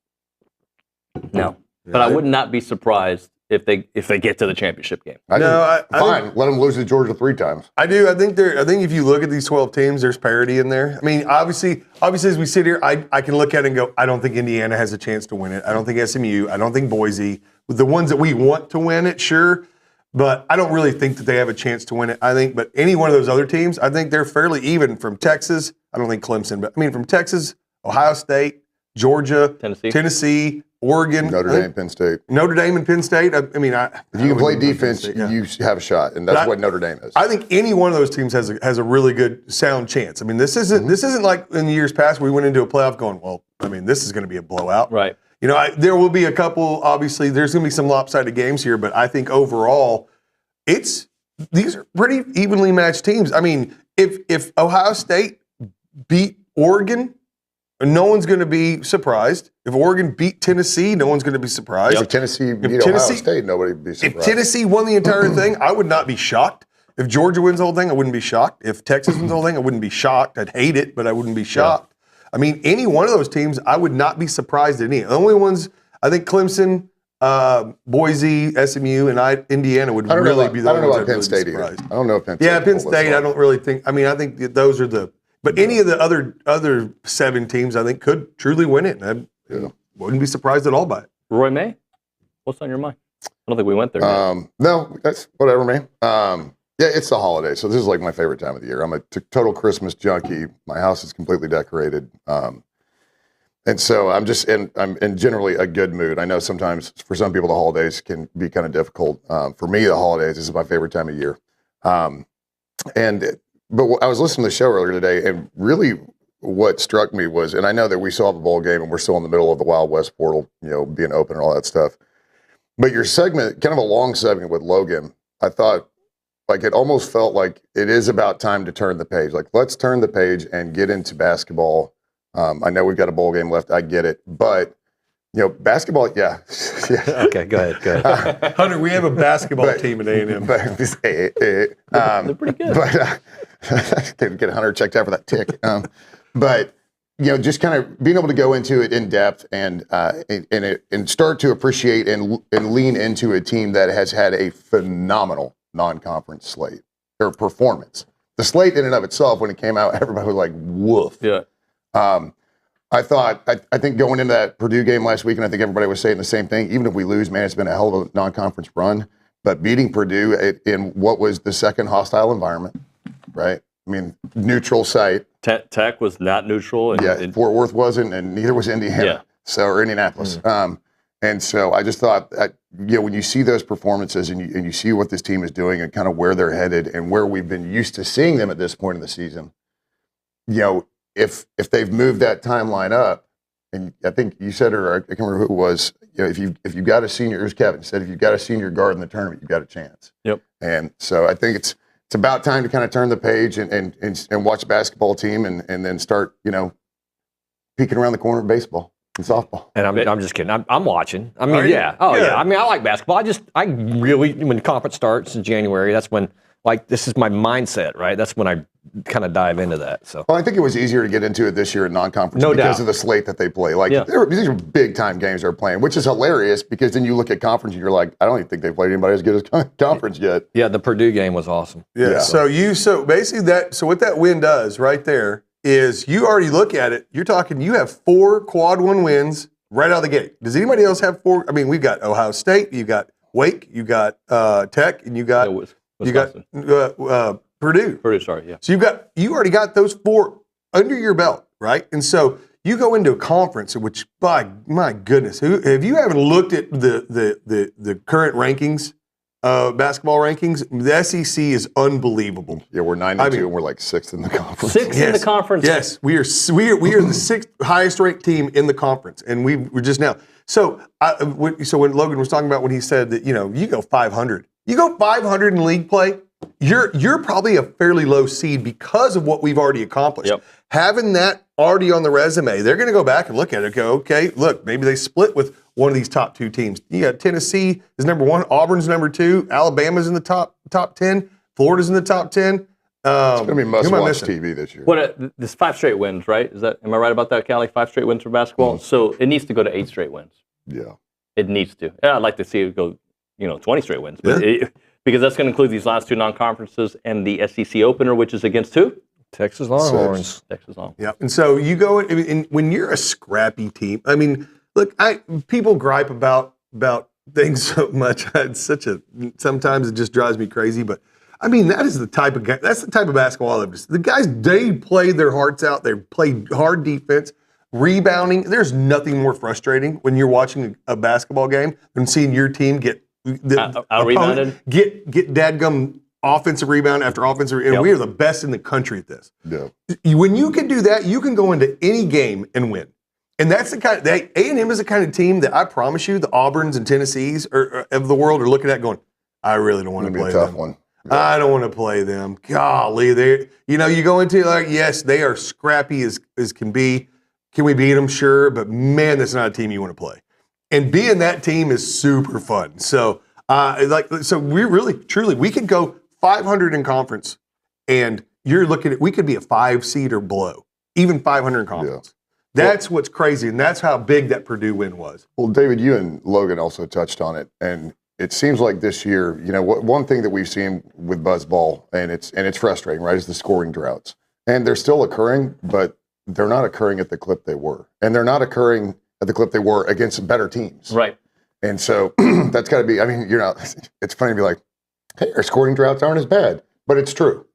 No. But I would not be surprised if they get to the championship game. Fine. Let them lose to Georgia 3 times. I do. I think if you look at these 12 teams, there's parity in there. I mean, obviously, as we sit here, I can look at it and go, I don't think Indiana has a chance to win it. I don't think SMU. I don't think Boise. The ones that we want to win it, sure. But I don't really think that they have a chance to win it. But any one of those other teams, I think they're fairly even from Texas. I don't think Clemson, but I mean from Texas, Ohio State, Georgia, Tennessee, Oregon, Notre Dame, Penn State. Notre Dame and Penn State. If you can play defense, you have a shot, and that's what Notre Dame is. I think any one of those teams has a really good sound chance. I mean, this isn't like in the years past where we went into a playoff going, well, I mean, this is going to be a blowout. Right. There will be a couple. Obviously, there's going to be some lopsided games here, but I think overall, these are pretty evenly matched teams. I mean, if Ohio State beat Oregon, no one's going to be surprised. If Oregon beat Tennessee, no one's going to be surprised. If Tennessee beat Ohio State, nobody would be surprised. If Tennessee won the entire thing, I would not be shocked. If Georgia wins the whole thing, I wouldn't be shocked. If Texas wins the whole thing, I wouldn't be shocked. I'd hate it, but I wouldn't be shocked. I mean, any one of those teams, I would not be surprised at any. The only ones, I think Clemson, Boise, SMU, and Indiana would really be the ones I don't know about Penn State either. I don't know if Penn State. Yeah, Penn State, I don't really think. I mean, I think those are the. But any of the other 7 teams, I think, could truly win it. And I wouldn't be surprised at all by it. Roy May, what's on your mind? I don't think we went there. No, that's whatever, man. Yeah, it's the holiday, so this is like my favorite time of the year. I'm a total Christmas junkie. My house is completely decorated, and so I'm in generally a good mood. I know sometimes for some people the holidays can be kind of difficult. For me, the holidays this is my favorite time of year. But I was listening to the show earlier today, and really what struck me was, and I know that we still have a bowl game, and we're still in the middle of the Wild West portal, being open and all that stuff. But your segment, kind of a long segment with Logan, I thought. Like it almost felt like it is about time to turn the page. Like let's turn the page and get into basketball. I know we've got a bowl game left. I get it, but basketball. Yeah. Okay, go ahead. Hunter, we have a basketball team at A&M. They're pretty good. But get Hunter checked out for that tick. But just kind of being able to go into it in depth and start to appreciate and lean into a team that has had a phenomenal non-conference slate or performance. The slate in and of itself, when it came out, everybody was like, woof. Yeah. I think going into that Purdue game last week, and I think everybody was saying the same thing, even if we lose, man, it's been a hell of a non-conference run, but beating Purdue in what was the second hostile environment, right? I mean, neutral site. Tech was not neutral. Fort Worth wasn't, and neither was Indiana. Yeah. Or Indianapolis. And so I just thought that, when you see those performances and you see what this team is doing and kind of where they're headed and where we've been used to seeing them at this point in the season, if they've moved that timeline up, and I think you said, or I can't remember who it was, if you've got a senior, as Kevin said, if you've got a senior guard in the tournament, you've got a chance. Yep. And so I think it's about time to kind of turn the page and watch a basketball team and then start, peeking around the corner of baseball. Softball. And I'm just kidding. I'm watching. I mean, yeah. Oh, yeah. I mean, I like basketball. I really, when the conference starts in January, that's when, this is my mindset, right? That's when I kind of dive into that. So, well, I think it was easier to get into it this year in non-conference because of the slate that they play. These are big-time games they're playing, which is hilarious because then you look at conference and you're like, I don't even think they've played anybody as good as conference yet. Yeah, the Purdue game was awesome. Yeah. So basically what that win does right there is you already look at it, you're talking, you have 4 quad 1 wins right out of the gate. Does anybody else have 4? I mean, we've got Ohio State, you got Wake, you got Tech, and you got Purdue. Purdue, sorry, yeah. So you already got those 4 under your belt, right? And so you go into a conference in which, my goodness, if you haven't looked at the current rankings, basketball rankings, the SEC is unbelievable. Yeah, we're 9-2 and we're like 6th in the conference. 6th in the conference. Yes, we are the 6th highest ranked team in the conference, and we're just now. So when Logan was talking about when he said that you go 500, in league play, you're probably a fairly low seed because of what we've already accomplished. Yep. Having that already on the resume, they're going to go back and look at it and go, okay, look, maybe they split with one of these top 2 teams. You got Tennessee is number 1, Auburn's number 2, Alabama's in the top 10, Florida's in the top 10. It's going to be must-watch TV this year. This 5 straight wins, right? Am I right about that, Callie? 5 straight wins for basketball. So it needs to go to 8 straight wins. Yeah, it needs to. Yeah, I'd like to see it go, 20 straight wins, but because that's going to include these last 2 non-conferences and the SEC opener, which is against who? Texas Longhorns. Texas Longhorns. Yeah, and so you go and when you're a scrappy team. I mean, look, people gripe about things so much. Sometimes it just drives me crazy. But I mean, that's the type of basketball I love to see. The guys, they play their hearts out. They play hard defense, rebounding. There's nothing more frustrating when you're watching a basketball game than seeing your team get out-rebounded. Get dadgum offensive rebound after offensive rebound. And we are the best in the country at this. Yeah. When you can do that, you can go into any game and win. And that's the kind of, A&M is the kind of team that I promise you, the Auburns and Tennessees of the world are looking at going, I really don't want to play them. Tough one. Yeah. I don't want to play them. Golly, you go into yes, they are scrappy as can be. Can we beat them? Sure, but man, that's not a team you want to play. And being that team is super fun. So, we really, truly, we could go 500 in conference, and you're looking at, we could be a 5 seed or below, even 500 in conference. Yeah. That's what's crazy, and that's how big that Purdue win was. Well, David, you and Logan also touched on it, and it seems like this year, one thing that we've seen with Buzzball, and it's frustrating, right, is the scoring droughts. And they're still occurring, but they're not occurring at the clip they were. And they're not occurring at the clip they were against better teams. Right. And so that's got to be, it's funny to be like, hey, our scoring droughts aren't as bad. but it's true.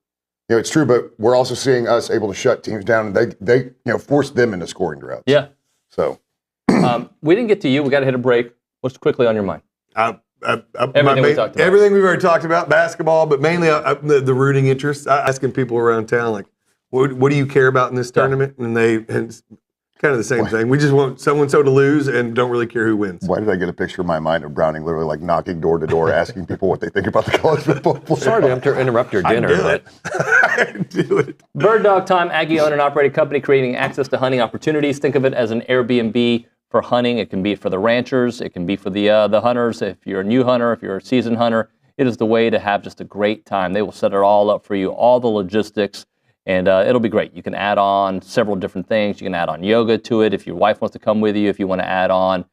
It's true, but we're also seeing us able to shut teams down, and they force them into scoring droughts. Yeah. So we didn't get to you. We got to hit a break. What's quickly on your mind? Everything we've already talked about, basketball, but mainly the rooting interest. Asking people around town, like, what do you care about in this tournament? And it's kind of the same thing. We just want someone to lose and don't really care who wins. Why did I get a picture in my mind of Browning literally like knocking door to door, asking people what they think about the college football playoff? Sorry to interrupt your dinner. I do it. Bird Dog Time, Aggie owned and operated company creating access to hunting opportunities. Think of it as an Airbnb for hunting. It can be for the ranchers. It can be for the hunters. If you're a new hunter, if you're a seasoned hunter, it is the way to have just a great time. They will set it all up for you, all the logistics, and it'll be great. You can add on several different things. You can add on yoga to it if your wife wants to come with you, if you want to add on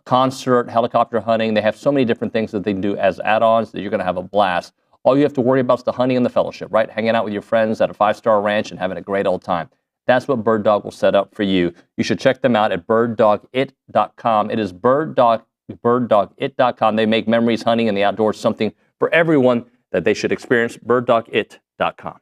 concert, helicopter hunting. They have so many different things that they can do as add-ons that you're going to have a blast. All you have to worry about is the hunting and the fellowship, right? Hanging out with your friends at a 5-star ranch and having a great old time. That's what Bird Dog will set up for you. You should check them out at birddogit.com. It is birddogit.com. They make memories hunting in the outdoors something for everyone that they should experience. birddogit.com.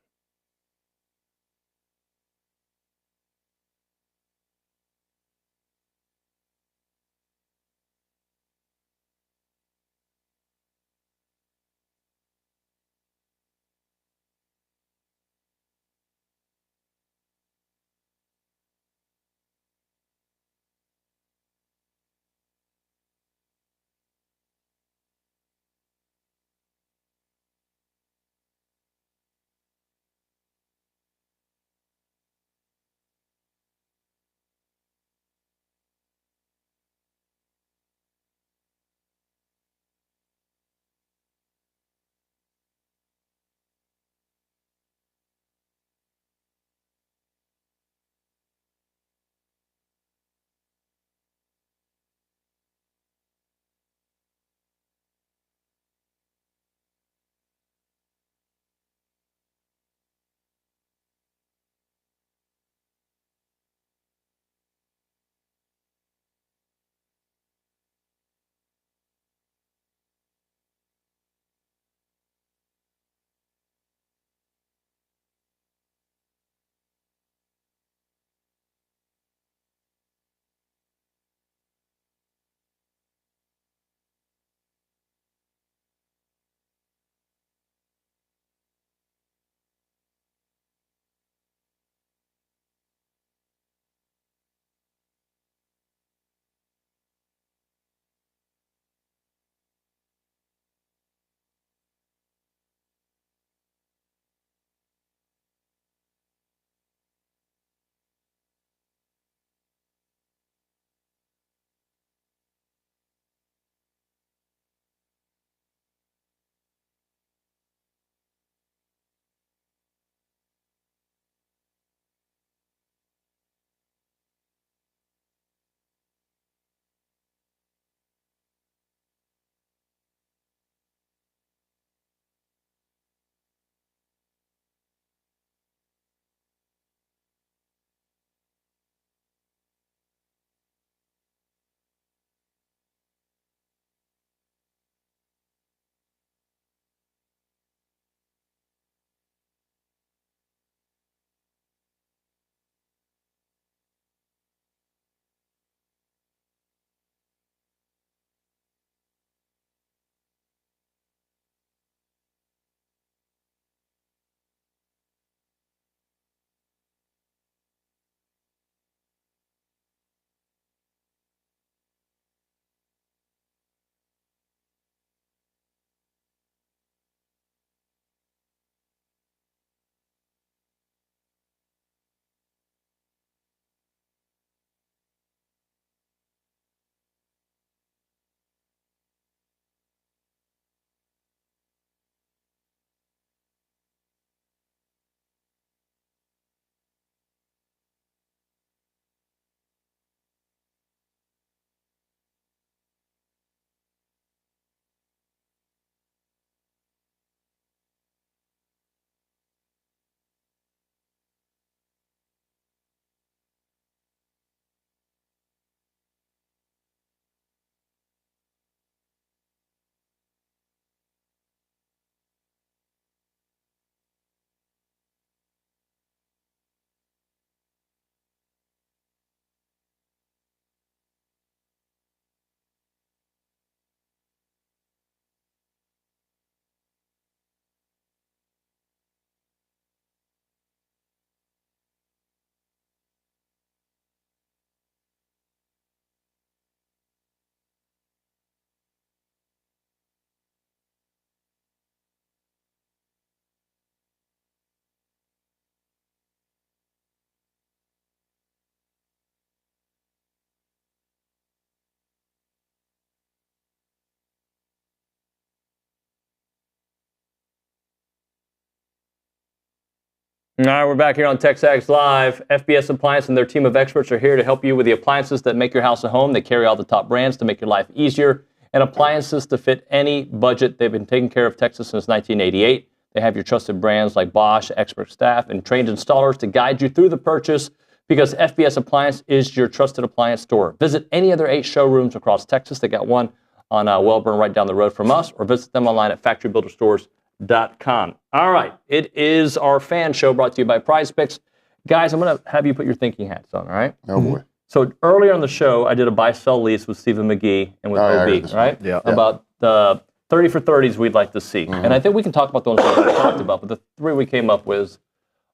All right, we're back here on TexAgs Live. FBS Appliance and their team of experts are here to help you with the appliances that make your house a home. They carry all the top brands to make your life easier and appliances to fit any budget. They've been taking care of Texas since 1988. They have your trusted brands like Bosch, expert staff, and trained installers to guide you through the purchase because FBS Appliance is your trusted appliance store. Visit any of their 8 showrooms across Texas. They got one on Wellborn right down the road from us, or visit them online at factorybuilderstores.com. All right, it is our fan show brought to you by Prize Picks. Guys, I'm going to have you put your thinking hats on, all right? Oh, boy. So earlier on the show, I did a buy-sell lease with Stephen McGee and with OB, right? Yeah. About the 30 for 30s we'd like to see. And I think we can talk about the ones we talked about, but the 3 we came up with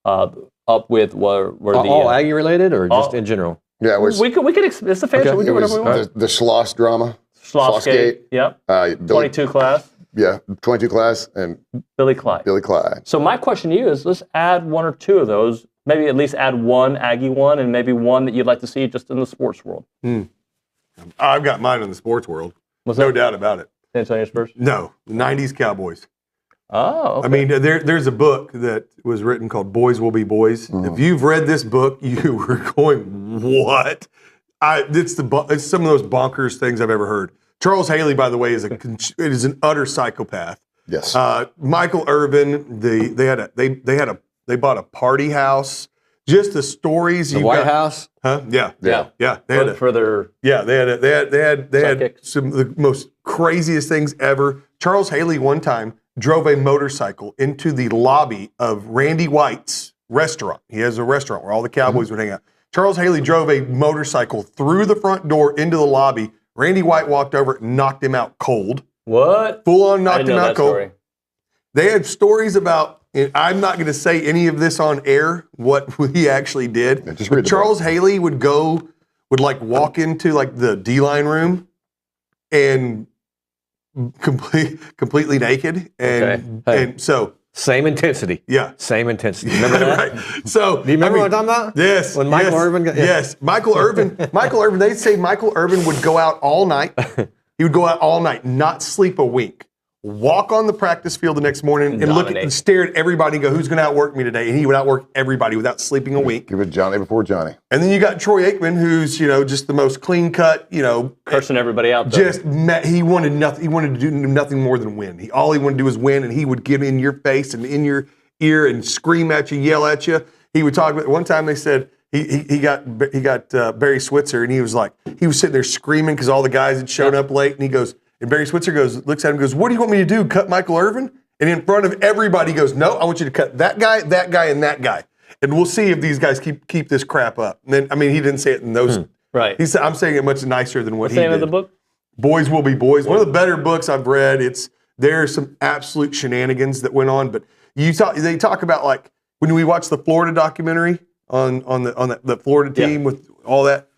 were the... all Aggie related or just in general? Yeah, it was. We could it's a fan show. We do whatever we want. The Schloss drama. Schlossgate. Yep. 22 class. Yeah, 22 class and Billy Clyde. So my question to you is, let's add 1 or 2 of those. Maybe at least add 1 Aggie one, and maybe 1 that you'd like to see just in the sports world. I've got mine in the sports world. No doubt about it. San Antonio Spurs? No, the 90s Cowboys. Oh, okay. I mean, there's a book that was written called Boys Will Be Boys. If you've read this book, you were going, what? It's some of those bonkers things I've ever heard. Charles Haley, by the way, is an utter psychopath. Yes. Michael Irvin, they bought a party house. Just the stories. The White House? Huh? Yeah. Yeah. They had some of the most craziest things ever. Charles Haley one time drove a motorcycle into the lobby of Randy White's restaurant. He has a restaurant where all the Cowboys would hang out. Charles Haley drove a motorcycle through the front door into the lobby. Randy White walked over and knocked him out cold. What? Full on knocked him out cold. Story. They had stories about, and I'm not going to say any of this on air, what he actually did. But Charles Haley would walk into like the D-line room and completely naked. And so. Same intensity. Yeah. Same intensity. Remember that? Right. So, do you remember what I'm talking about? Yes. When Michael Irvin got, Yes. Michael Irvin, they'd say Michael Irvin would go out all night. He would go out all night, not sleep a wink. Walk on the practice field the next morning and look and stare at everybody and go, who's going to outwork me today? And he would outwork everybody without sleeping a wink. Give it Johnny before Johnny. And then you got Troy Aikman, who's, just the most clean cut, cursing everybody out. He wanted nothing. He wanted to do nothing more than win. All he wanted to do was win, and he would get in your face and in your ear and scream at you, yell at you. He would talk about, one time they said he got Barry Switzer, and he was sitting there screaming because all the guys had shown up late, and he goes, and Barry Switzer looks at him and goes, what do you want me to do, cut Michael Irvin? And in front of everybody, he goes, no, I want you to cut that guy, and that guy. And we'll see if these guys keep this crap up. And then, he didn't say it in those. Right. He said, I'm saying it much nicer than what he did. What's the name of the book? Boys Will Be Boys. One of the better books I've read. There are some absolute shenanigans that went on, but they talk about, like, when we watched the Florida documentary on the Florida team with all that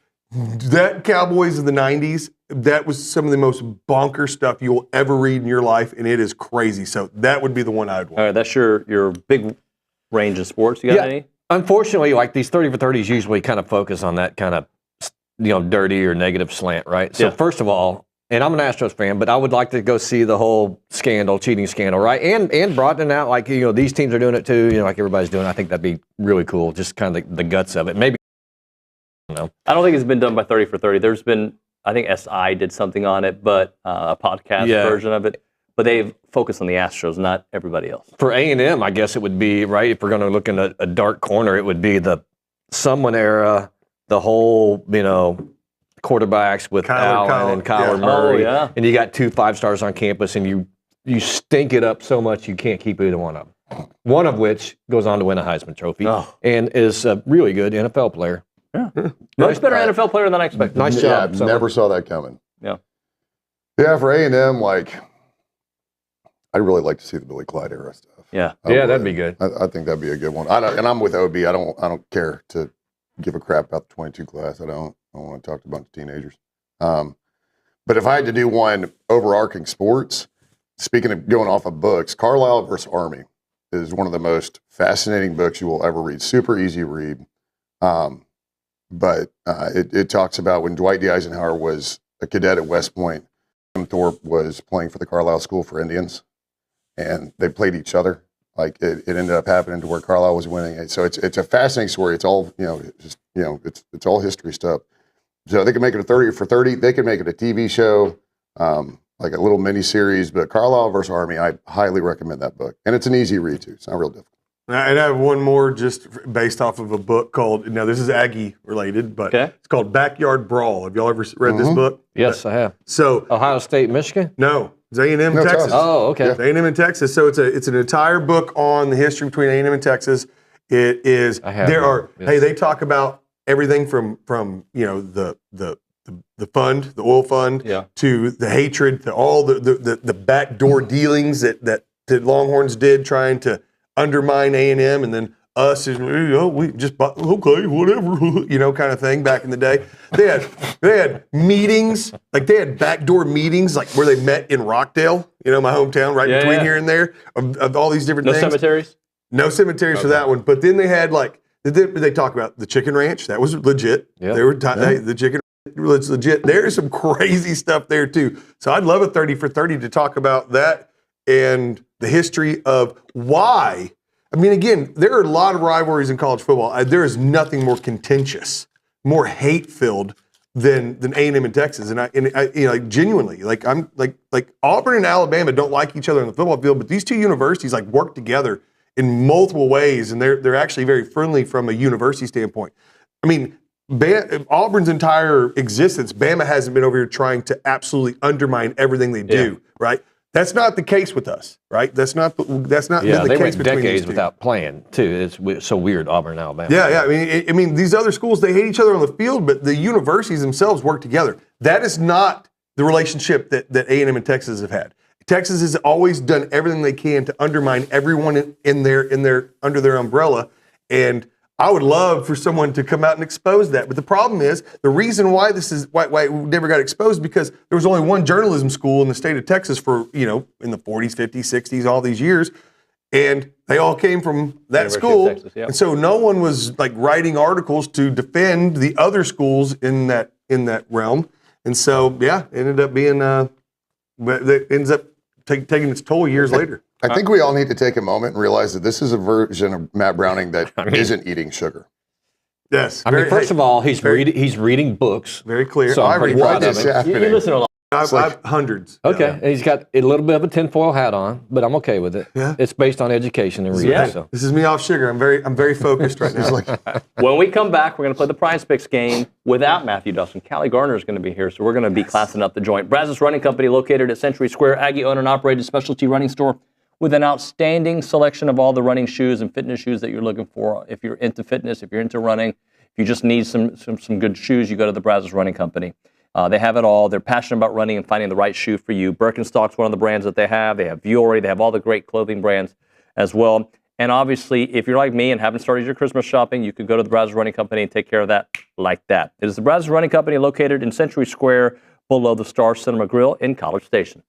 Cowboys of the 90s, that was some of the most bonker stuff you'll ever read in your life, and it is crazy. So that would be the one I'd want. All right, that's your big range of sports. You got any? Unfortunately, like these 30 for 30s usually kind of focus on that kind of dirty or negative slant, right? So first of all, and I'm an Astros fan, but I would like to go see the whole cheating scandal, right? And broadening out, like, these teams are doing it too, like everybody's doing. I think that'd be really cool, just kind of the guts of it. Maybe, I don't think it's been done by 30 for 30. There's been, I think SI did something on it, but a podcast version of it. But they've focused on the Astros, not everybody else. For A&M, I guess it would be, right, if we're going to look in a dark corner, it would be the Sumlin era, the whole, quarterbacks with Allen and Kyler Murray. Oh, yeah. And you got 2 5-stars on campus, and you stink it up so much you can't keep either one of them. One of which goes on to win a Heisman Trophy and is a really good NFL player. Yeah. Much better NFL player than I expected. Nice job. Never saw that coming. Yeah. Yeah, for A&M, I'd really like to see the Billy Clyde era stuff. Yeah. That'd be good. I think that'd be a good one. And I'm with OB. I don't care to give a crap about the 22 class. I don't want to talk to a bunch of teenagers. But if I had to do one overarching sports, speaking of going off of books, Carlisle versus Army is one of the most fascinating books you will ever read. Super easy read. But it talks about when Dwight D. Eisenhower was a cadet at West Point, Tim Thorpe was playing for the Carlisle School for Indians, and they played each other. Like it ended up happening to where Carlisle was winning. And so it's a fascinating story. It's all it's all history stuff. So they can make it a 30 for 30. They can make it a TV show, like a little mini series. But Carlisle versus Army, I highly recommend that book, and it's an easy read too. It's not real difficult. And I have one more just based off of a book called, now this is Aggie related, but it's called Backyard Brawl. Have y'all ever read this book? Yes, I have. So Ohio State, Michigan? No, it's A&M, No, Texas. Oh, okay. It's A&M in Texas. So it's an entire book on the history between A&M and Texas. It is, they talk about everything from the fund, the oil fund, to the hatred, to all the backdoor dealings that the Longhorns did trying to undermine A&M, and then us is we just bought, okay, whatever, kind of thing back in the day. They had meetings, like they had backdoor meetings, like where they met in Rockdale, my hometown, right between here and there, of all these different things. No cemeteries? No cemeteries for that one. But then they had they talk about the chicken ranch. That was legit. Yep. They were the chicken was legit. There's some crazy stuff there too. So I'd love a 30 for 30 to talk about that and the history of why. I mean, again, there are a lot of rivalries in college football. There is nothing more contentious, more hate-filled than A&M and Texas. And I genuinely, I'm Auburn and Alabama don't like each other on the football field, but these two universities work together in multiple ways, and they're actually very friendly from a university standpoint. I mean, Auburn's entire existence, Bama hasn't been over here trying to absolutely undermine everything they do, right? That's not the case with us, right? That's not been the they case went between decades these two. without playing too. It's so weird, Auburn and Alabama. Yeah. I mean, these other schools, they hate each other on the field, but the universities themselves work together. That is not the relationship that A&M and Texas have had. Texas has always done everything they can to undermine everyone in their under their umbrella, and I would love for someone to come out and expose that. But the problem is, the reason why why it never got exposed, because there was only one journalism school in the state of Texas for, in the 40s, 50s, 60s, all these years. And they all came from that University school. of Texas, And so no one was writing articles to defend the other schools in that realm. And so, it ended up being, that ends up taking its toll years later. I think we all need to take a moment and realize that this is a version of Matt Browning that isn't eating sugar. Yes. First of all, he's reading books. Very clear. So I'm pretty proud of him. You listen a lot. I've hundreds. Okay, and he's got a little bit of a tinfoil hat on, but I'm okay with it. Yeah. It's based on education and reading. Yeah. So. This is me off sugar. I'm very focused right now. When we come back, we're going to play the Prize Picks game without Matthew Dustin. Callie Garner is going to be here, so we're going to be classing up the joint. Brazos Running Company, located at Century Square, Aggie owned and operated specialty running store with an outstanding selection of all the running shoes and fitness shoes that you're looking for. If you're into fitness, if you're into running, if you just need some good shoes, you go to the Brazos Running Company. They have it all. They're passionate about running and finding the right shoe for you. Birkenstock's one of the brands that they have. They have Vuori. They have all the great clothing brands as well. And obviously, if you're like me and haven't started your Christmas shopping, you can go to the Brazos Running Company and take care of that like that. It is the Brazos Running Company located in Century Square below the Star Cinema Grill in College Station.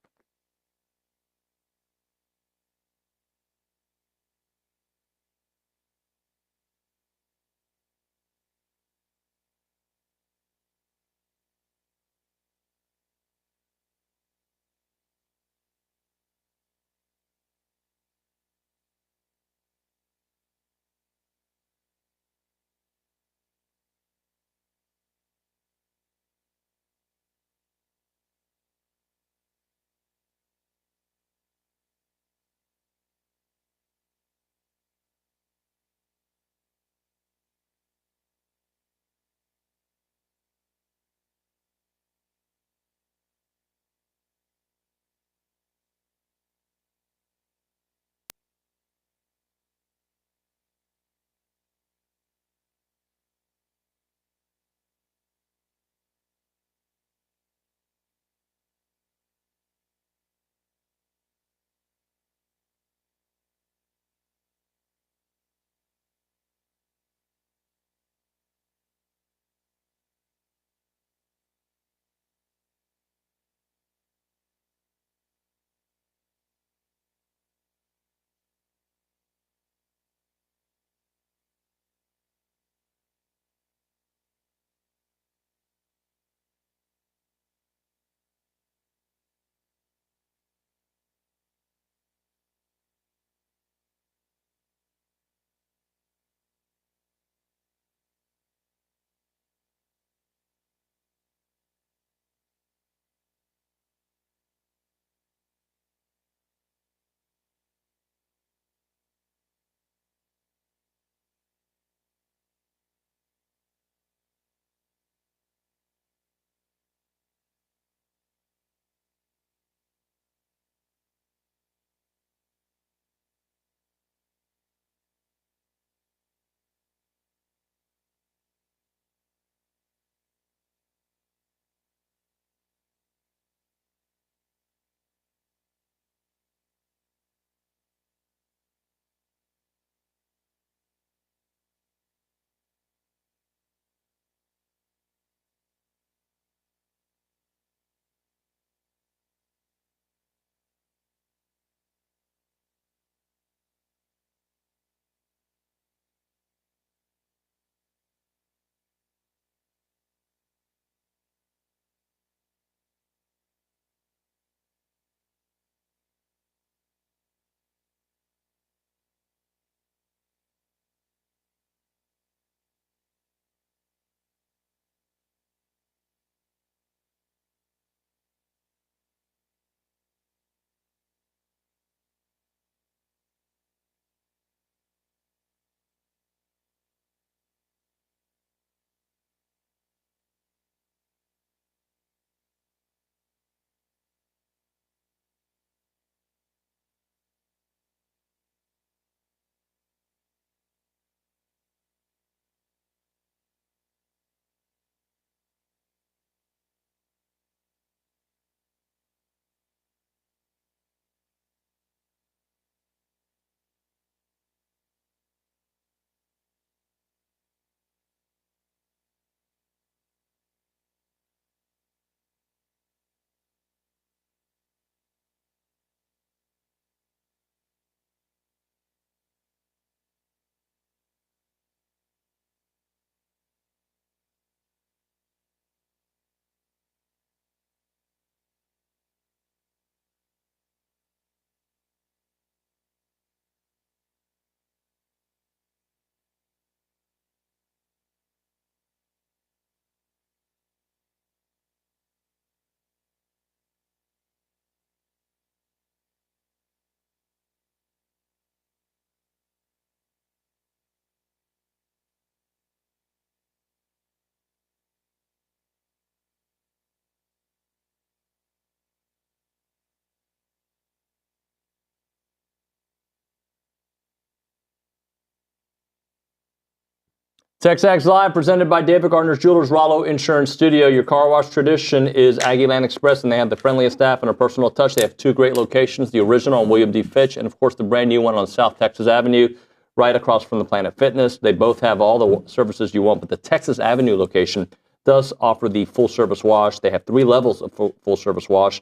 TexAgs Live, presented by David Gardner's Jewelers, Rollo Insurance Studio. Your car wash tradition is Aggie Land Express, and they have the friendliest staff and a personal touch. They have 2 great locations, the original on William D. Fitch, and of course the brand new one on South Texas Avenue, right across from the Planet Fitness. They both have all the services you want, but the Texas Avenue location does offer the full-service wash. They have 3 levels of full-service wash,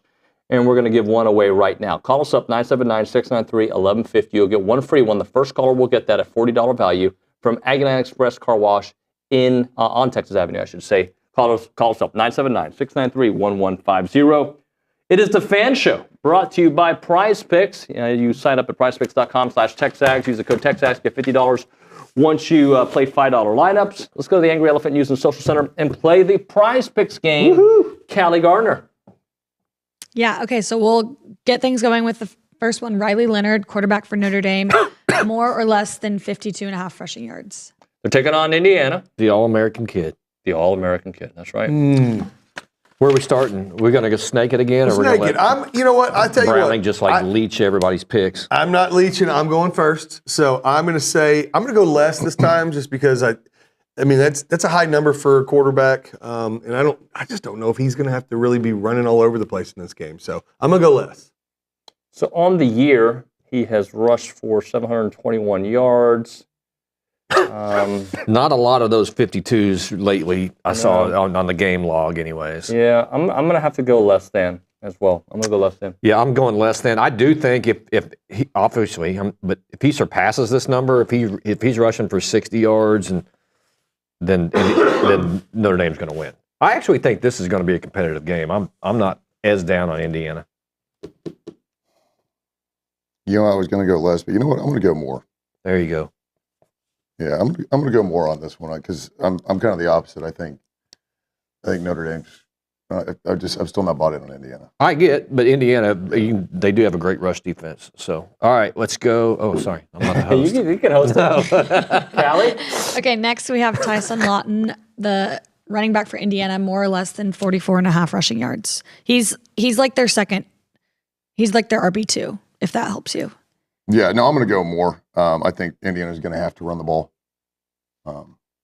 and we're going to give one away right now. Call us up, 979-693-1150. You'll get one free one. The first caller will get that at $40 value from Aggie Land Express Car Wash on Texas Avenue, I should say. Call us up, 979-693-1150. It is the Fan Show, brought to you by Prize Picks. You sign up at prizepicks.com/TexAgs. Use the code TexAgs, get $50 once you play $5 lineups. Let's go to the Angry Elephant News and Social Center and play the Prize Picks game. Woohoo! Callie Gardner. Yeah, okay, so we'll get things going with the first one. Riley Leonard, quarterback for Notre Dame, more or less than 52.5 rushing yards. They're taking on Indiana. The All-American kid. The All-American kid, that's right. Where are we starting? We're going to go snake it again? Or we're snake it. You know what? I tell you what. Browning just leech everybody's picks. I'm not leeching. I'm going first. So I'm going to go less this time just because I mean, that's a high number for a quarterback. And I just don't know if he's going to have to really be running all over the place in this game. So I'm going to go less. So on the year, he has rushed for 721 yards. Not a lot of those 52s lately. I saw on the game log, anyways. Yeah, I'm going to have to go less than as well. I'm going to go less than. Yeah, I'm going less than. I do think if he obviously, but if he surpasses this number, if he's rushing for 60 yards, then Notre Dame's going to win. I actually think this is going to be a competitive game. I'm not as down on Indiana. I was going to go less, but you know what? I'm going to go more. There you go. Yeah, I'm going to go more on this one because I'm kind of the opposite. I think Notre Dame's. I'm still not bought in on Indiana. I get, but Indiana, they do have a great rush defense. So, all right, let's go. Oh, sorry, I'm not the host. you can host it. Callie? Okay, next we have Tyson Lawton, the running back for Indiana, more or less than 44.5 rushing yards. He's like their second. He's like their RB2, if that helps you. Yeah, no, I'm going to go more. I think Indiana's going to have to run the ball. I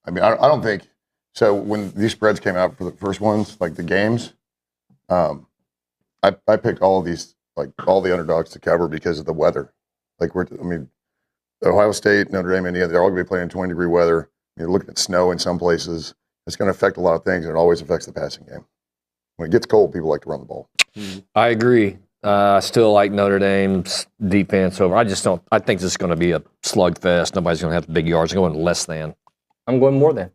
don't think so. When these spreads came out for the first ones, like the games, I picked all of these, like all the underdogs to cover because of the weather. Ohio State, Notre Dame, Indiana, they're all going to be playing in 20-degree weather. You're looking at snow in some places. It's going to affect a lot of things, and it always affects the passing game. When it gets cold, people like to run the ball. I agree. I still like Notre Dame's defense over. I think this is going to be a slugfest. Nobody's going to have big yards. I'm going less than. I'm going more than.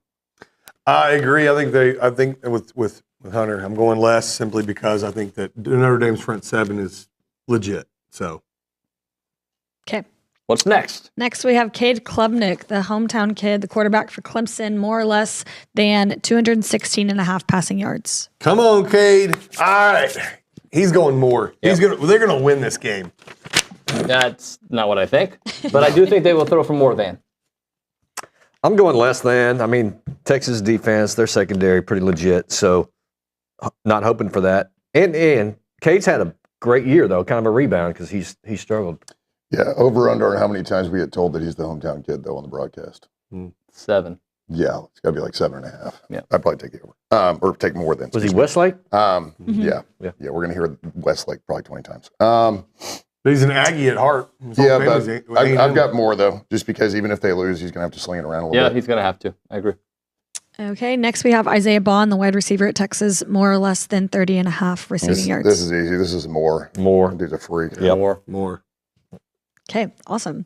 I agree. I think with Hunter, I'm going less simply because I think that Notre Dame's front seven is legit. So, okay. What's next? Next, we have Cade Klubnik, the hometown kid, the quarterback for Clemson, more or less than 216.5 passing yards. Come on, Cade. All right. He's going more. Yep. They're going to win this game. That's not what I think, but I do think they will throw for more than. I'm going less than. I mean, Texas defense, their secondary, pretty legit, so not hoping for that. And Cade's had a great year, though, kind of a rebound because he struggled. Yeah, over under how many times we get told that he's the hometown kid, though, on the broadcast? 7. Yeah, it's got to be like 7.5. Yeah. I'd probably take it over. Or take more than. Was he Westlake? Yeah, we're going to hear Westlake probably 20 times. He's an Aggie at heart. Yeah, but I've got more, though, just because even if they lose, he's going to have to sling it around a little bit. Yeah, he's going to have to. I agree. Okay, next we have Isaiah Bond, the wide receiver at Texas, more or less than 30.5 receiving yards. This is easy. This is more. Dude's a freak. Yeah, more. Okay, awesome.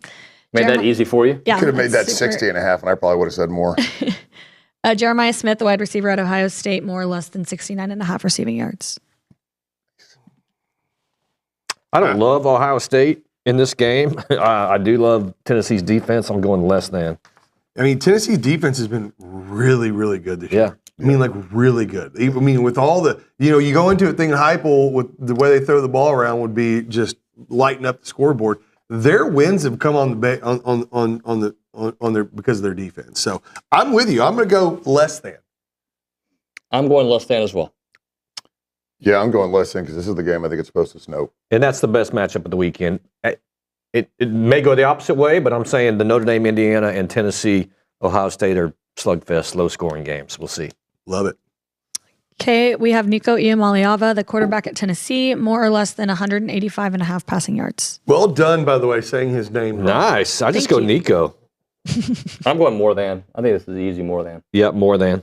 Made that easy for you? Yeah. Could have made that 60.5, and I probably would have said more. Jeremiah Smith, the wide receiver at Ohio State, more or less than 69.5 receiving yards. I don't love Ohio State in this game. I do love Tennessee's defense. I'm going less than. I mean, Tennessee's defense has been really, really good this year. I mean, like really good. I mean, with all the, you go into it thinking Heupel with the way they throw the ball around would be just lighting up the scoreboard. Their wins have come on their because of their defense. So I'm with you. I'm going to go less than. I'm going less than as well. Yeah, I'm going less than because this is the game I think it's supposed to snow. And that's the best matchup of the weekend. It may go the opposite way, but I'm saying the Notre Dame, Indiana, and Tennessee, Ohio State are slugfest, low-scoring games. We'll see. Love it. Okay, we have Nico Iamaleava, the quarterback at Tennessee, more or less than 185 and a half passing yards. Well done, by the way, saying his name. Nice. I just go Nico. I'm going more than. I think this is easy more than. Yep, more than.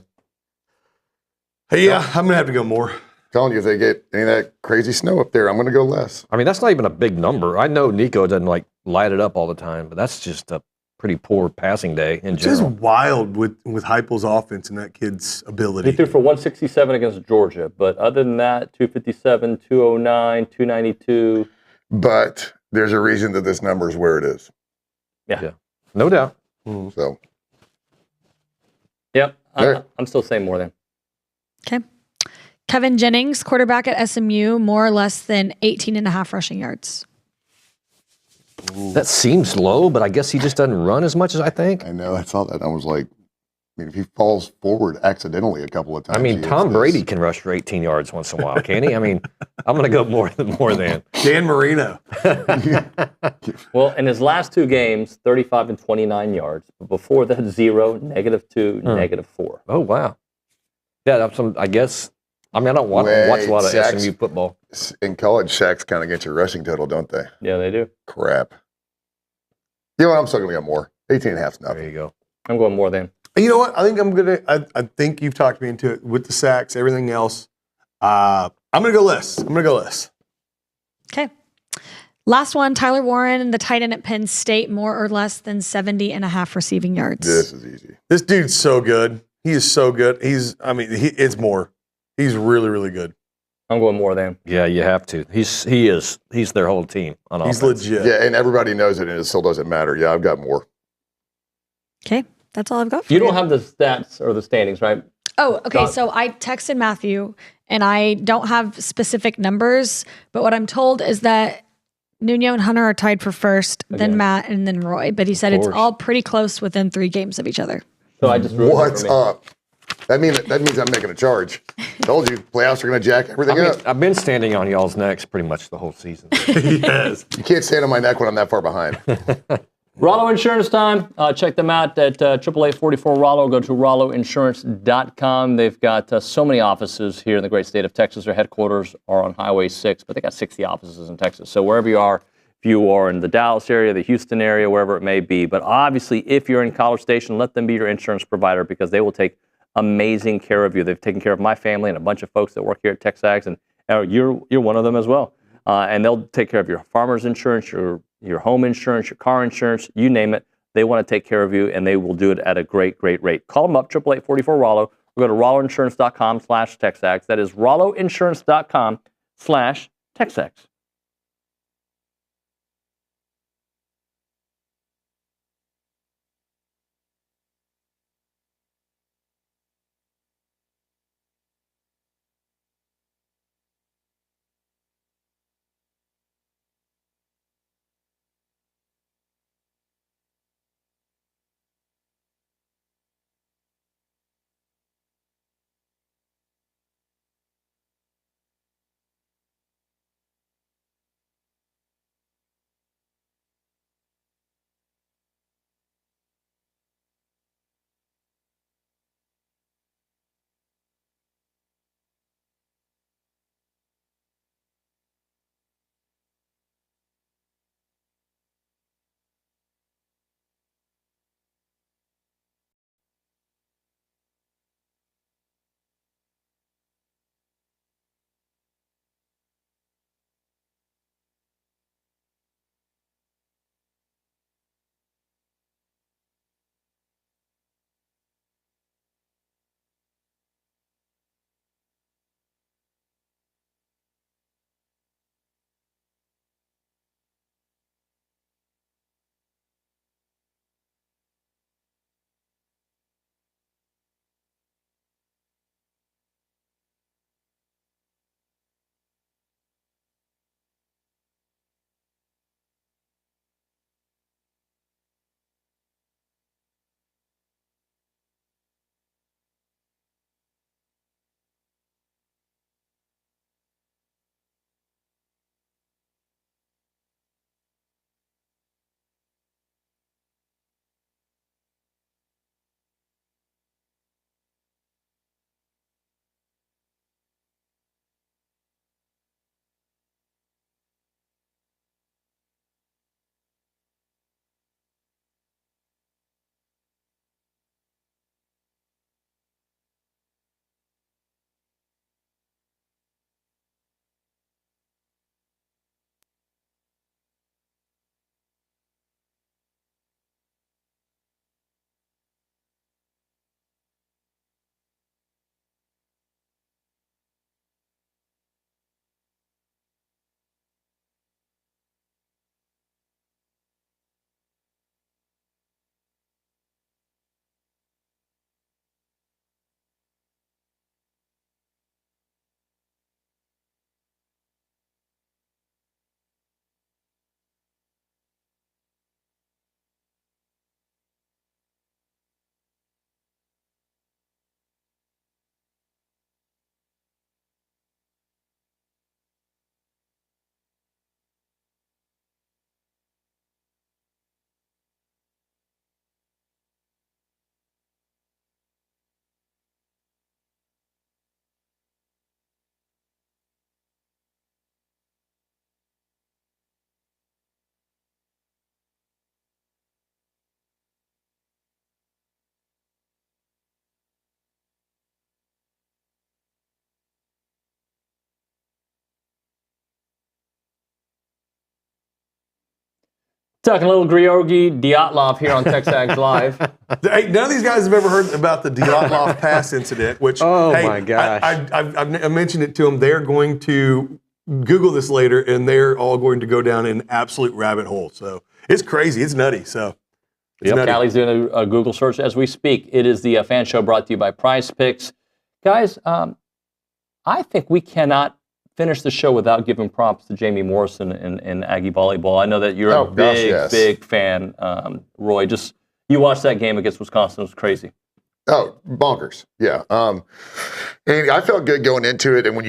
Hey, yeah, I'm going to have to go more. Telling you, if they get any of that crazy snow up there, I'm going to go less. I mean, that's not even a big number. I know Nico doesn't like light it up all the time, but that's just a pretty poor passing day in It's just general. wild with Heupel's offense and that kid's ability. He threw for 167 against Georgia, but other than that, 257, 209, 292. But there's a reason that this number is where it is. Yeah. No doubt. So. Yep. I'm still saying more than. Okay. Kevin Jennings, quarterback at SMU, more or less than 18 and a half rushing yards. That seems low, but I guess he just doesn't run as much as I think. I know. I saw that. I was like, I mean, if he falls forward accidentally a couple of times. I mean, he Tom hits Brady this. can rush for 18 yards once in a while, can he? I mean, I'm going to go more than. Dan Marino. Well, in his last two games, 35 and 29 yards. But before that, 0, -2, -4. Oh, wow. Yeah, that's some, I guess. I mean, I don't watch a lot of SMU football. In college, sacks kind of get your rushing total, don't they? Yeah, they do. Crap. You know what? I'm still going to go more. 18 and a half is nothing. There you go. I'm going more than. You know what? I think I'm going to, I think you've talked me into it with the sacks, everything else. I'm going to go less. Okay. Last one, Tyler Warren, the tight end at Penn State, more or less than 70 and a half receiving yards. This is easy. This dude's so good. He is so good. It's more. He's really, really good. I'm going more than. Yeah, you have to. He's their whole team on offense. He's legit. Yeah, and everybody knows it, and it still doesn't matter. Yeah, I've got more. Okay, that's all I've got for You don't have the stats or the standings, right? Oh, okay. Got- So I texted Matthew, and I don't have specific numbers, but what I'm told is that Nuño and Hunter are tied for first, then Again. Matt, and then Roy. But he said it's course. all pretty close within 3 games of each other. So I just ruined it What's for me. up? That means I'm making a charge. Told you, playoffs are going to jack everything up. I've been standing on y'all's necks pretty much the whole season. Yes. You can't stand on my neck when I'm that far behind. Rollo Insurance time. Check them out at 888-44 Rollo. Go to rolloinsurance.com. They've got so many offices here in the great state of Texas. Their headquarters are on Highway 6, but they got 60 offices in Texas. So wherever you are, if you are in the Dallas area, the Houston area, wherever it may be. But obviously, if you're in College Station, let them be your insurance provider because they will take amazing care of you. They've taken care of my family and a bunch of folks that work here at TexAgs, and you're one of them as well. And they'll take care of your farmer's insurance, your home insurance, your car insurance, you name it. They want to take care of you, and they will do it at a great, great rate. Call them up, 888-44 Rollo. Or go to rolloinsurance.com/TexAgs. That is rolloinsurance.com/TexAgs. Talking a little Georgi Dyatlov here on TexAgs Live. Hey, none of these guys have ever heard about the Dyatlov pass incident, which, my gosh. I mentioned it to them. They're going to Google this later, and they're all going to go down an absolute rabbit hole. So it's crazy. It's nutty. So it's nutty. Callie's doing a Google search as we speak. It is the fan show brought to you by Prize Picks. Guys, I think we cannot finish the show without giving props to Jamie Morrison and Aggie volleyball. I know that you're a big fan, Roy. Just you watched that game against Wisconsin. It was crazy. Oh, bonkers. Yeah. And I felt good going into it. And when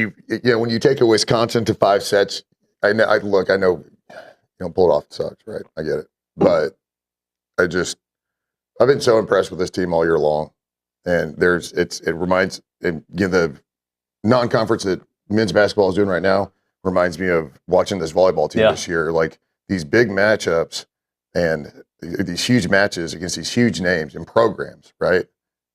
you take a Wisconsin to 5 sets, I know pull it off sucks, right? I get it. But I've been so impressed with this team all year long. And the non-conference that men's basketball is doing right now reminds me of watching this volleyball team this year. Like these big matchups and these huge matches against these huge names and programs, right?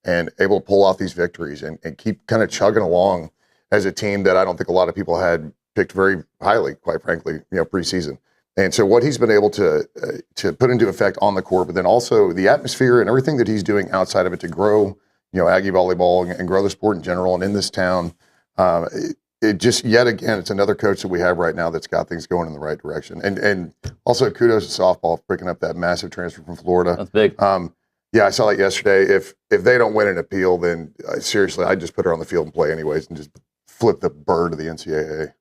And able to pull off these victories and keep kind of chugging along as a team that I don't think a lot of people had picked very highly, quite frankly, preseason. And so what he's been able to put into effect on the court, but then also the atmosphere and everything that he's doing outside of it to grow, Aggie volleyball and grow the sport in general and in this town. It just, yet again, it's another coach that we have right now that's got things going in the right direction. And also kudos to softball for picking up that massive transfer from Florida. That's big. Yeah, I saw that yesterday. If they don't win an appeal, then seriously, I'd just put her on the field and play anyways and just flip the bird of the NCAA.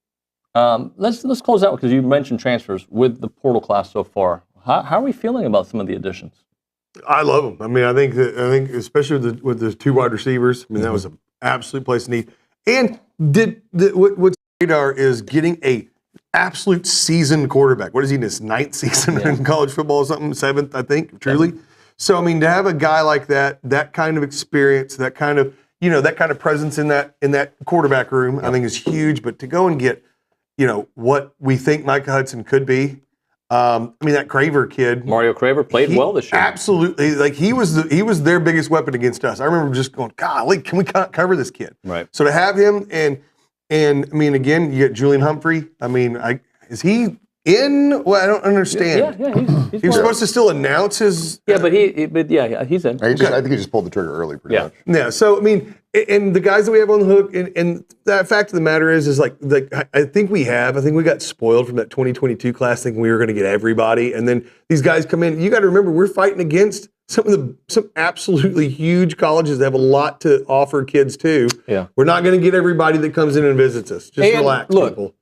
Let's close out because you mentioned transfers with the portal class so far. How are we feeling about some of the additions? I love them. I mean, I think especially with the 2 wide receivers. I mean, that was an absolute place to need. And what's radar is getting a absolute seasoned quarterback. What is he in his 9th season in college football or something? 7th, I think, truly. So, I mean, to have a guy like that kind of experience, that kind of presence in that quarterback room, I think is huge. But to go and get, what we think Micah Hudson could be. I mean, that Craver kid, Mario Craver, played well this year. Absolutely, like he was their biggest weapon against us. I remember just going, golly, can we cover this kid? Right. So to have him and I mean, again, you get Julian Humphrey. I mean, is he in? Well, I don't understand. Yeah, he was supposed to still announce his. Yeah, but he's in. I think he just pulled the trigger early, pretty much. Yeah. So I mean, and the guys that we have on the hook, and the fact of the matter is like I think we got spoiled from that 2022 class, thinking we were going to get everybody, and then these guys come in. You got to remember, we're fighting against some absolutely huge colleges that have a lot to offer kids too. Yeah, we're not going to get everybody that comes in and visits us. Just relax, people.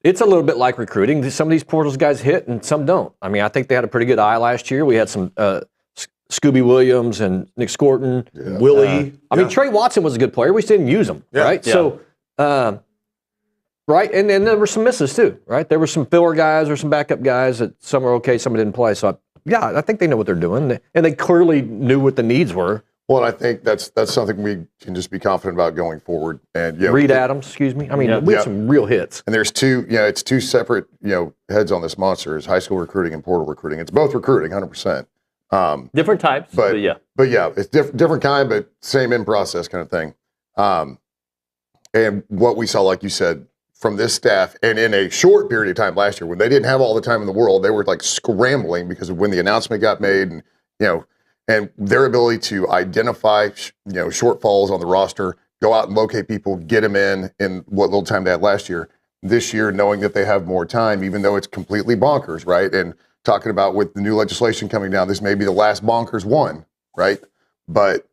It's a little bit like recruiting. Some of these portals guys hit and some don't. I mean, I think they had a pretty good eye last year. We had some Scooby Williams and Nick Scorton. Yeah. Willie. I mean, Trey Watson was a good player. We just didn't use him, right? Yeah. So, right? And then there were some misses too, right? There were some filler guys or some backup guys that some were okay, some didn't play. So, I think they know what they're doing. And they clearly knew what the needs were. Well, I think that's something we can just be confident about going forward. And Reed Adams, excuse me. I mean, we had some real hits. And there's it's 2 separate heads on this monster: is high school recruiting and portal recruiting. It's both recruiting, 100%. Different types, but it's different kind, but same in process kind of thing. And what we saw, like you said, from this staff, and in a short period of time last year, when they didn't have all the time in the world, they were like scrambling because of when the announcement got made, and and their ability to identify, shortfalls on the roster, go out and locate people, get them in what little time they had last year. This year, knowing that they have more time, even though it's completely bonkers, right? And talking about with the new legislation coming down, this may be the last bonkers one, right? But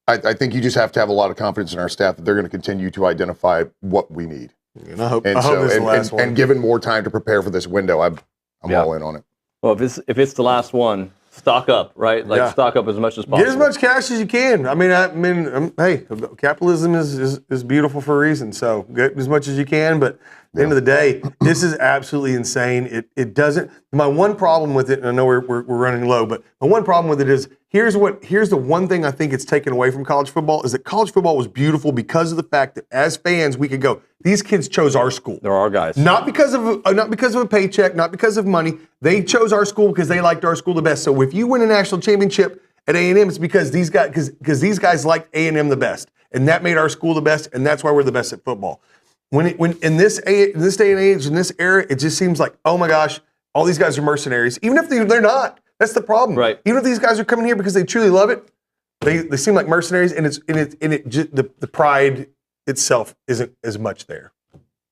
I think you just have to have a lot of confidence in our staff that they're going to continue to identify what we need. And I hope this is the last one. And given more time to prepare for this window, I'm all in on it. Well, if it's the last one, stock up, right? Stock up as much as possible. Get as much cash as you can. I mean, hey, capitalism is beautiful for a reason. So get as much as you can. But at the end of the day, this is absolutely insane. It doesn't. My one problem with it, and I know we're running low, but my one problem with it is here's the one thing I think it's taken away from college football is that college football was beautiful because of the fact that as fans we could go, these kids chose our school. They're our guys. Not because of a paycheck, not because of money. They chose our school because they liked our school the best. So if you win a national championship at A&M, it's because these guys liked A&M the best, and that made our school the best, and that's why we're the best at football. When in this day and age, in this era, it just seems like, oh my gosh, all these guys are mercenaries, even if they're not. That's the problem. Right. Even if these guys are coming here because they truly love it, they seem like mercenaries, and the pride itself isn't as much there.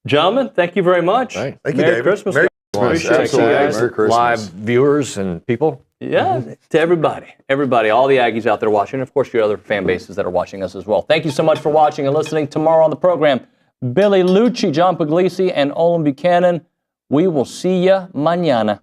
Gentlemen, thank you very much. Thank you, Merry David. Christmas. Merry Appreciate Absolutely. you guys. Merry Christmas. Live viewers and people. Yeah, to everybody, all the Aggies out there watching, and of course your other fan bases that are watching us as well. Thank you so much for watching and listening. Tomorrow on the program, Billy Lucci, John Puglisi, and Olin Buchanan. We will see you mañana.